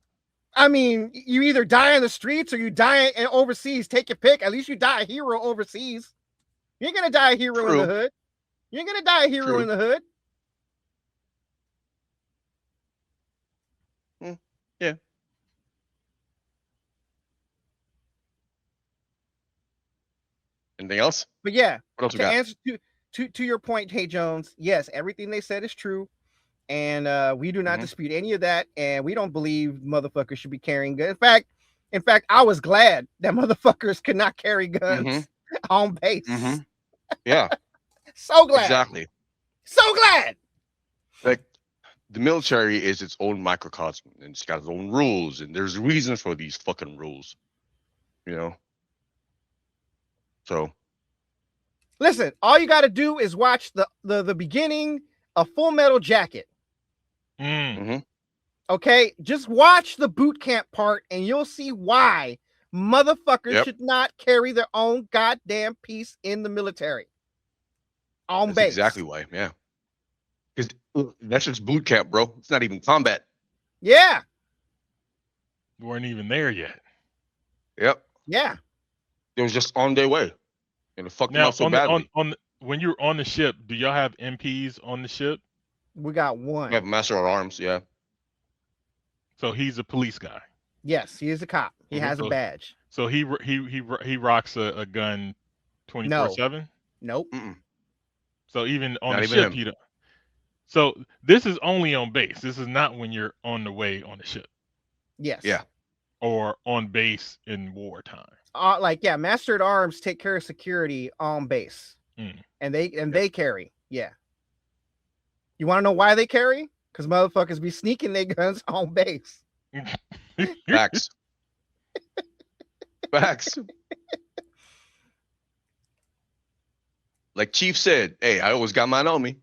I mean, you either die in the streets or you die overseas. Take your pick. At least you die a hero overseas. You ain't gonna die a hero in the hood. You ain't gonna die a hero in the hood. Yeah. Anything else? But yeah, what else to answer to your point, Hey Jones, yes, everything they said is true. And we do not dispute any of that. And we don't believe motherfuckers should be carrying guns. In fact, I was glad that motherfuckers could not carry guns on base. Yeah. So glad. Exactly. So glad. Like the military is its own microcosm and it's got its own rules, and there's reasons for these fucking rules. So listen, all you got to do is watch the beginning of Full Metal Jacket. Okay, just watch the boot camp part and you'll see why motherfuckers should not carry their own goddamn piece in the military. On base. Exactly why, yeah. Because that's just boot camp, bro. It's not even combat. Yeah. We weren't even there yet. Yep. Yeah. It was just on their way. And it fucked them up so badly. When you're on the ship, do y'all have MPs on the ship? We got one. We have Master of Arms, yeah. So he's a police guy. Yes, he is a cop. He has a badge. So he rocks a gun 24/7? Nope. So even on Not the even ship, him. you don't. So this is only on base. This is not when you're on the way on the ship. Yes. Yeah. Or on base in wartime. Master at Arms take care of security on base. And they carry. Yeah. You want to know why they carry? Because motherfuckers be sneaking their guns on base. Facts. Facts. Like Chief said, hey, I always got mine on me.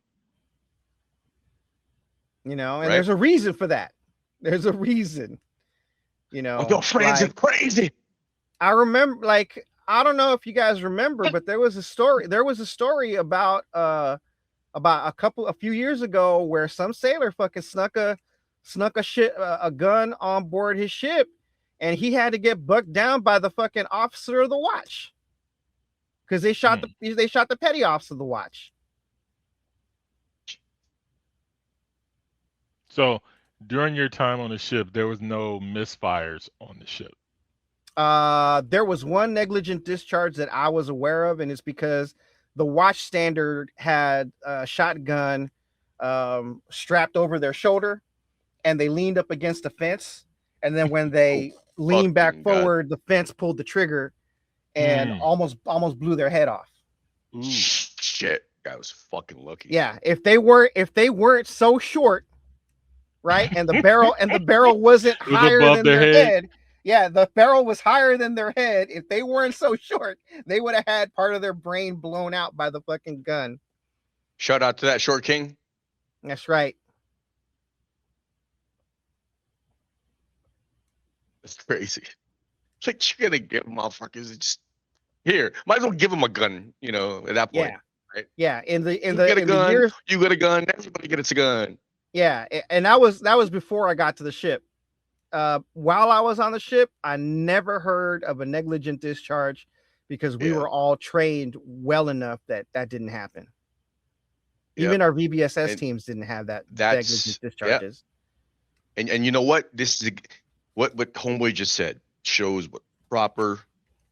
You know, and there's a reason for that. There's a reason. You know, your friends are crazy. I remember, I don't know if you guys remember, but there was a story. There was a story about a few years ago where some sailor fucking snuck a gun on board his ship, and he had to get bucked down by the fucking officer of the watch because they shot the petty officer of the watch. So during your time on the ship, there was no misfires on the ship. There was one negligent discharge that I was aware of, and it's because the watch standard had a shotgun strapped over their shoulder, and they leaned up against the fence. And then when they leaned back forward, the fence pulled the trigger and almost blew their head off. Ooh. Shit, I was fucking lucky. Yeah, if they weren't so short, right, and the barrel wasn't higher than their head. Yeah, the barrel was higher than their head. If they weren't so short, they would have had part of their brain blown out by the fucking gun. Shout out to that short king. That's right. That's crazy. It's like you're gonna give motherfuckers just here. Might as well give them a gun, you know, at that point. Yeah. Right? Yeah. In the gun, years, you got a gun, everybody gets a gun. Yeah, and that was before I got to the ship. While I was on the ship, I never heard of a negligent discharge because we were all trained well enough that didn't happen. Even our VBSS teams didn't have that negligent discharges. And you know what? This is what Homeboy just said shows what proper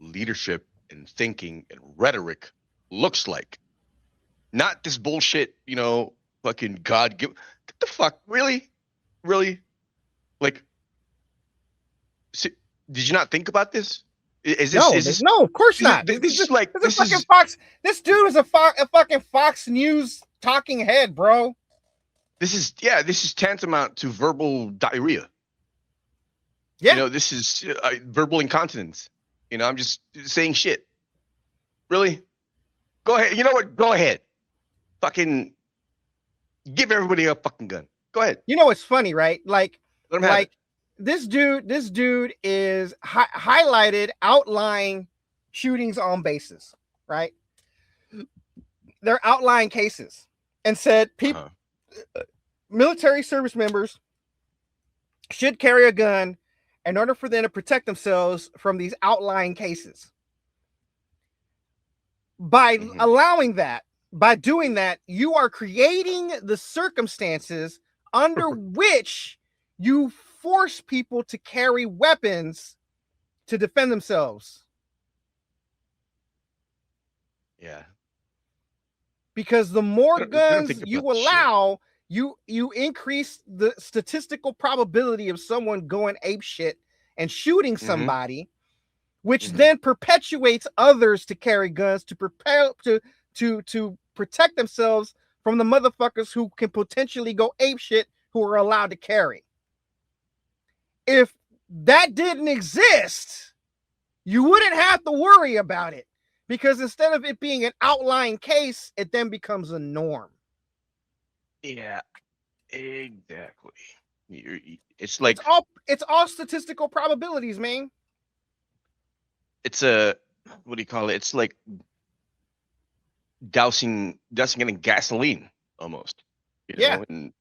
leadership and thinking and rhetoric looks like. Not this bullshit, you know, fucking God give. What the fuck? Really? Like, did you not think about this? No, of course not. This is like this is fucking Fox. This dude is a fucking Fox News talking head, bro. This is tantamount to verbal diarrhea. Yeah, you know, this is verbal incontinence. You know, I'm just saying shit. Really? Go ahead. You know what? Go ahead. Fucking give everybody a fucking gun. Go ahead. You know what's funny, right? This dude is highlighted outlying shootings on bases, right? They're outlying cases and said people, military service members should carry a gun in order for them to protect themselves from these outlying cases. By allowing that, by doing that, you are creating the circumstances under which you force people to carry weapons to defend themselves. Yeah. Because the more guns you allow, you increase the statistical probability of someone going apeshit and shooting somebody, which then perpetuates others to carry guns to protect themselves from the motherfuckers who can potentially go apeshit who are allowed to carry. If that didn't exist, you wouldn't have to worry about it, because instead of it being an outlying case, it then becomes a norm. Yeah, exactly. It's like it's all statistical probabilities, man. It's a, what do you call it? It's like dousing it in gasoline almost. You know, and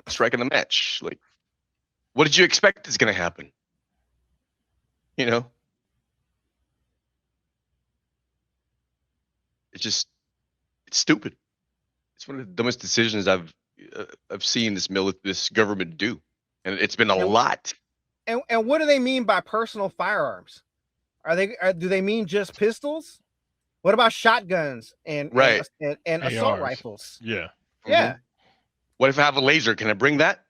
striking a match. Like, what did you expect is going to happen? You know, it's stupid. It's one of the dumbest decisions I've seen this government do, and it's been a lot. And what do they mean by personal firearms? Do they mean just pistols? What about shotguns and assault rifles? Yeah. Yeah. What if I have a laser? Can I bring that?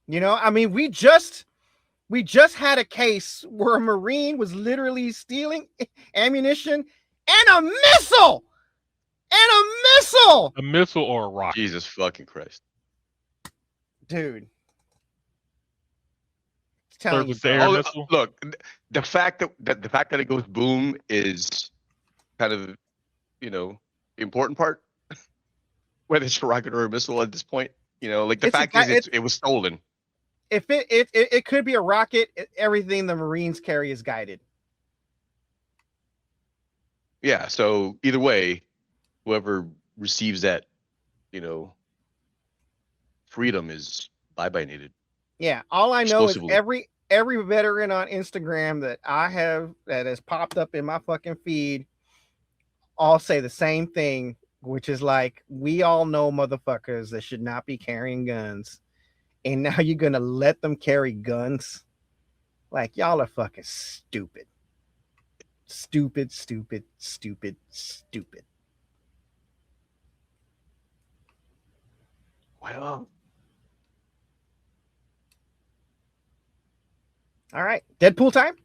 You know, I mean, we just had a case where a Marine was literally stealing ammunition and a missile. A missile or a rocket. Jesus fucking Christ. Dude. Look, the fact that it goes boom is kind of, you know, the important part. Whether it's a rocket or a missile at this point, you know, like the fact is it was stolen. If it could be a rocket, everything the Marines carry is guided. Yeah, so either way, whoever receives that, you know, freedom is bye-bye-nated. Yeah, all I know is every veteran on Instagram that I have that has popped up in my fucking feed all say the same thing, which is like, we all know motherfuckers that should not be carrying guns, and now you're gonna let them carry guns? Like, y'all are fucking stupid. Stupid. Well, all right, Deadpool time.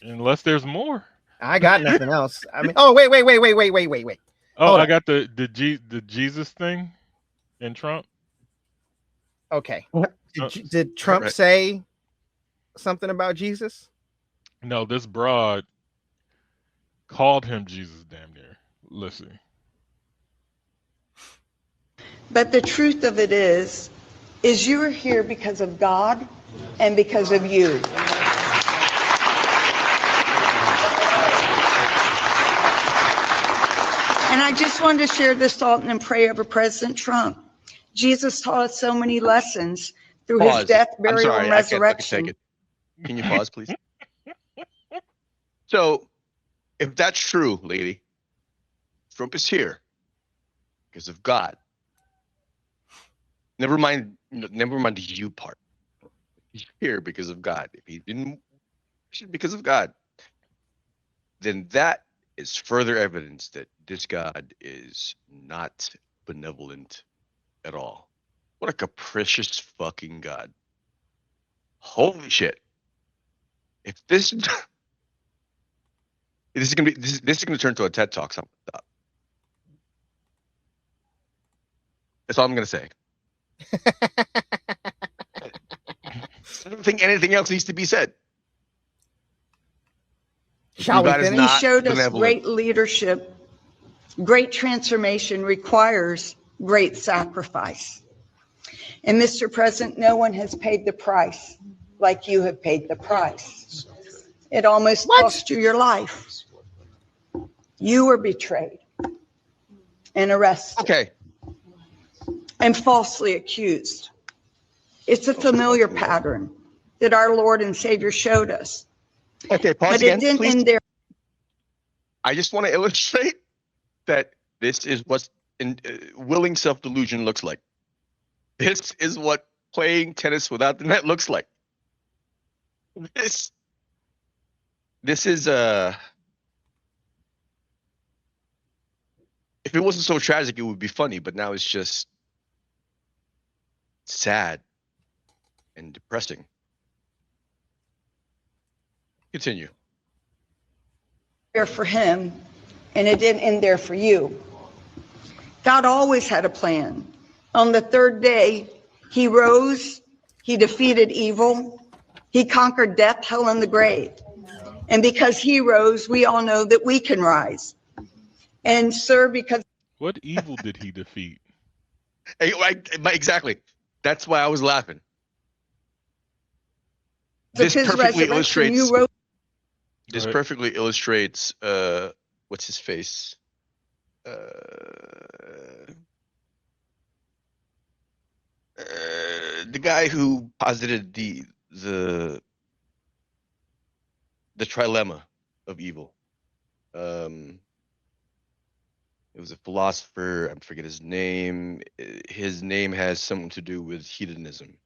Unless there's more. I got nothing else. I mean, oh wait. Oh, Hold I on. got the Jesus thing in Trump. Okay. Did Trump say something about Jesus? No, this broad called him Jesus damn near. Listen. But the truth of it is you are here because of God and because of you. And I just wanted to share this thought and pray over President Trump. Jesus taught us so many lessons through his death, burial, and resurrection. I can't Can you pause, please? So, if that's true, lady, Trump is here because of God. Never mind the you part. He's here because of God. If he didn't, because of God, then that is further evidence that this God is not benevolent at all. What a capricious fucking God. Holy shit. If this is gonna turn to a TED Talk. That's all I'm gonna say. I don't think anything else needs to be said. Shall we finish? He showed us great leadership. Great transformation requires great sacrifice. And Mr. President, no one has paid the price like you have paid the price. It almost cost you your life. You were betrayed and arrested. Okay. And falsely accused. It's a familiar pattern that our Lord and Savior showed us. Okay, pause but again, it didn't please. end there. I just want to illustrate that this is what willing self-delusion looks like. This is what playing tennis without the net looks like. This is if it wasn't so tragic, it would be funny, but now it's just sad and depressing. Continue. There for him, and it didn't end there for you. God always had a plan. On the third day, he rose, he defeated evil, he conquered death, hell, and the grave. And because he rose, we all know that we can rise. And sir, because what evil did he defeat? Exactly. That's why I was laughing. This perfectly illustrates. This perfectly illustrates. What's his face? The guy who posited the trilemma of evil. It was a philosopher. I forget his name. His name has something to do with hedonism.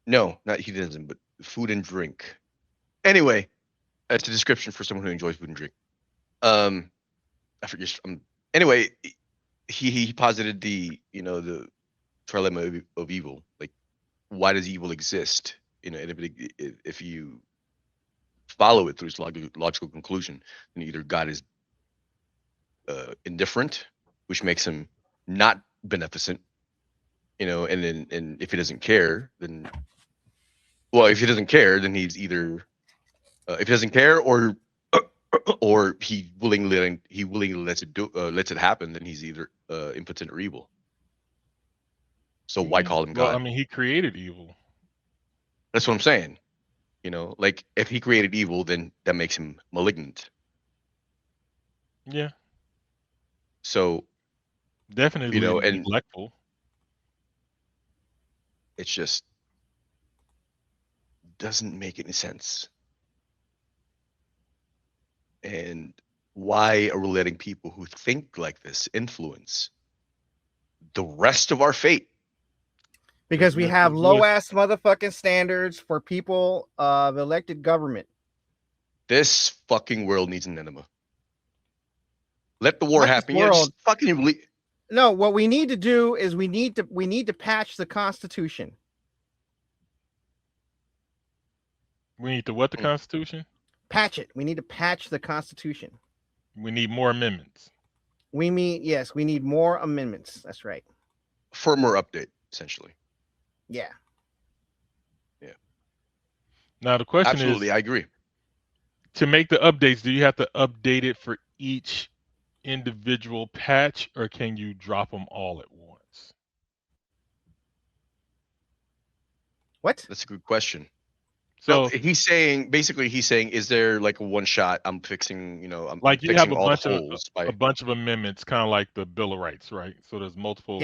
No, not hedonism, but food and drink. Anyway, that's a description for someone who enjoys food and drink. I forget. Anyway, he posited the trilemma of evil. Like, why does evil exist? And if you follow it through its logical conclusion, then either God is indifferent, which makes him not beneficent, and if he doesn't care, then if he doesn't care, then he's either if he doesn't care or he willingly lets it happen, then he's either impotent or evil. So why call him God? Well, I mean, he created evil. That's what I'm saying. Like, if he created evil, then that makes him malignant. Yeah. So definitely, and neglectful. It just doesn't make any sense. And why are we letting people who think like this influence the rest of our fate? Because we have low ass motherfucking standards for people of elected government. This fucking world needs an enema. Let the war happen. Just fucking No, what we need to do is we need to patch the Constitution. We need to what the Constitution? Patch it. We need to patch the Constitution. We need more amendments. We need more amendments. That's right. Firmware update, essentially. Yeah. Yeah. Now the question is, absolutely, I agree. To make the updates, do you have to update it for each individual patch, or can you drop them all at once? What? That's a good question. So he's saying, is there like a one shot? I'm fixing, I'm like fixing you have a all bunch the of holes a bunch of amendments, kind of like the Bill of Rights, right? So there's multiple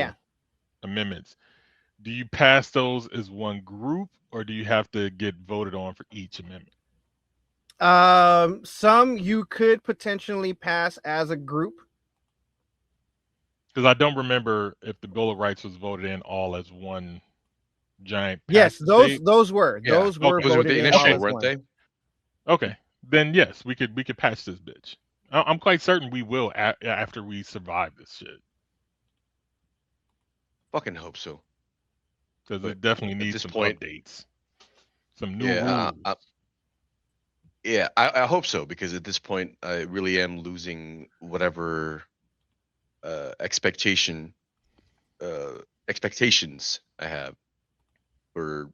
amendments. Do you pass those as one group, or do you have to get voted on for each amendment? Some you could potentially pass as a group. Because I don't remember if the Bill of Rights was voted in all as one giant. Yes, those were voted the in initial, all as weren't one. they? Okay, then yes, we could patch this bitch. I'm quite certain we will after we survive this shit. Fucking hope so. Because it definitely needs some updates, some new rules. I hope so, because at this point I really am losing whatever expectations I have for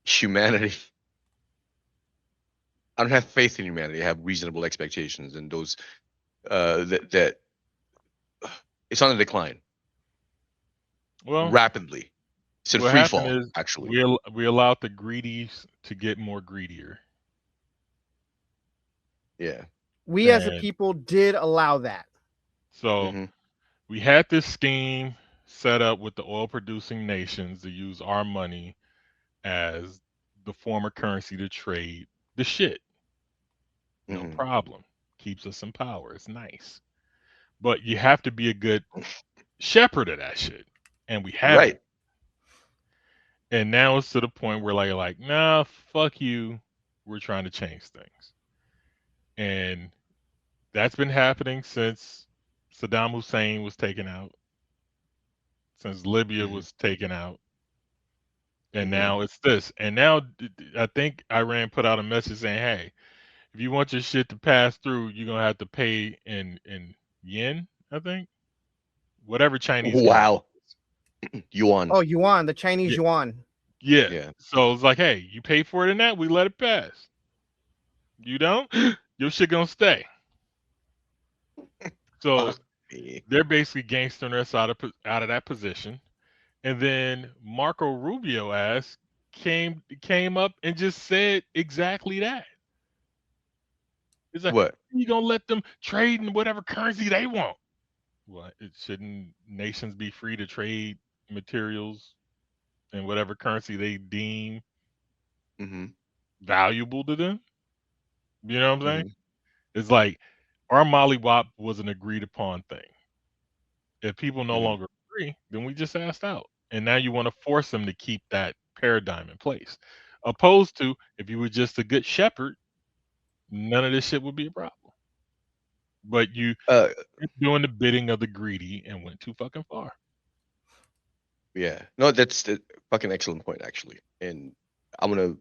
humanity. I don't have faith in humanity. I have reasonable expectations, and those that it's on the decline. Well, rapidly. It's in free fall, actually. We allowed the greedies to get more greedier. Yeah. We as a people did allow that. So we had this scheme set up with the oil producing nations to use our money as the form of currency to trade the shit. No problem. Keeps us in power. It's nice. But you have to be a good shepherd of that shit. And we have it. And now it's to the point where like, nah, fuck you. We're trying to change things. And that's been happening since Saddam Hussein was taken out, since Libya was taken out. And now it's this. And now I think Iran put out a message saying, hey, if you want your shit to pass through, you're going to have to pay in yen, I think. Whatever Chinese. Wow. Yuan. Oh, yuan, the Chinese yuan. Yeah. So it's like, hey, you pay for it in that, we let it pass. You don't? Your shit gonna stay. So they're basically gangstering us out of that position. And then Marco Rubio came up and just said exactly that. It's like, what? You gonna let them trade in whatever currency they want? What? Shouldn't nations be free to trade materials in whatever currency they deem valuable to them? You know what I'm saying? It's like our mollywop was an agreed upon thing. If people no longer agree, then we just asked out. And now you want to force them to keep that paradigm in place. Opposed to if you were just a good shepherd, none of this shit would be a problem. But you're doing the bidding of the greedy and went too fucking far. Yeah, no, that's a fucking excellent point, actually. And I'm gonna,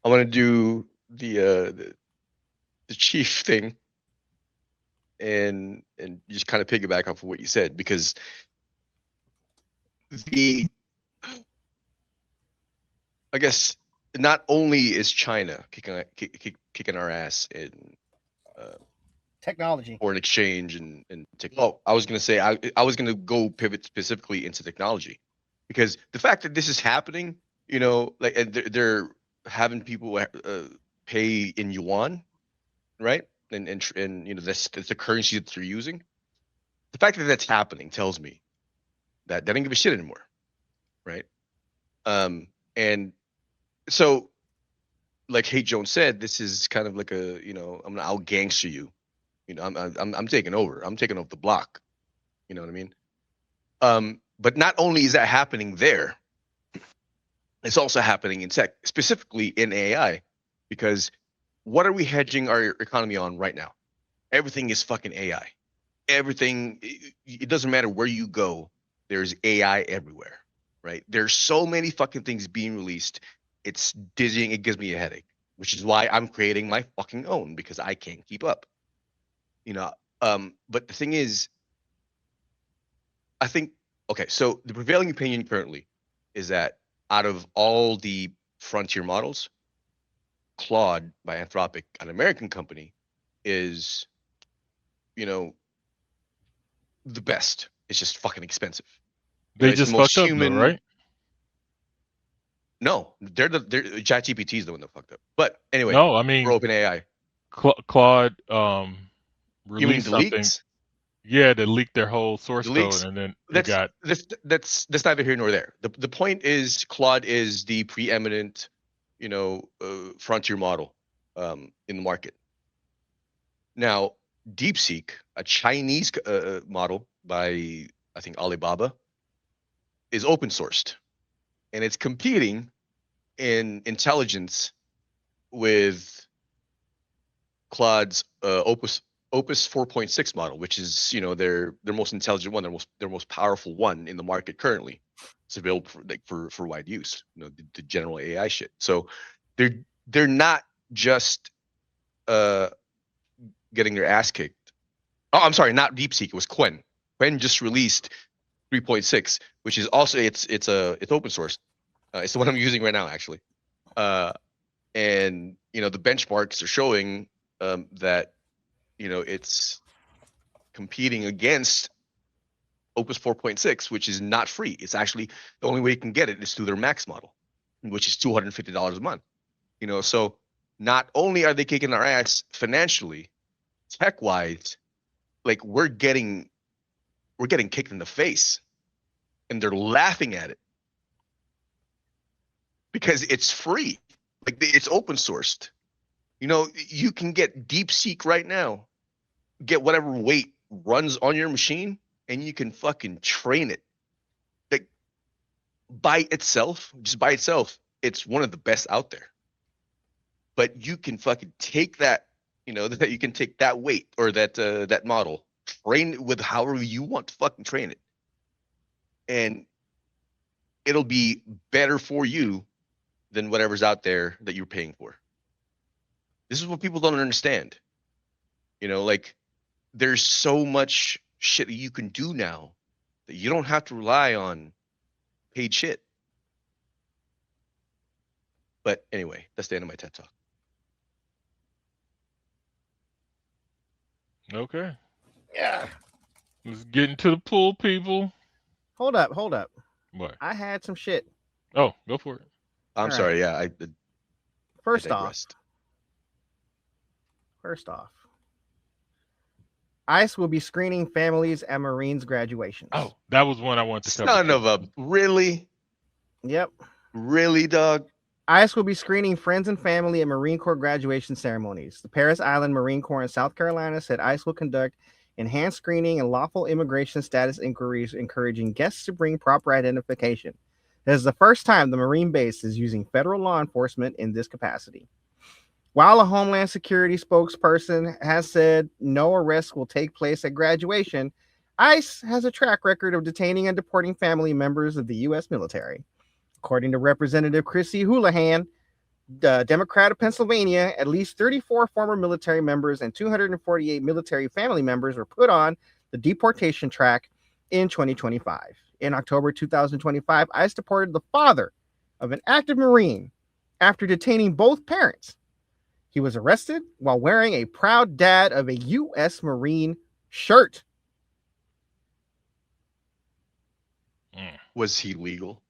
I'm gonna do the chief thing, and just kind of piggyback off of what you said, because I guess not only is China kicking our ass in technology, foreign exchange, and I was gonna say I was gonna go pivot specifically into technology, because the fact that this is happening, like, and they're having people pay in yuan, right? And that's the currency that they're using. The fact that that's happening tells me that they don't give a shit anymore, right? And so, like Hate Jones said, this is kind of like a, I'm gonna out gangster you. I'm taking over. I'm taking off the block. You know what I mean? But not only is that happening there, it's also happening in tech, specifically in AI, because what are we hedging our economy on right now? Everything is fucking AI. Everything, it doesn't matter where you go, there's AI everywhere, right? There's so many fucking things being released. It's dizzying. It gives me a headache, which is why I'm creating my fucking own, because I can't keep up. But the thing is, I think, okay, so the prevailing opinion currently is that out of all the frontier models, Claude by Anthropic, an American company, is, the best. It's just fucking expensive. They just fucked up, though, right? No, they're ChatGPT is the one that fucked up. But anyway, no, I mean, for OpenAI, Claude released something. Leaks? Yeah, they leaked their whole source code, and then that's neither here nor there. The point is, Claude is the preeminent, frontier model in the market. Now, DeepSeek, a Chinese model by, I think, Alibaba, is open sourced, and it's competing in intelligence with Claude's Opus 4.6 model, which is, their most intelligent one, their most powerful one in the market currently. It's available for wide use, the general AI shit. So they're not just getting their ass kicked. Oh, I'm sorry, not DeepSeek. It was Qwen. Qwen just released 3.6, which is also it's open source. It's the one I'm using right now, actually. And the benchmarks are showing that it's competing against Opus 4.6, which is not free. It's actually the only way you can get it is through their Max model, which is $250 a month. So not only are they kicking our ass financially, tech-wise, like we're getting kicked in the face, and they're laughing at it because it's free. Like, it's open sourced. You can get DeepSeek right now, get whatever weight runs on your machine, and you can fucking train it. Like, just by itself, it's one of the best out there. But you can fucking take that, that you can take that weight or that model, train it with however you want to fucking train it, and it'll be better for you than whatever's out there that you're paying for. This is what people don't understand. Like, there's so much shit that you can do now that you don't have to rely on paid shit. But anyway, that's the end of my TED Talk. Okay. Yeah. Let's get into the pool, people. Hold up. What? I had some shit. Oh, go for it. I'm sorry. Yeah, I did. First off, ICE will be screening families at Marines' graduations. Oh, that was one I wanted to cover. Son of a really? Yep. Really, dog? ICE will be screening friends and family at Marine Corps graduation ceremonies. The Parris Island Marine Corps in South Carolina said ICE will conduct enhanced screening and lawful immigration status inquiries, encouraging guests to bring proper identification. This is the first time the Marine base is using federal law enforcement in this capacity. While a Homeland Security spokesperson has said no arrests will take place at graduation, ICE has a track record of detaining and deporting family members of the U.S. military. According to Representative Chrissy Houlihan, the Democrat of Pennsylvania, at least 34 former military members and 248 military family members were put on the deportation track in 2025. In October 2025, ICE deported the father of an active Marine after detaining both parents. He was arrested while wearing a proud dad of a U.S. Marine shirt. Was he legal?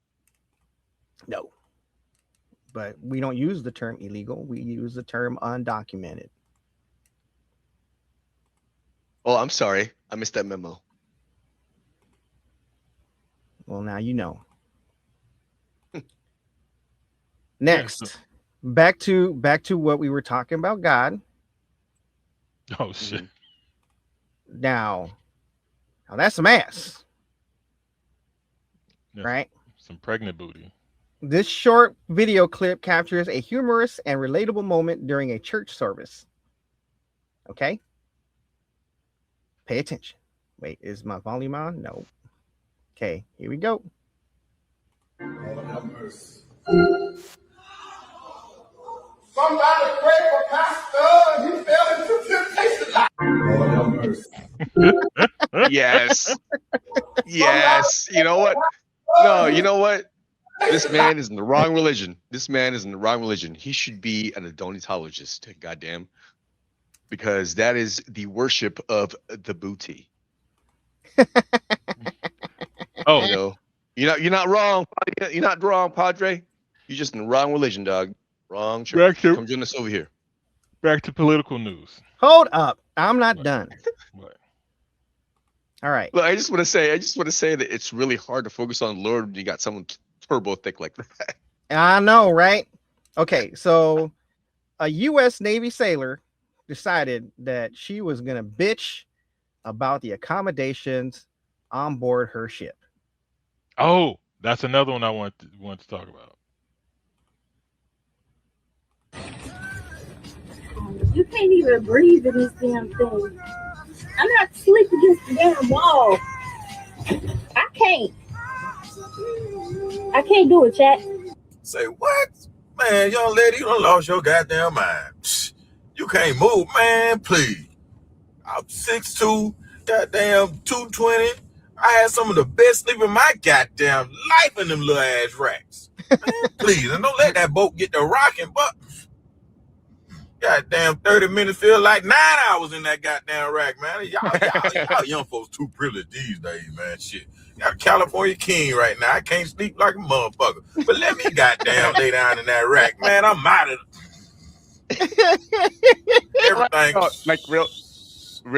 No. But we don't use the term illegal. We use the term undocumented. Oh, I'm sorry. I missed that memo. Well, now you know. Next, back to what we were talking about, God. Oh shit. Now that's some ass. Right? Some pregnant booty. This short video clip captures a humorous and relatable moment during a church service. Okay? Pay attention. Wait, is my volume on? No. Okay, here we go. Somebody pray for Pastor. He fell into temptation. Yes. Yes. You know what? No, you know what? This man is in the wrong religion. He should be an adonitologist, goddamn. Because that is the worship of the booty. Oh, you're not wrong. You're not wrong, Padre. You're just in the wrong religion, dog. Wrong church. Come join us over here. Back to political news. Hold up. I'm not done. What? All right. Look, I just want to say that it's really hard to focus on the Lord when you got someone turbo thick like that. I know, right? Okay, so a U.S. Navy sailor decided that she was going to bitch about the accommodations on board her ship. Oh, that's another one I want to talk about. You can't even breathe in this damn thing. I'm not sleeping against the damn wall. I can't do it, chat. Say what? Man, young lady, you done lost your goddamn mind. You can't move, man, please. I'm 6'2", goddamn 220. I had some of the best sleep in my goddamn life in them little ass racks. Man, please, and don't let that boat get to rocking, but goddamn 30 minutes feel like 9 hours in that goddamn rack, man. Y'all young folks too privileged these days, man. Shit. Got a California king right now. I can't sleep like a motherfucker. But let me goddamn lay down in that rack, man. I'm out of everything. Like real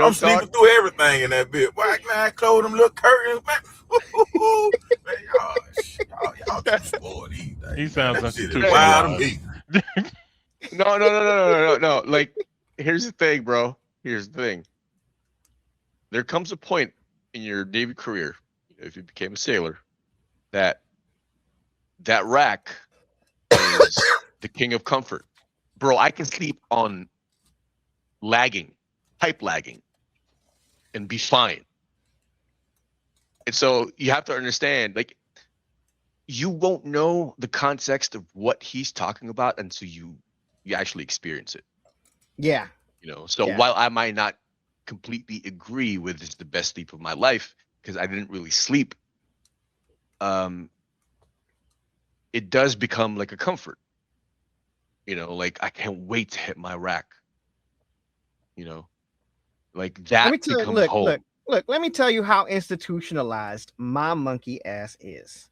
I'm sleeping through everything in that bit. Why can I close them little curtains, man? Man, y'all too spoiled these days. He sounds like shit too is wild to me. No. Like, here's the thing, bro. Here's the thing. There comes a point in your Navy career, if you became a sailor, that rack is the king of comfort. Bro, I can sleep on pipe lagging, and be fine. And so you have to understand, like, you won't know the context of what he's talking about until you actually experience it. Yeah. So while I might not completely agree with it's the best sleep of my life because I didn't really sleep, it does become like a comfort. Like I can't wait to hit my rack. Like that becomes home. Look, let me tell you how institutionalized my monkey ass is.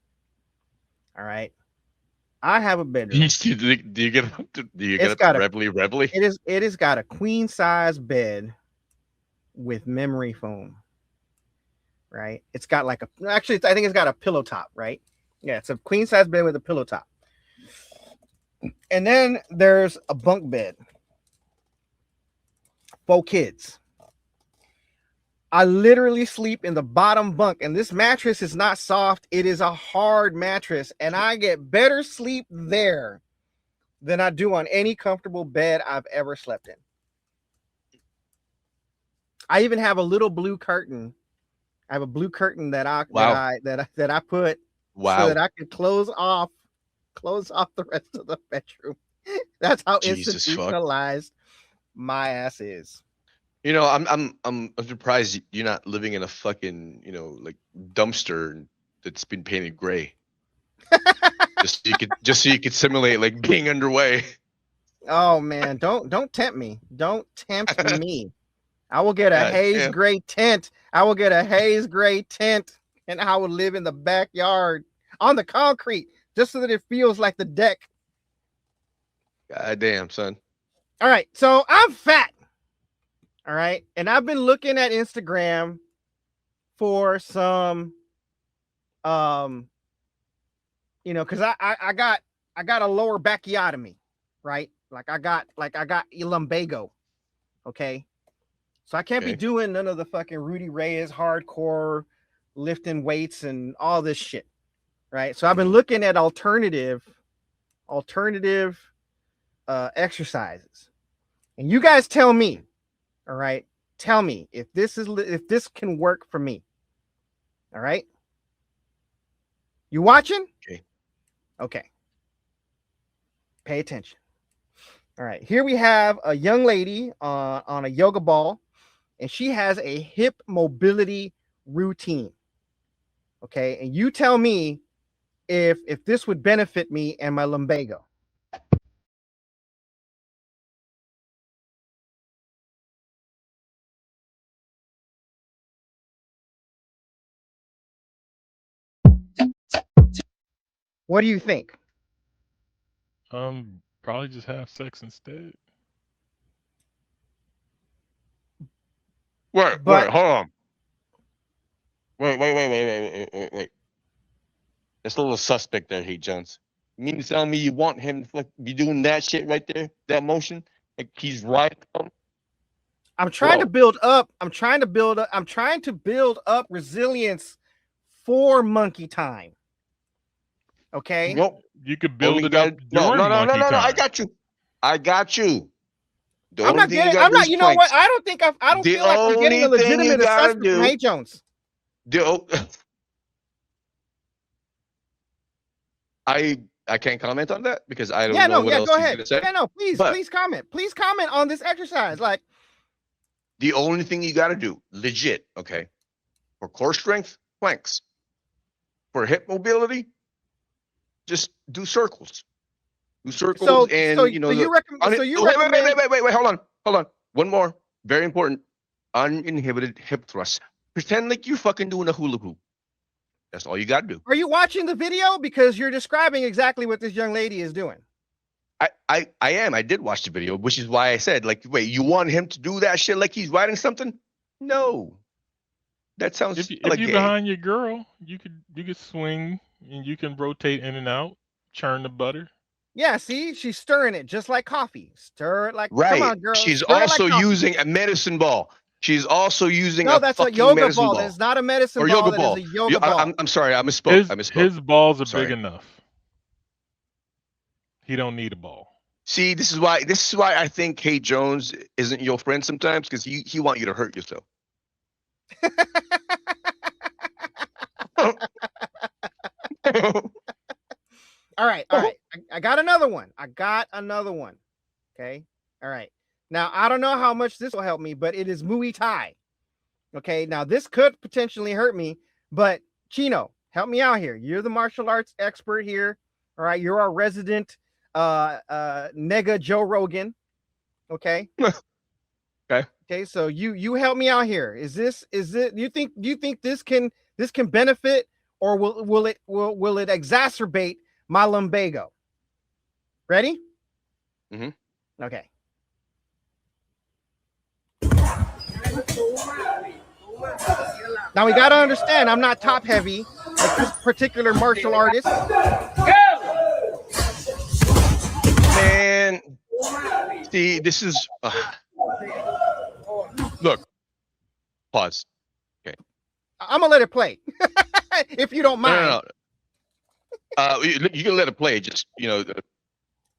All right. I have a bedroom. Do you get up to Reveille? It has got a queen size bed with memory foam. Right? It's got like I think it's got a pillow top, right? Yeah, it's a queen size bed with a pillow top. And then there's a bunk bed. 4 kids. I literally sleep in the bottom bunk, and this mattress is not soft. It is a hard mattress, and I get better sleep there than I do on any comfortable bed I've ever slept in. I even have a little blue curtain. I have a blue curtain that I put so that I could close off the rest of the bedroom. That's how institutionalized my ass is. You know, I'm surprised you're not living in a fucking, like dumpster that's been painted gray. just so you could simulate like being underway. Oh man, don't tempt me. Don't tempt me. I will get a haze gray tent. I will get a haze gray tent, and I will live in the backyard on the concrete just so that it feels like the deck. God damn, son. All right, so I'm fat. All right. And I've been looking at Instagram for some, because I got a lower backiotomy, right? I got lumbago. Okay. So I can't be doing none of the fucking Rudy Reyes hardcore lifting weights and all this shit. Right. So I've been looking at alternative exercises. And you guys tell me. All right. Tell me if this can work for me. All right. You watching? Okay. Pay attention. All right. Here we have a young lady on a yoga ball, and she has a hip mobility routine. Okay. And you tell me if this would benefit me and my lumbago. What do you think? Probably just have sex instead. Wait, hold on. Wait. That's a little suspect there, Hey Jones. You mean to tell me you want him to be doing that shit right there? That motion? Like he's right. I'm trying to build up resilience for monkey time. Okay. Nope. You could build it up. No. I got you. I'm not getting. I'm not. You know what? I don't feel like I'm getting a legitimate assessment from Hey Jones. I can't comment on that because I don't know what else go he's ahead. gonna say. Yeah, no, please comment. Please comment on this exercise. Like the only thing you got to do, legit, okay, for core strength, planks. For hip mobility, just do circles. Do circles, and you recommend. Wait, hold on. One more, very important, uninhibited hip thrust. Pretend like you're fucking doing a hula hoop. That's all you got to do. Are you watching the video? Because you're describing exactly what this young lady is doing. I am. I did watch the video, which is why I said, like, wait, you want him to do that shit like he's writing something? No. That sounds if you're behind your girl, you could swing and you can rotate in and out, churn the butter. Yeah, see, she's stirring it just like coffee. Stir it like right. Come on, girl. She's also using a medicine ball. She's also using that's a yoga ball. It's not a medicine or ball. Yoga ball. That is a yoga ball. I'm sorry, I misspoke. His balls are big enough. He don't need a ball. See, this is why I think Hey Jones isn't your friend sometimes, because he want you to hurt yourself. All right. I got another one. Okay. All right. Now, I don't know how much this will help me, but it is Muay Thai. Okay. Now, this could potentially hurt me, but Chino, help me out here. You're the martial arts expert here. All right. You're our resident nega Joe Rogan. Okay. Okay. Okay, so you help me out here. Is it you think this can benefit, or will it exacerbate my lumbago? Ready? Mm-hmm. Okay. Now we got to understand, I'm not top heavy like this particular martial artist. Man, see, this is look. Pause. Okay. I'm gonna let it play if you don't mind. No. You can let it play. Just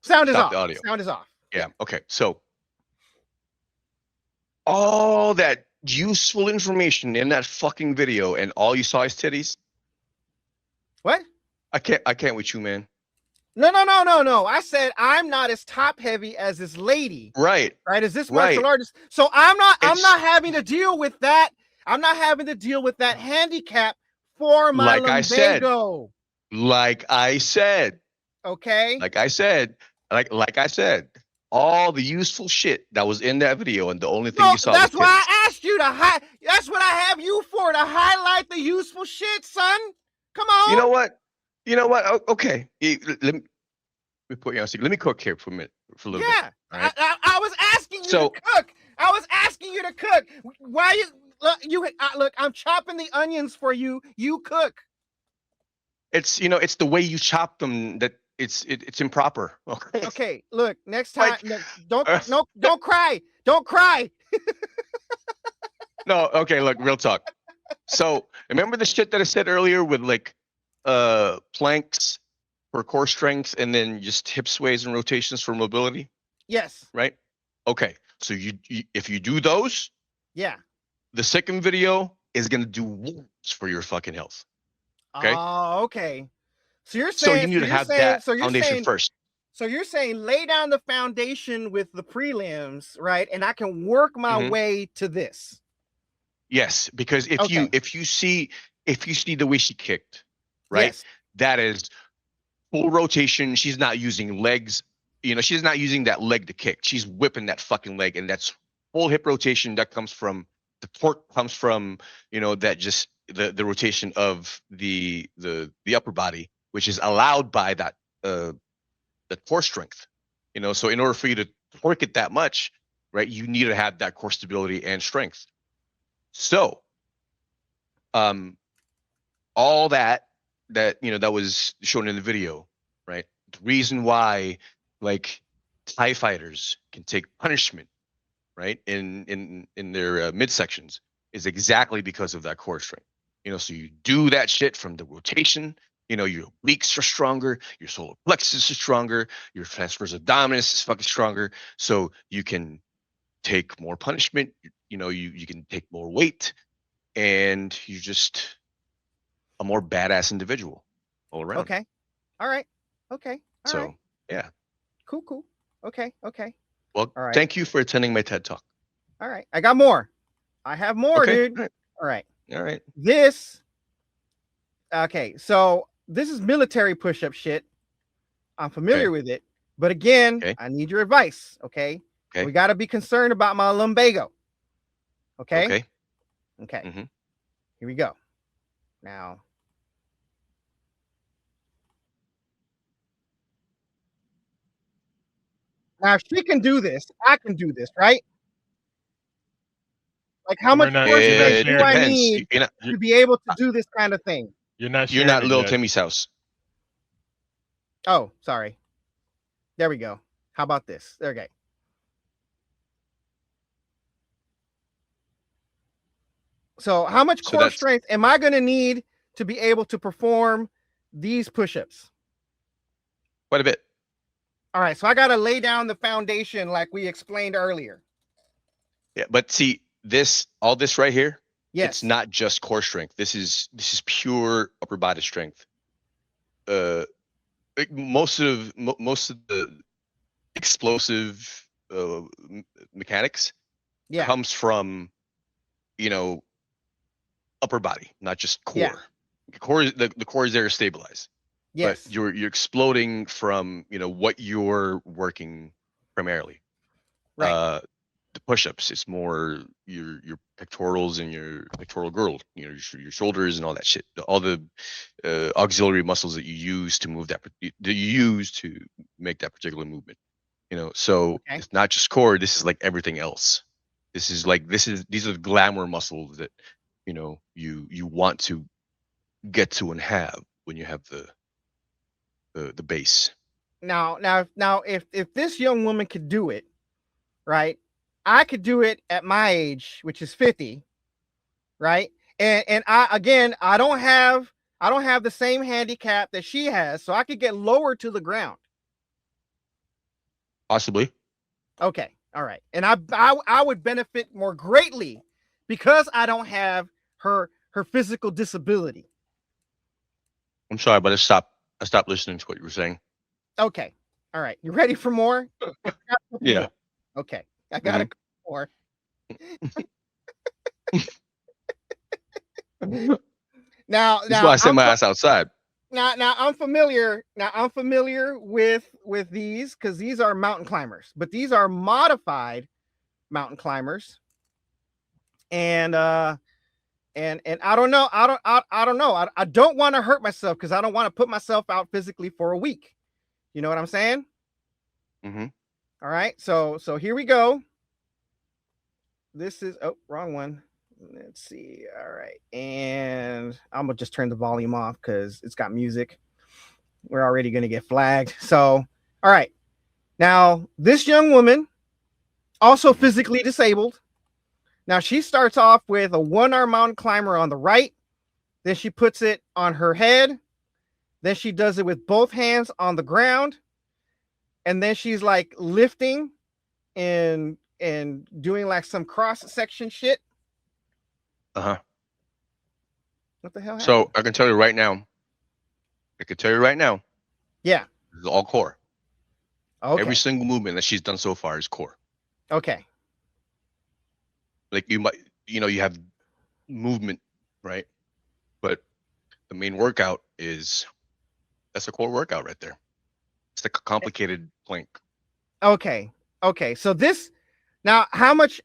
sound is off. The audio. Sound is off. Yeah. Okay. So all that useful information in that fucking video, and all you saw is titties. What? I can't with you, man. No. I said I'm not as top heavy as this lady. Right. As this martial artist. So I'm not having to deal with that. I'm not having to deal with that handicap for my lumbago. Like I said. Okay. Like I said, all the useful shit that was in that video, and the only thing you saw. That's why I asked you to that's what I have you for, to highlight the useful shit, son. Come on. You know what? Okay. Let me put you on speaker. Let me cook here for a minute, for a little bit. Yeah. I was asking you to cook. I was asking you to cook. Why look? I'm chopping the onions for you. You cook. It's it's the way you chop them that it's improper. Okay. Look. Next time, don't cry. Don't cry. No. Okay. Look. Real talk. So remember the shit that I said earlier with like planks for core strength, and then just hip sways and rotations for mobility? Yes. Right? Okay. So you if you do those, yeah, the second video is gonna do wonders for your fucking health. Okay. Oh, okay. So you're saying you need to have that foundation first. So you're saying lay down the foundation with the prelims, right? And I can work my way to this. Yes, because if you see the way she kicked, right? Yes. That is full rotation. She's not using legs. She's not using that leg to kick. She's whipping that fucking leg, and that's full hip rotation. That comes from the torque. Comes from that just the rotation of the upper body, which is allowed by that the core strength. So in order for you to torque it that much, right, you need to have that core stability and strength. So, all that was shown in the video, right? The reason why, like, TIE fighters can take punishment, right, in their midsections is exactly because of that core strength. So you do that shit from the rotation. Your obliques are stronger, your solar plexus is stronger, your transverse abdominis is fucking stronger, so you can take more punishment. You can take more weight, and you're just a more badass individual all around. Okay. All right. Okay. All right. Yeah. Cool. Okay. Well, all right. Thank you for attending my TED Talk. All right. I got more. I have more, dude. All right. Okay. So this is military push-up shit. I'm familiar with it, but again, I need your advice. Okay. We got to be concerned about my lumbago. Okay. Here we go. Now if she can do this, I can do this, right? Like, how much force do I need to be able to do this kind of thing? You're not Little Timmy's house. Oh, sorry. There we go. How about this? There we go. So how much core strength am I going to need to be able to perform these push-ups? Quite a bit. All right. So I got to lay down the foundation like we explained earlier. Yeah. But see, all this right here, yes, it's not just core strength. This is pure upper body strength. Most of the explosive mechanics comes from, upper body, not just core. Yeah. The core is there to stabilize. Yes. But you're exploding from what you're working primarily. Right. the push-ups. It's more your pectorals and your pectoral girdle, you know, your shoulders and all that shit. All the auxiliary muscles that you use to move to make that particular movement. You know, so it's not just core. This is like everything else. These are the glamour muscles that, you know, you want to get to and have when you have the base. Now, if this young woman could do it, right? I could do it at my age, which is 50, right? And I don't have the same handicap that she has, so I could get lower to the ground. Possibly. Okay. All right. And I would benefit more greatly because I don't have her physical disability. I'm sorry, but I stopped listening to what you were saying. Okay. All right. You ready for more? Yeah. Okay. I got a more. Now that's why I sent my ass outside. Now I'm familiar with these because these are mountain climbers, but these are modified mountain climbers. And I don't know. I don't know. I don't want to hurt myself because I don't want to put myself out physically for a week. You know what I'm saying? Mm-hmm. All right. So here we go. This is wrong one. Let's see. All right. And I'm gonna just turn the volume off because it's got music. We're already gonna get flagged. So, all right. Now, this young woman, also physically disabled. Now she starts off with a one-arm mountain climber on the right. Then she puts it on her head. Then she does it with both hands on the ground. And then she's like lifting and doing like some cross-section shit. Uh-huh. What the hell happened? So I can tell you right now. Yeah. This is all core. Okay. Every single movement that she's done so far is core. Okay. Like you might, you know, you have movement, right? But the main workout that's a core workout right there. It's like a complicated plank. Okay. So this now, how much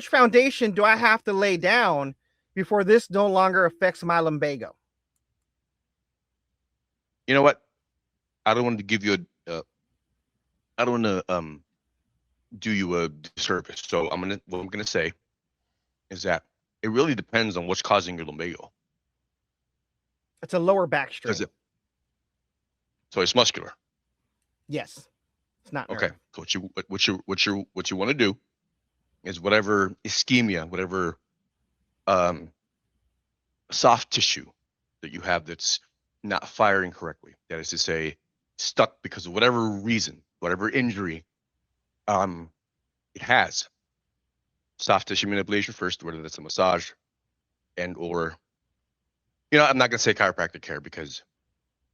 foundation do I have to lay down before this no longer affects my lumbago? You know what? I don't want to give you I don't want to do you a disservice. So what I'm gonna say is that it really depends on what's causing your lumbago. It's a lower back strain. So it's muscular. Yes. It's not nerve. Okay. So what you want to do is whatever ischemia, whatever soft tissue that you have that's not firing correctly, that is to say, stuck because of whatever reason, whatever injury, it has. Soft tissue manipulation first, whether that's a massage or, you know, I'm not gonna say chiropractic care because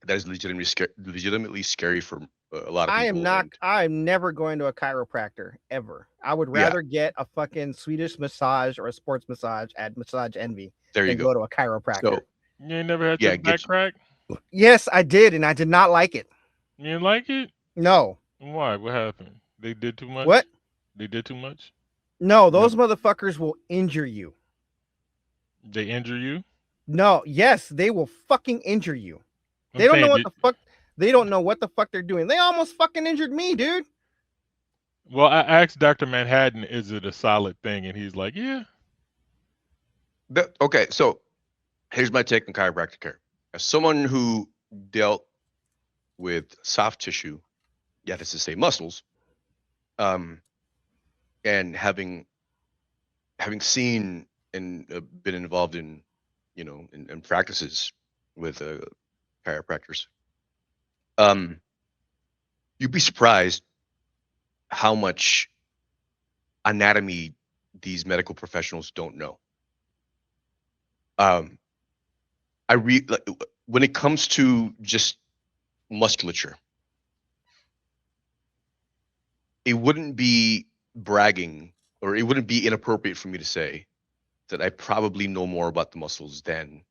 that is legitimately scary for a lot of people. I'm never going to a chiropractor ever. I would rather get a fucking Swedish massage or a sports massage at Massage Envy than go to a chiropractor. So, you ain't never had your back crack? Yes, I did, and I did not like it. You didn't like it? No. Why? What happened? They did too much? What? They did too much? No, those motherfuckers will injure you. They injure you? No, yes, they will fucking injure you. They don't know what the fuck. They don't know what the fuck they're doing. They almost fucking injured me, dude. Well, I asked Dr. Manhattan, is it a solid thing? And he's like, yeah. Okay, so here's my take on chiropractic care. As someone who dealt with soft tissue, that is to say muscles, and having seen and been involved in, you know, in practices with chiropractors, you'd be surprised how much anatomy these medical professionals don't know. When it comes to just musculature, it wouldn't be bragging or it wouldn't be inappropriate for me to say that I probably know more about the muscles than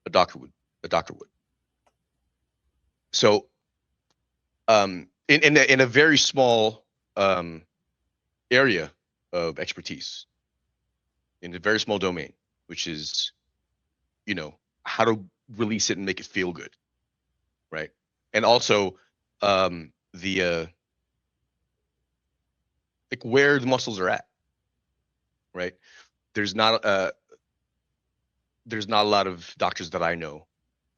a doctor would. So, in a very small area of expertise in a very small domain, which is, how to release it and make it feel good, right? And also the like where the muscles are at, right? There's not a lot of doctors that I know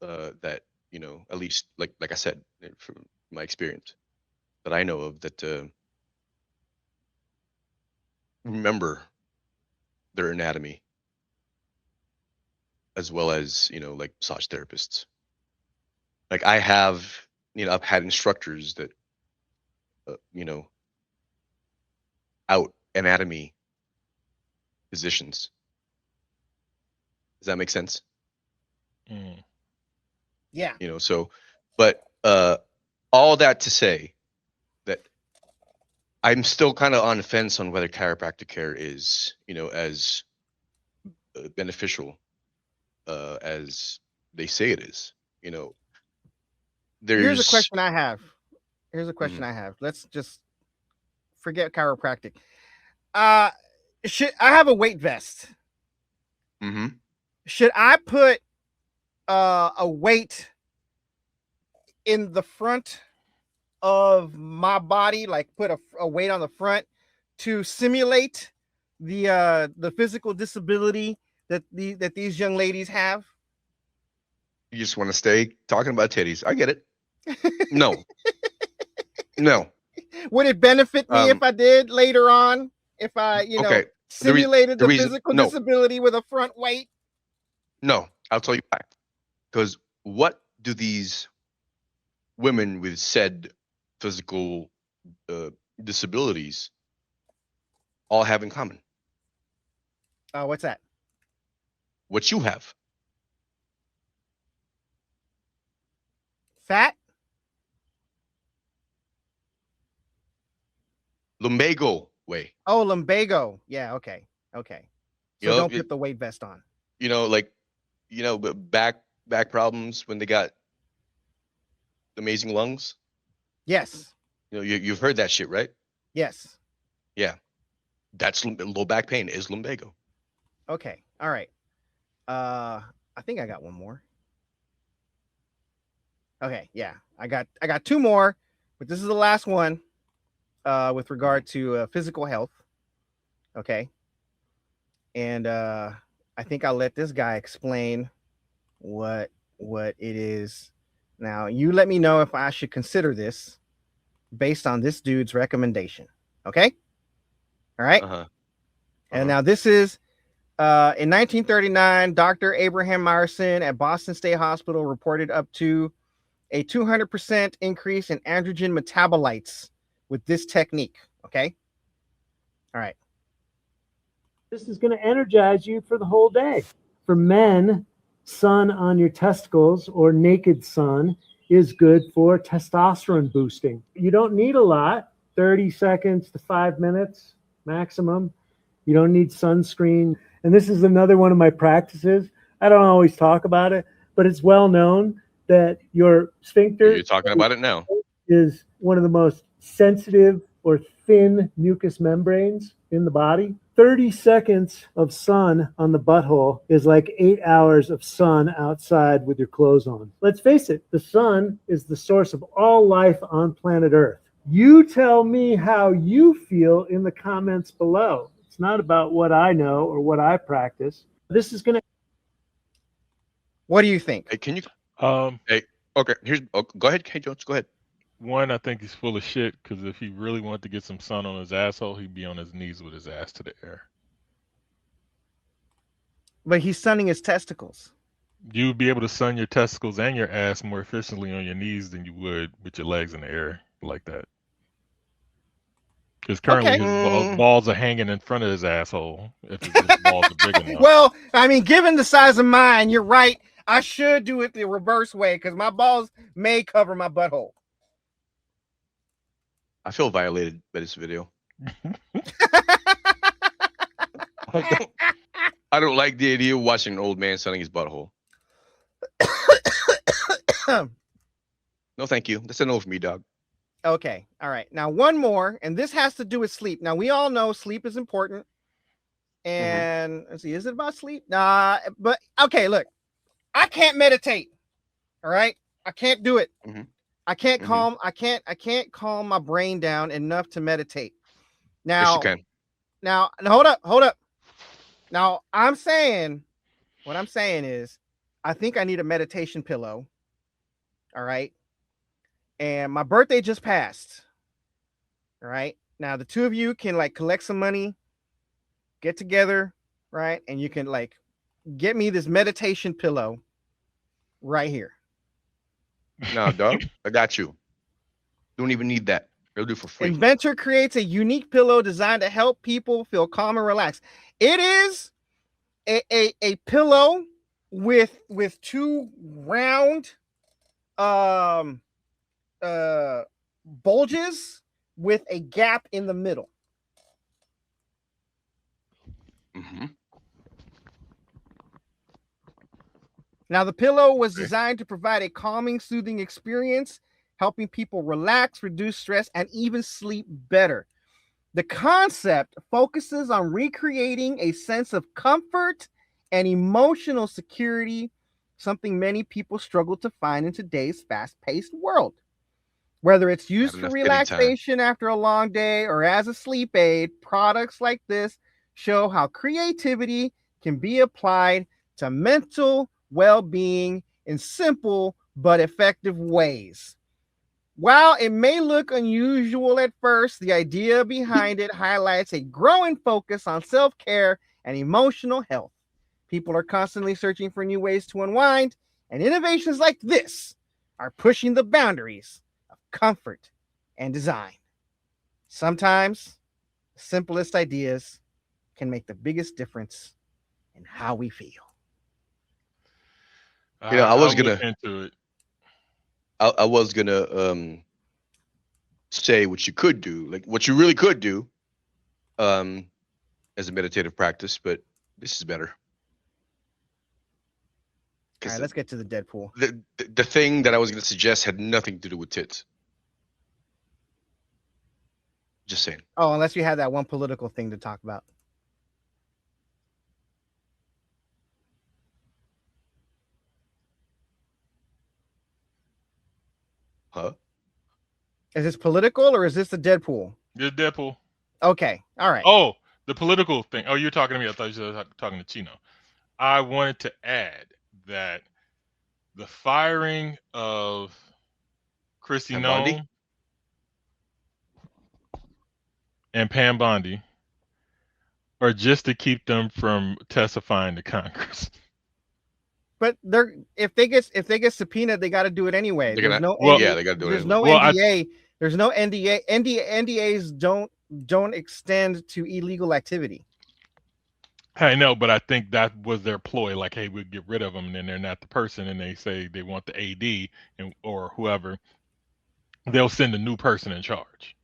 that, at least like I said, from my experience that I know of, that remember their anatomy as well as, like massage therapists. Like I have, I've had instructors that, out anatomy physicians. Does that make sense? Yeah. So, but all that to say that I'm still kind of on the fence on whether chiropractic care is, as beneficial as they say it is. Here's a question I have. Let's just forget chiropractic. Should I have a weight vest? Mm-hmm. Should I put a weight in the front of my body, like put a weight on the front to simulate the physical disability that these young ladies have? You just want to stay talking about titties. I get it. No. Would it benefit me if I did later on? If I, simulated the physical disability with a front weight? No, I'll tell you why. Because what do these women with said physical disabilities all have in common? What's that? What you have. Fat? Lumbago way. Oh, lumbago. Yeah, okay. So don't put the weight vest on. But back problems when they got amazing lungs. Yes. You've heard that shit, right? Yes. Yeah. That's low back pain is lumbago. Okay. All right. I think I got one more. Okay. Yeah. I got two more, but this is the last one with regard to physical health. Okay. And I think I'll let this guy explain what it is. Now, you let me know if I should consider this based on this dude's recommendation. Okay? All right? And now this is in 1939, Dr. Abraham Myerson at Boston State Hospital reported up to a 200% increase in androgen metabolites with this technique. Okay? All right. This is going to energize you for the whole day. For men, sun on your testicles or naked sun is good for testosterone boosting. You don't need a lot, 30 seconds to 5 minutes maximum. You don't need sunscreen. And this is another one of my practices. I don't always talk about it, but it's well known that your sphincter— You're talking about it now. —is one of the most sensitive or thin mucous membranes in the body. 30 seconds of sun on the butthole is like 8 hours of sun outside with your clothes on. Let's face it, the sun is the source of all life on planet Earth. You tell me how you feel in the comments below. It's not about what I know or what I practice. This is going to— What do you think? Hey, can you? Hey, okay. Go ahead, K. Jones. Go ahead. One, I think he's full of shit, because if he really wanted to get some sun on his asshole, he'd be on his knees with his ass to the air. But he's sunning his testicles. You'd be able to sun your testicles and your ass more efficiently on your knees than you would with your legs in the air like that. Because currently his balls are hanging in front of his asshole if his balls are big enough. Well, I mean, given the size of mine, you're right. I should do it the reverse way because my balls may cover my butthole. I feel violated by this video. I don't like the idea of watching an old man sunning his butthole. No, thank you. That's a no for me, dog. Okay. All right. Now one more, and this has to do with sleep. Now we all know sleep is important. And let's see, is it about sleep? Nah, but okay, look. I can't meditate. All right. I can't do it. I can't calm my brain down enough to meditate. Now, yes, you can. Now hold up. Now what I'm saying is I think I need a meditation pillow. All right. And my birthday just passed. All right. Now the two of you can like collect some money, get together, right? And you can like get me this meditation pillow right here. No, dog. I got you. Don't even need that. It'll do for free. Inventor creates a unique pillow designed to help people feel calm and relaxed. It is a pillow with two round bulges with a gap in the middle. Now, the pillow was designed to provide a calming, soothing experience, helping people relax, reduce stress, and even sleep better. The concept focuses on recreating a sense of comfort and emotional security, something many people struggle to find in today's fast-paced world. Whether it's used for relaxation after a long day or as a sleep aid, products like this show how creativity can be applied to mental well-being in simple but effective ways. While it may look unusual at first, the idea behind it highlights a growing focus on self-care and emotional health. People are constantly searching for new ways to unwind, and innovations like this are pushing the boundaries of comfort and design. Sometimes the simplest ideas can make the biggest difference in how we feel. You know, I was gonna say what you could do, like what you really could do, as a meditative practice, but this is better. All right, let's get to the Deadpool. The thing that I was gonna suggest had nothing to do with tits. Just saying. Oh, unless you had that one political thing to talk about. Huh? Is this political or is this the Deadpool? The Deadpool. Okay. All right. Oh, the political thing. Oh, you're talking to me. I thought you were talking to Chino. I wanted to add that the firing of Chrissy Nome and Pam Bondi are just to keep them from testifying to Congress. But if they get subpoenaed, they got to do it anyway. They got to do it. There's no NDA. There's no NDA. NDAs don't extend to illegal activity. I know, but I think that was their ploy. Like, hey, we'll get rid of them, and then they're not the person, and they say they want the AD or whoever. They'll send a new person in charge.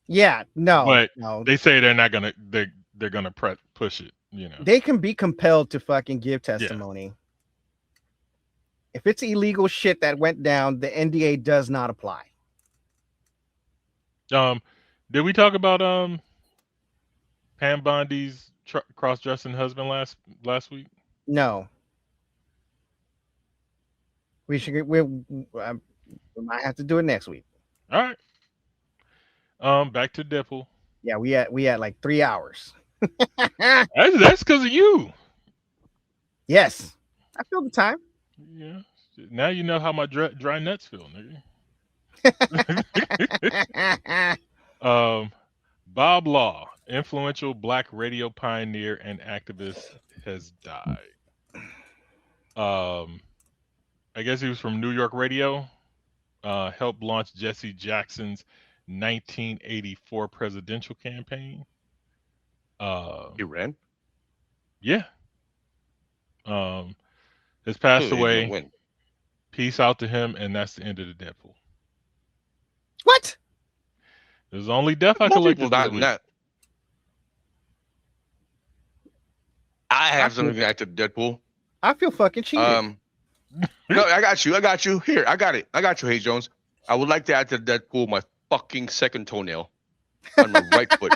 Yeah, no. They say they're not gonna. They're gonna push it. You know, they can be compelled to fucking give testimony. Yeah. If it's illegal shit that went down, the NDA does not apply. Did we talk about Pam Bondi's cross-dressing husband last week? No. We might have to do it next week. All right. Back to Deadpool. Yeah, we had like 3 hours. That's because of you. Yes, I feel the time. Yeah. Now you know how my dry nuts feel, nigga. Bob Law, influential black radio pioneer and activist, has died. I guess he was from New York radio. Helped launch Jesse Jackson's 1984 presidential campaign. He ran? Yeah. Has passed away. Peace out to him, and that's the end of the Deadpool. What? There's only death I collected. I have something back to Deadpool. I feel fucking cheated. No, I got you. Here, I got it. I got you, Hayes Jones. I would like to add to that pool my fucking second toenail on my right foot.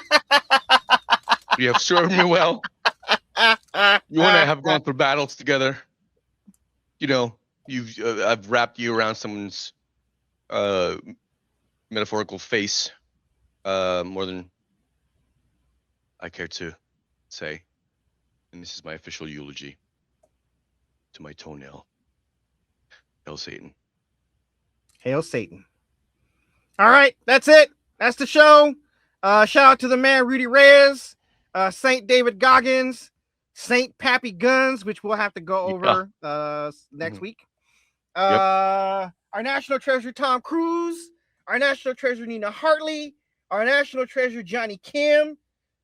You have served me well. You and I have gone through battles together. You know, I've wrapped you around someone's metaphorical face more than I care to say. And this is my official eulogy to my toenail. Hail Satan. Hail Satan. All right, that's it. That's the show. Shout out to the man Rudy Reyes, Saint David Goggins, Saint Pappy Guns, which we'll have to go over next week. Our national treasure Tom Cruise, our national treasure Nina Hartley, our national treasure Johnny Kim.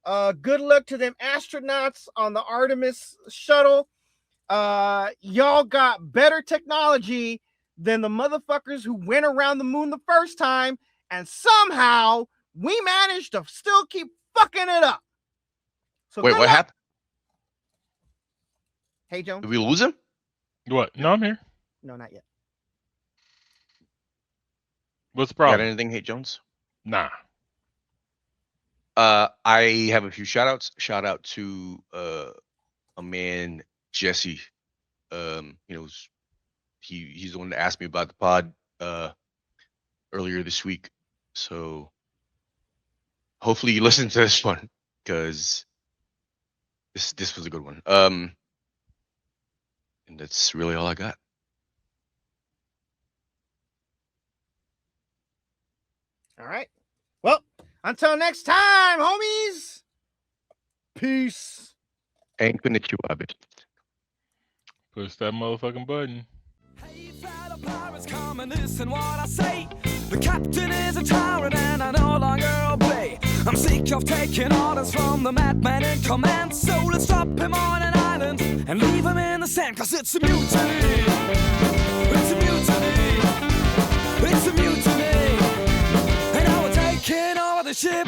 Good luck to them astronauts on the Artemis shuttle. Y'all got better technology than the motherfuckers who went around the moon the first time, and somehow we managed to still keep fucking it up. So wait, what happened? Hey, Jones. Did we lose him? What? No, I'm here. No, not yet. What's the problem? Got anything, Hey Jones? Nah. I have a few shout outs. Shout out to a man, Jesse. He's the one that asked me about the pod earlier this week. So hopefully you listen to this one, because this was a good one. And that's really all I got. All right. Well, until next time, homies. Peace. Ain't gonna chew a bit. Push that motherfucking button. Hey, fellow pirates, come and listen what I say. The captain is a tyrant and I no longer obey. I'm sick of taking orders from the madman in command. So let's drop him on an island and leave him in the sand. Cause it's a mutiny. It's a mutiny. It's a mutiny. And now we're taking over the ship.